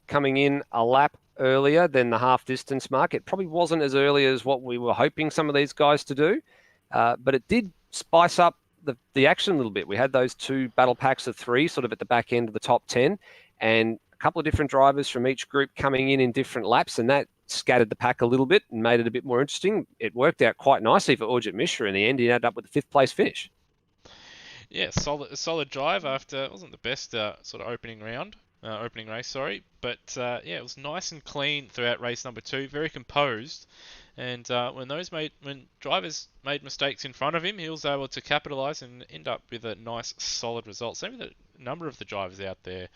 S2: coming in a lap earlier than the half distance mark. It probably wasn't as early as what we were hoping some of these guys to do, but it did spice up the action a little bit. We had those 2 battle packs of 3 sort of at the back end of the top 10, and a couple of different drivers from each group coming in different laps, and that scattered the pack a little bit and made it a bit more interesting. It worked out quite nicely for Urjit Mishra in the end. He ended up with a 5th place finish.
S1: Yeah, solid drive after it wasn't the best sort of opening race, sorry. But yeah, it was nice and clean throughout race number 2, very composed. And when drivers made mistakes in front of him, he was able to capitalise and end up with a nice, solid result. Same with a number of the drivers out there.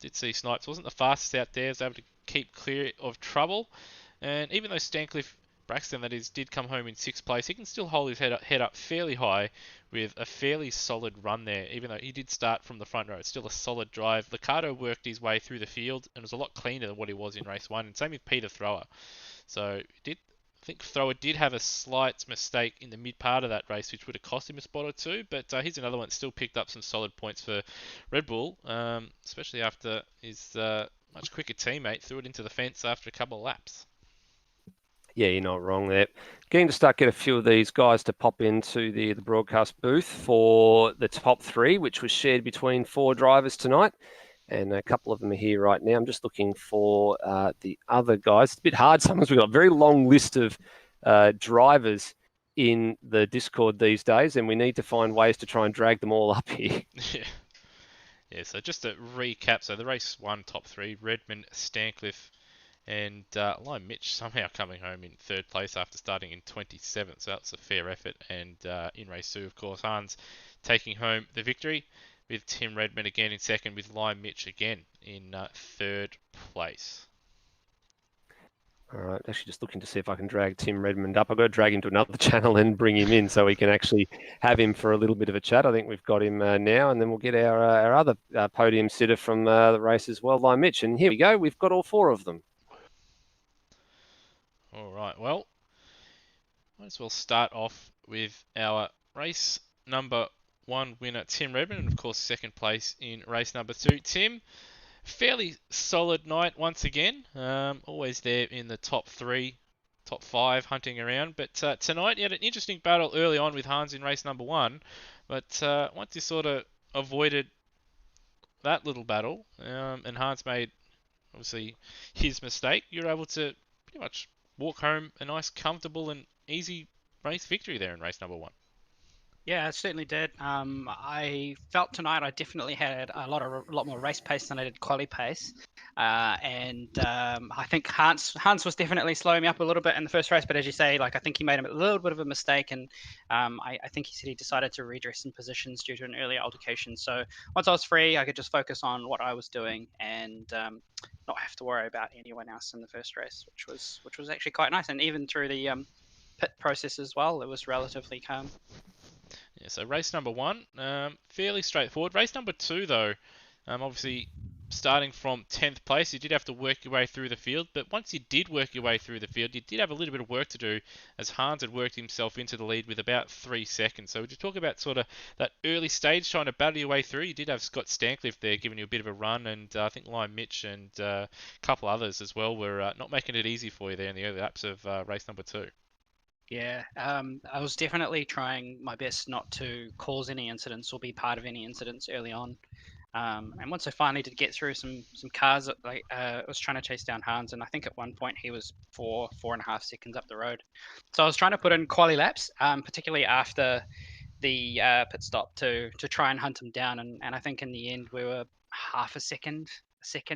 S1: Did see Snipes wasn't the fastest out there, was able to keep clear of trouble. And even though Stancliffe Braxton, that is, did come home in 6th place, he can still hold his head up fairly high with a fairly solid run there, even though he did start from the front row. It's still a solid drive. Liccardo worked his way through the field and was a lot cleaner than what he was in race 1, and same with Peter Thrower. So I think Thrower did have a slight mistake in the mid part of that race, which would have cost him a spot or 2, but here's another one that still picked up some solid points for Red Bull, especially after his much quicker teammate threw it into the fence after a couple of laps.
S2: Yeah, you're not wrong there. Keen to get a few of these guys to pop into the broadcast booth for the top 3, which was shared between 4 drivers tonight. And a couple of them are here right now. I'm just looking for the other guys. It's a bit hard. Sometimes we've got a very long list of drivers in the Discord these days, and we need to find ways to try and drag them all up here.
S1: Yeah, so just to recap, so the race 1 top 3, Redmond, Stancliffe, and Lime Mitch somehow coming home in 3rd place after starting in 27th, so that's a fair effort. And in race 2, of course, Hans taking home the victory, with Tim Redmond again in 2nd, with Lime Mitch again in 3rd place.
S2: All right, actually just looking to see if I can drag Tim Redmond up. I've got to drag him to another channel and bring him in so we can actually have him for a little bit of a chat. I think we've got him now, and then we'll get our other podium sitter from the race as well, Lime Mitch. And here we go. We've got all 4 of them.
S1: All right, well, might as well start off with our race number 1 winner, Tim Redmond, and of course 2nd place in race number 2. Tim, fairly solid night once again. Always there in the top 3, top 5, hunting around. But tonight you had an interesting battle early on with Hans in race number 1. But once you sort of avoided that little battle, and Hans made obviously his mistake, you're able to pretty much walk home a nice, comfortable and easy race victory there in race number 1.
S3: Yeah, I certainly did. I felt tonight I definitely had a lot more race pace than I did quali pace, and I think Hans was definitely slowing me up a little bit in the first race. But as you say, like I think he made a little bit of a mistake, and I think he said he decided to redress some positions due to an earlier altercation. So once I was free, I could just focus on what I was doing and not have to worry about anyone else in the first race, which was actually quite nice. And even through the pit process as well, it was relatively calm.
S1: Yeah, so race number 1, fairly straightforward. Race number 2, though, Obviously, starting from 10th place, you did have to work your way through the field, but once you did work your way through the field, you did have a little bit of work to do, as Hans had worked himself into the lead with about 3 seconds. So would you talk about sort of that early stage, trying to battle your way through? You did have Scott Stancliffe there giving you a bit of a run, and I think Lion Mitch and a couple others as well were not making it easy for you there in the early laps of race number 2.
S3: Yeah, I was definitely trying my best not to cause any incidents or be part of any incidents early on. And once I finally did get through some cars, I was trying to chase down Hans, and I think at one point he was 4.5 seconds up the road. So I was trying to put in quali laps, particularly after the pit stop to try and hunt him down. And I think in the end we were half a second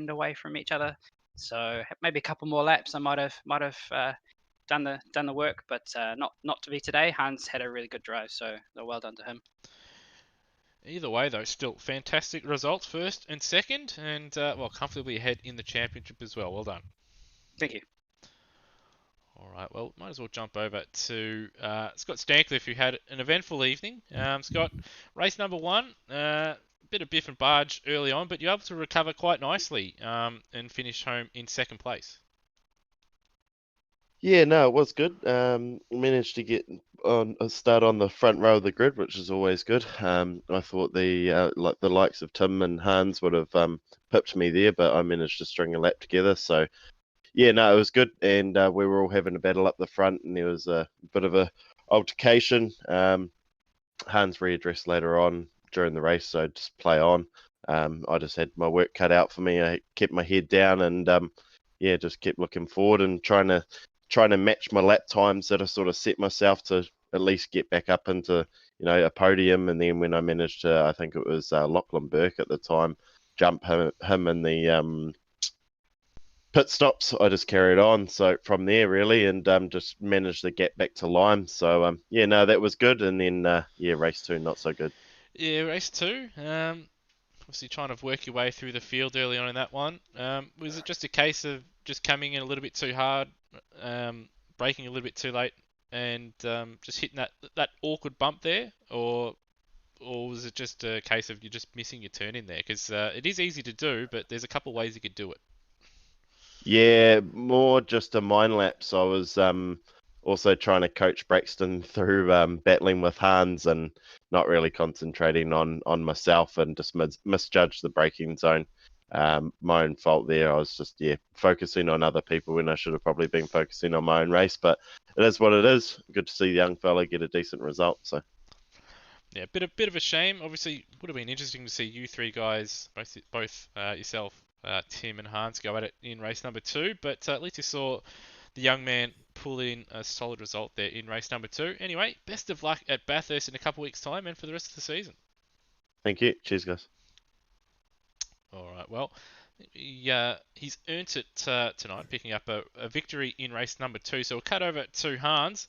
S3: away from each other. So maybe a couple more laps, I might have done the work, but not to be today. Hans had a really good drive, so well done to him.
S1: Either way, though, still fantastic results, first and second, and well, comfortably ahead in the championship as well. Well done.
S3: Thank you.
S1: All right, well, might as well jump over to Scott Stancliffe, who had an eventful evening. Scott, race number 1, bit of biff and barge early on, but you're able to recover quite nicely and finish home in second place.
S4: Yeah, no, it was good. Managed to get on a start on the front row of the grid, which is always good. I thought the likes of Tim and Hans would have pipped me there, but I managed to string a lap together. So yeah, no, it was good, and we were all having a battle up the front, and there was a bit of a altercation. Hans readdressed later on during the race, so just play on. I just had my work cut out for me. I kept my head down, and yeah, just kept looking forward and trying to match my lap times that I sort of set myself to at least get back up into, a podium. And then when I managed to, I think it was Lachlan Burke at the time, jump him in the pit stops, I just carried on. So from there, really, and just managed to get back to Lime. So yeah, no, that was good. And then yeah, race 2, not so good.
S1: Yeah, race 2. Obviously trying to work your way through the field early on in that one. Was it just a case of just coming in a little bit too hard, braking a little bit too late, and just hitting that awkward bump there, or was it just a case of you just missing your turn in there? Because it is easy to do, but there's a couple of ways you could do it.
S4: Yeah, more just a mind lapse. I was also trying to coach Braxton through battling with Hans and not really concentrating on myself, and just misjudged the braking zone. My own fault there. I was just focusing on other people when I should have probably been focusing on my own race. But it is what it is. Good to see the young fella get a decent result. So
S1: yeah, bit of a shame. Obviously, would have been interesting to see you three guys, both yourself, Tim and Hans, go at it in race number 2. But at least you saw the young man pull in a solid result there in race number 2. Anyway, best of luck at Bathurst in a couple of weeks' time and for the rest of the season.
S4: thank you. Cheers, guys.
S1: All right, well, he's earned it tonight, picking up a victory in race number 2. So we'll cut over to Hans.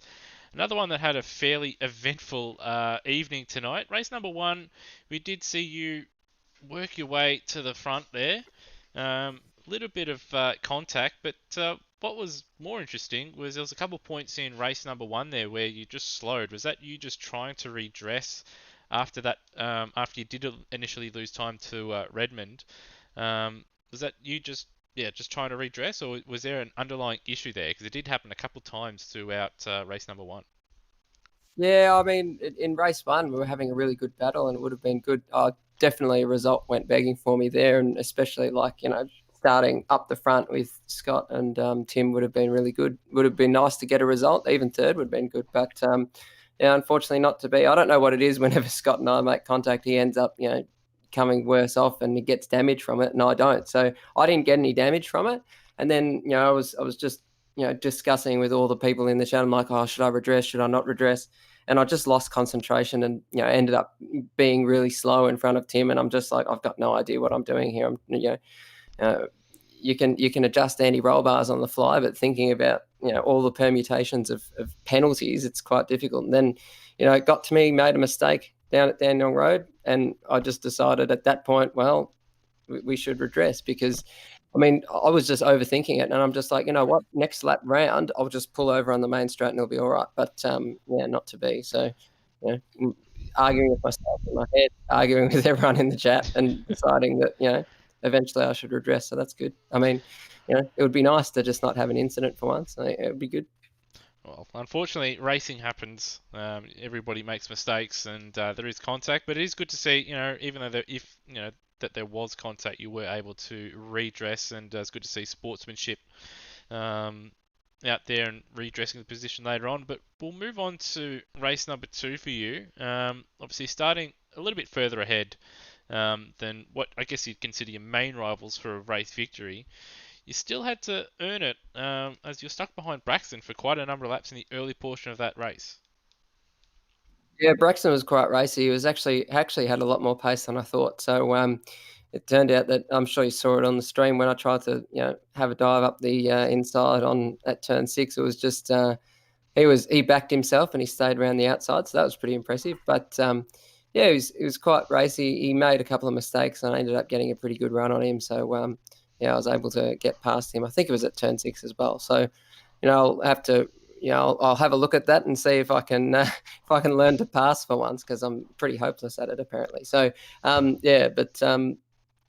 S1: Another one that had a fairly eventful evening tonight. Race number 1, we did see you work your way to the front there. Little bit of contact, but what was more interesting was there was a couple of points in race number 1 there where you just slowed. Was that you just trying to redress after that? After you did initially lose time to Redmond, was that you just trying to redress, or was there an underlying issue there? Because it did happen a couple of times throughout race number 1.
S5: Yeah, I mean, in race 1, we were having a really good battle, and it would have been good. Definitely a result went begging for me there, and especially starting up the front with Scott and Tim would have been really good. Would have been nice to get a result. Even third would have been good, but yeah, unfortunately not to be. I don't know what it is. Whenever Scott and I make contact, he ends up, coming worse off, and he gets damage from it, and I don't. So I didn't get any damage from it. And then, I was just, discussing with all the people in the chat. I'm like, oh, should I redress? Should I not redress? And I just lost concentration and, ended up being really slow in front of Tim. And I'm just like, I've got no idea what I'm doing here. You can adjust anti-roll bars on the fly, but thinking about, all the permutations of penalties, it's quite difficult. And then, it got to me, made a mistake down at Dandenong Road. And I just decided at that point, well, we should redress, because I was just overthinking it, and I'm just like, you know what, next lap round, I'll just pull over on the main straight and it'll be all right. But not to be. So, arguing with myself in my head, arguing with everyone in the chat, and deciding that eventually I should redress. So that's good. I mean, it would be nice to just not have an incident for once. It would be good.
S1: Well, unfortunately, racing happens. Everybody makes mistakes, and there is contact. But it is good to see, even though that there was contact, you were able to redress, and it's good to see sportsmanship out there and redressing the position later on. But we'll move on to race number 2 for you. Obviously, starting a little bit further ahead than what I guess you'd consider your main rivals for a race victory. You still had to earn it as you're stuck behind Braxton for quite a number of laps in the early portion of that race.
S5: Yeah, Braxton was quite racy. He was actually had a lot more pace than I thought. So it turned out that I'm sure you saw it on the stream when I tried to have a dive up the inside at turn 6. It was just he backed himself and he stayed around the outside, so that was pretty impressive. But yeah, it was quite racy. He made a couple of mistakes and I ended up getting a pretty good run on him. So yeah, I was able to get past him. I think it was at turn 6 as well. So I'll have to. I'll have a look at that and see if I can learn to pass for once, because I'm pretty hopeless at it apparently. So yeah, but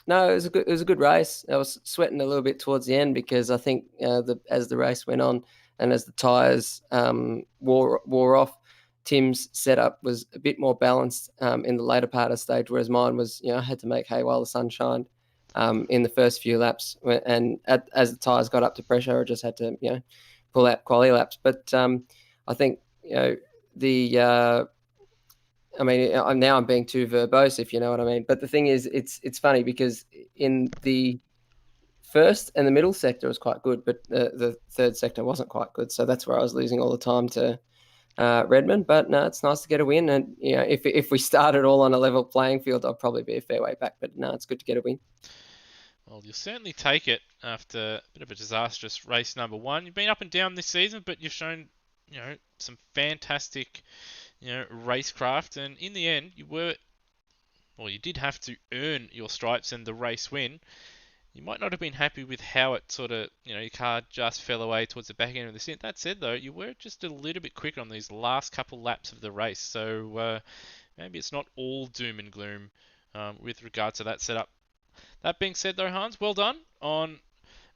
S5: no, it was a good race. I was sweating a little bit towards the end because I think as the race went on and as the tyres wore off, Tim's setup was a bit more balanced in the later part of the stage, whereas mine was I had to make hay while the sun shined in the first few laps, and as the tyres got up to pressure, I just had to pull out quali laps. But I think I'm being too verbose, if you know what I mean. But the thing is, it's funny because in the first and the middle sector was quite good, but the third sector wasn't quite good. So that's where I was losing all the time to Redmond. But no, it's nice to get a win. And if we started all on a level playing field, I'll probably be a fair way back. But no, it's good to get a win.
S1: Well, you'll certainly take it after a bit of a disastrous race number 1. You've been up and down this season, but you've shown, some fantastic, racecraft. And in the end, you did have to earn your stripes and the race win. You might not have been happy with how it sort of, your car just fell away towards the back end of the stint. That said, though, you were just a little bit quicker on these last couple laps of the race. So maybe it's not all doom and gloom with regard to that setup. That being said, though, Hans, well done on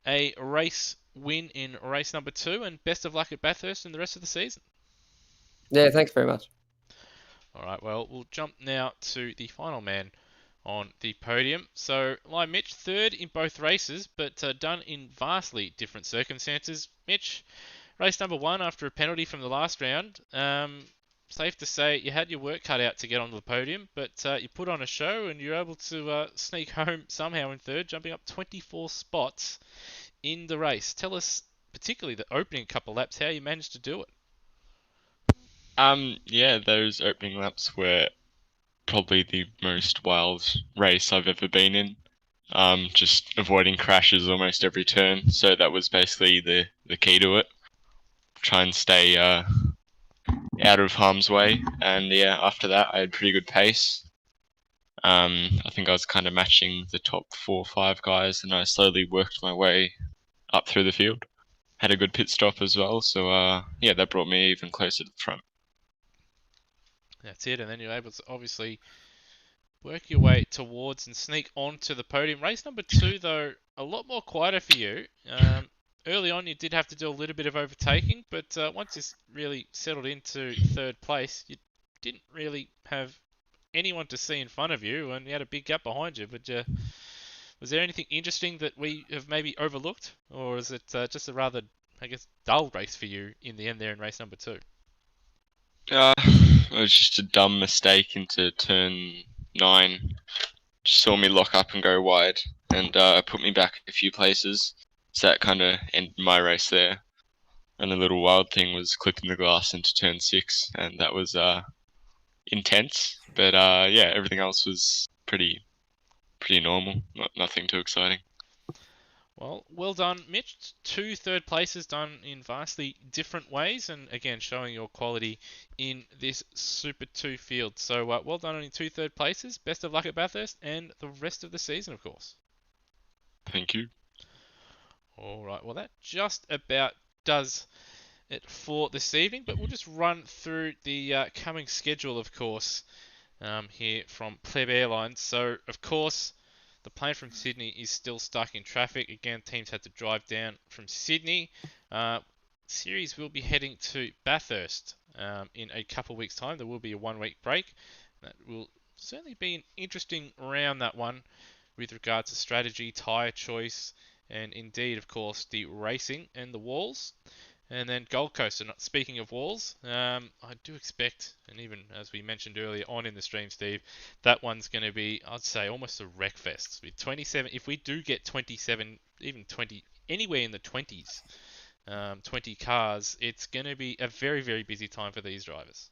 S1: a race win in race number 2, and best of luck at Bathurst in the rest of the season.
S5: Yeah, thanks very much.
S1: All right, well, we'll jump now to the final man on the podium. So, like Mitch, third in both races, but done in vastly different circumstances. Mitch, race number 1 after a penalty from the last round. Safe to say you had your work cut out to get onto the podium, but you put on a show and you're able to sneak home somehow in third, jumping up 24 spots in the race. Tell us, particularly the opening couple of laps, how you managed to do it.
S6: Yeah, those opening laps were probably the most wild race I've ever been in. Just avoiding crashes almost every turn, so that was basically the key to it. Try and stay out of harm's way, and yeah, after that I had pretty good pace. I think I was kind of matching the top 4 or 5 guys, and I slowly worked my way up through the field. Had a good pit stop as well, so yeah, that brought me even closer to the front.
S1: That's it, and then you're able to obviously work your way towards and sneak onto the podium. Race number 2, though, a lot more quieter for you. Early on, you did have to do a little bit of overtaking, but once you really settled into third place, you didn't really have anyone to see in front of you, and you had a big gap behind you. But was there anything interesting that we have maybe overlooked, or is it just a rather, I guess, dull race for you in the end there in race number 2?
S6: It was just a dumb mistake into turn 9. Just saw me lock up and go wide, and put me back a few places. So that kind of ended my race there. And the little wild thing was clipping the glass into turn 6, and that was intense. But yeah, everything else was pretty normal. Nothing too exciting.
S1: Well done, Mitch. 2 third places done in vastly different ways, and again showing your quality in this Super 2 field. So well done on your 2 third places. Best of luck at Bathurst and the rest of the season, of course.
S6: Thank you.
S1: All right, well that just about does it for this evening, but we'll just run through the coming schedule, of course. here from Pleb Airlines. So, of course, the plane from Sydney is still stuck in traffic. Again, teams had to drive down from Sydney. Series will be heading to Bathurst in a couple of weeks' time. There will be a 1-week break. That will certainly be an interesting round, that one, with regards to strategy, tyre choice, and indeed, of course, the racing and the walls. And then Gold Coast, and speaking of walls, I do expect, and even as we mentioned earlier on in the stream, Steve, that one's going to be, I'd say, almost a wreck fest. With 27, if we do get 27, even 20, anywhere in the 20s, 20 cars, it's going to be a very, very busy time for these drivers.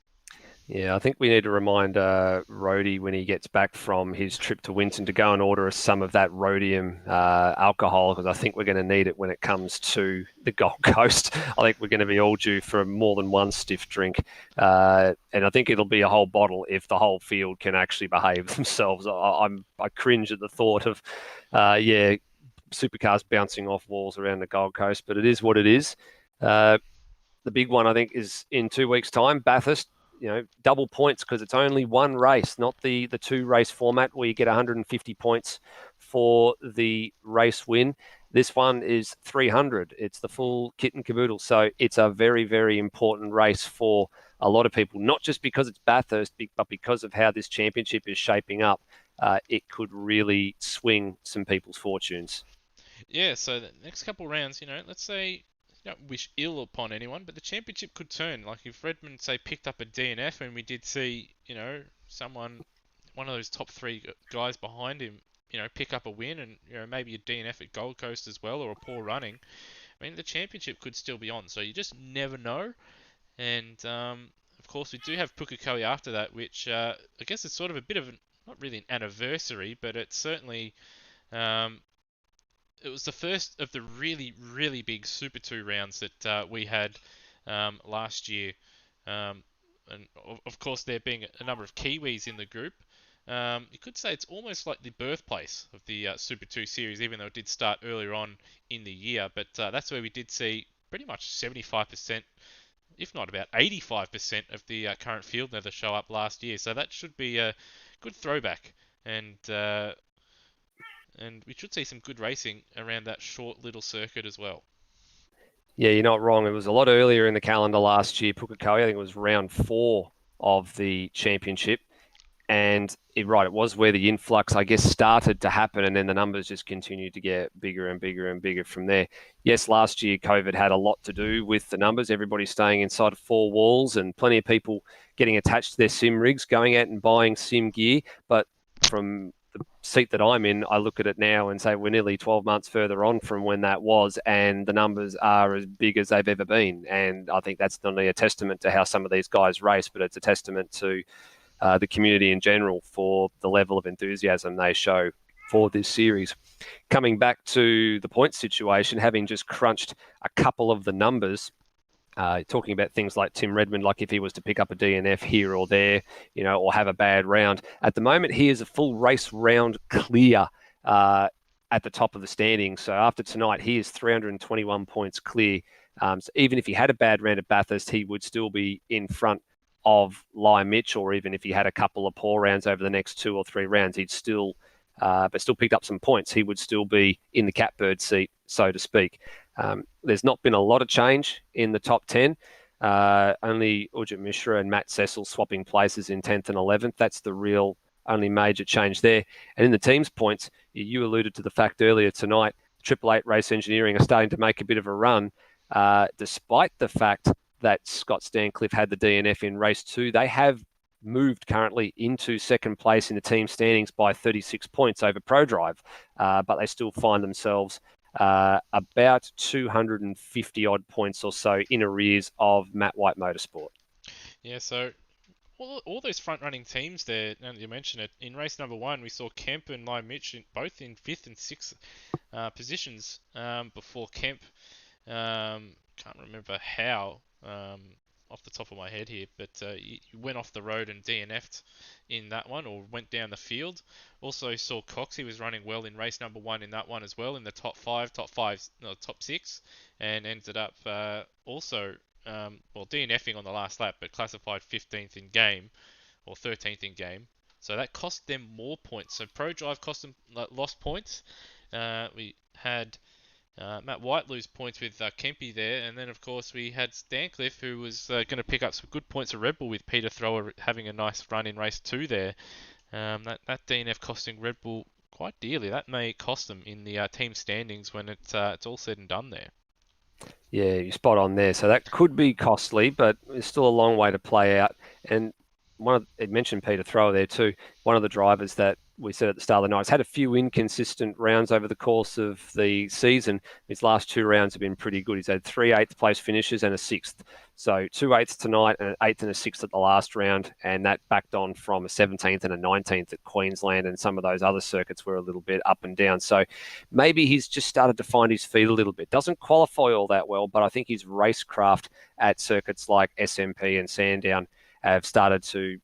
S2: Yeah, I think we need to remind Rhodey when he gets back from his trip to Winton to go and order us some of that rhodium alcohol, because I think we're going to need it when it comes to the Gold Coast. I think we're going to be all due for more than one stiff drink. And I think it'll be a whole bottle if the whole field can actually behave themselves. I cringe at the thought of, supercars bouncing off walls around the Gold Coast, but it is what it is. The big one, I think, is in 2 weeks' time, Bathurst. Double points because it's only one race, not the 2-race format where you get 150 points for the race win. This one is 300. It's the full kit and caboodle. So it's a very, very important race for a lot of people, not just because it's Bathurst, but because of how this championship is shaping up. It could really swing some people's fortunes.
S1: Yeah, so the next couple rounds, let's say, don't wish ill upon anyone, but the championship could turn. Like if Redmond, say, picked up a DNF and we did see, one of those top 3 guys behind him, pick up a win and, maybe a DNF at Gold Coast as well, or a poor running, I mean, the championship could still be on. So you just never know. And, of course, we do have Pukekohe after that, which I guess is sort of a bit of not really an anniversary, but it's certainly... it was the first of the really, really big Super 2 rounds that we had last year. And of course, there being a number of Kiwis in the group, you could say it's almost like the birthplace of the Super 2 series, even though it did start earlier on in the year. But that's where we did see pretty much 75%, if not about 85% of the current field leather show up last year. So that should be a good throwback. And we should see some good racing around that short little circuit as well.
S2: Yeah, you're not wrong. It was a lot earlier in the calendar last year. Pukekohe, I think it was round 4 of the championship. And it was where the influx, I guess, started to happen, and then the numbers just continued to get bigger and bigger and bigger from there. Yes, last year COVID had a lot to do with the numbers. Everybody staying inside of 4 walls and plenty of people getting attached to their sim rigs, going out and buying sim gear. But from the seat that I'm in, I look at it now and say we're nearly 12 months further on from when that was, and the numbers are as big as they've ever been. And I think that's not only a testament to how some of these guys race, but it's a testament to the community in general for the level of enthusiasm they show for this series. Coming back to the point situation, having just crunched a couple of the numbers, talking about things like Tim Redmond, like if he was to pick up a DNF here or there, or have a bad round. At the moment, he is a full race round clear at the top of the standings. So after tonight, he is 321 points clear. So even if he had a bad round at Bathurst, he would still be in front of Lai Mitch, or even if he had a couple of poor rounds over the next 2 or 3 rounds, he'd still picked up some points. He would still be in the catbird seat, so to speak. There's not been a lot of change in the top 10. Only Ujit Mishra and Matt Cecil swapping places in 10th and 11th. That's the real only major change there. And in the team's points, you alluded to the fact earlier tonight, Triple Eight Race Engineering are starting to make a bit of a run, despite the fact that Scott Stancliffe had the DNF in race 2. They have moved currently into second place in the team standings by 36 points over ProDrive, but they still find themselves about 250 odd points or so in arrears of Matt White Motorsport.
S1: Yeah, so all those front-running teams there, now that you mention it, in race number 1, we saw Kemp and Lai Mitch both in 5th and 6th positions before Kemp. Can't remember how off the top of my head here, but he went off the road and DNF'd in that one, or went down the field. Also saw Cox, he was running well in race number 1 in that one as well, in the top 6, and ended up also DNFing on the last lap, but classified 15th in game. or 13th in game. So that cost them more points. So Pro Drive lost points. We had Matt White lose points with Kempy there, and then of course we had Stancliffe, who was going to pick up some good points at Red Bull with Peter Thrower having a nice run in race 2 there. That DNF costing Red Bull quite dearly. That may cost them in the team standings when it's all said and done there.
S2: Yeah, you're spot on there. So that could be costly, but it's still a long way to play out. And it mentioned Peter Thrower there too. One of the drivers that we said at the start of the night has had a few inconsistent rounds over the course of the season. His last 2 rounds have been pretty good. He's had 3 8th place finishes and a 6th. So 2 8ths tonight and an 8th and a 6th at the last round. And that backed on from a 17th and a 19th at Queensland, and some of those other circuits were a little bit up and down. So maybe he's just started to find his feet a little bit. Doesn't qualify all that well, but I think his racecraft at circuits like SMP and Sandown have started to,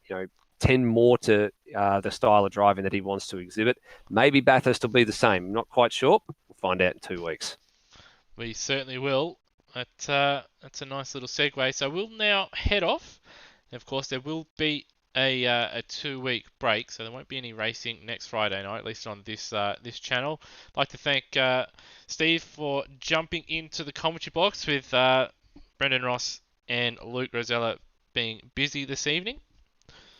S2: tend more to the style of driving that he wants to exhibit. Maybe Bathurst will be the same. I'm not quite sure. We'll find out in 2 weeks.
S1: We certainly will. That's a nice little segue. So we'll now head off. Of course, there will be a 2-week break, so there won't be any racing next Friday night, at least on this channel. I'd like to thank Steve for jumping into the commentary box with Brendan Ross and Luke Rosella being busy this evening.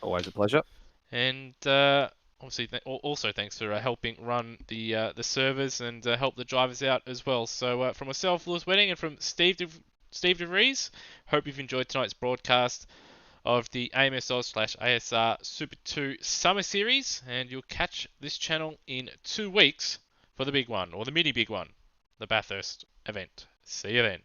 S2: Always a pleasure.
S1: And obviously, also thanks for helping run the servers and help the drivers out as well. So from myself, Lewis Wedding, and from Steve DeVries, hope you've enjoyed tonight's broadcast of the AMSOZ/ASR Super 2 Summer Series, and you'll catch this channel in 2 weeks for the big one, or the mini big one, the Bathurst event. See you then.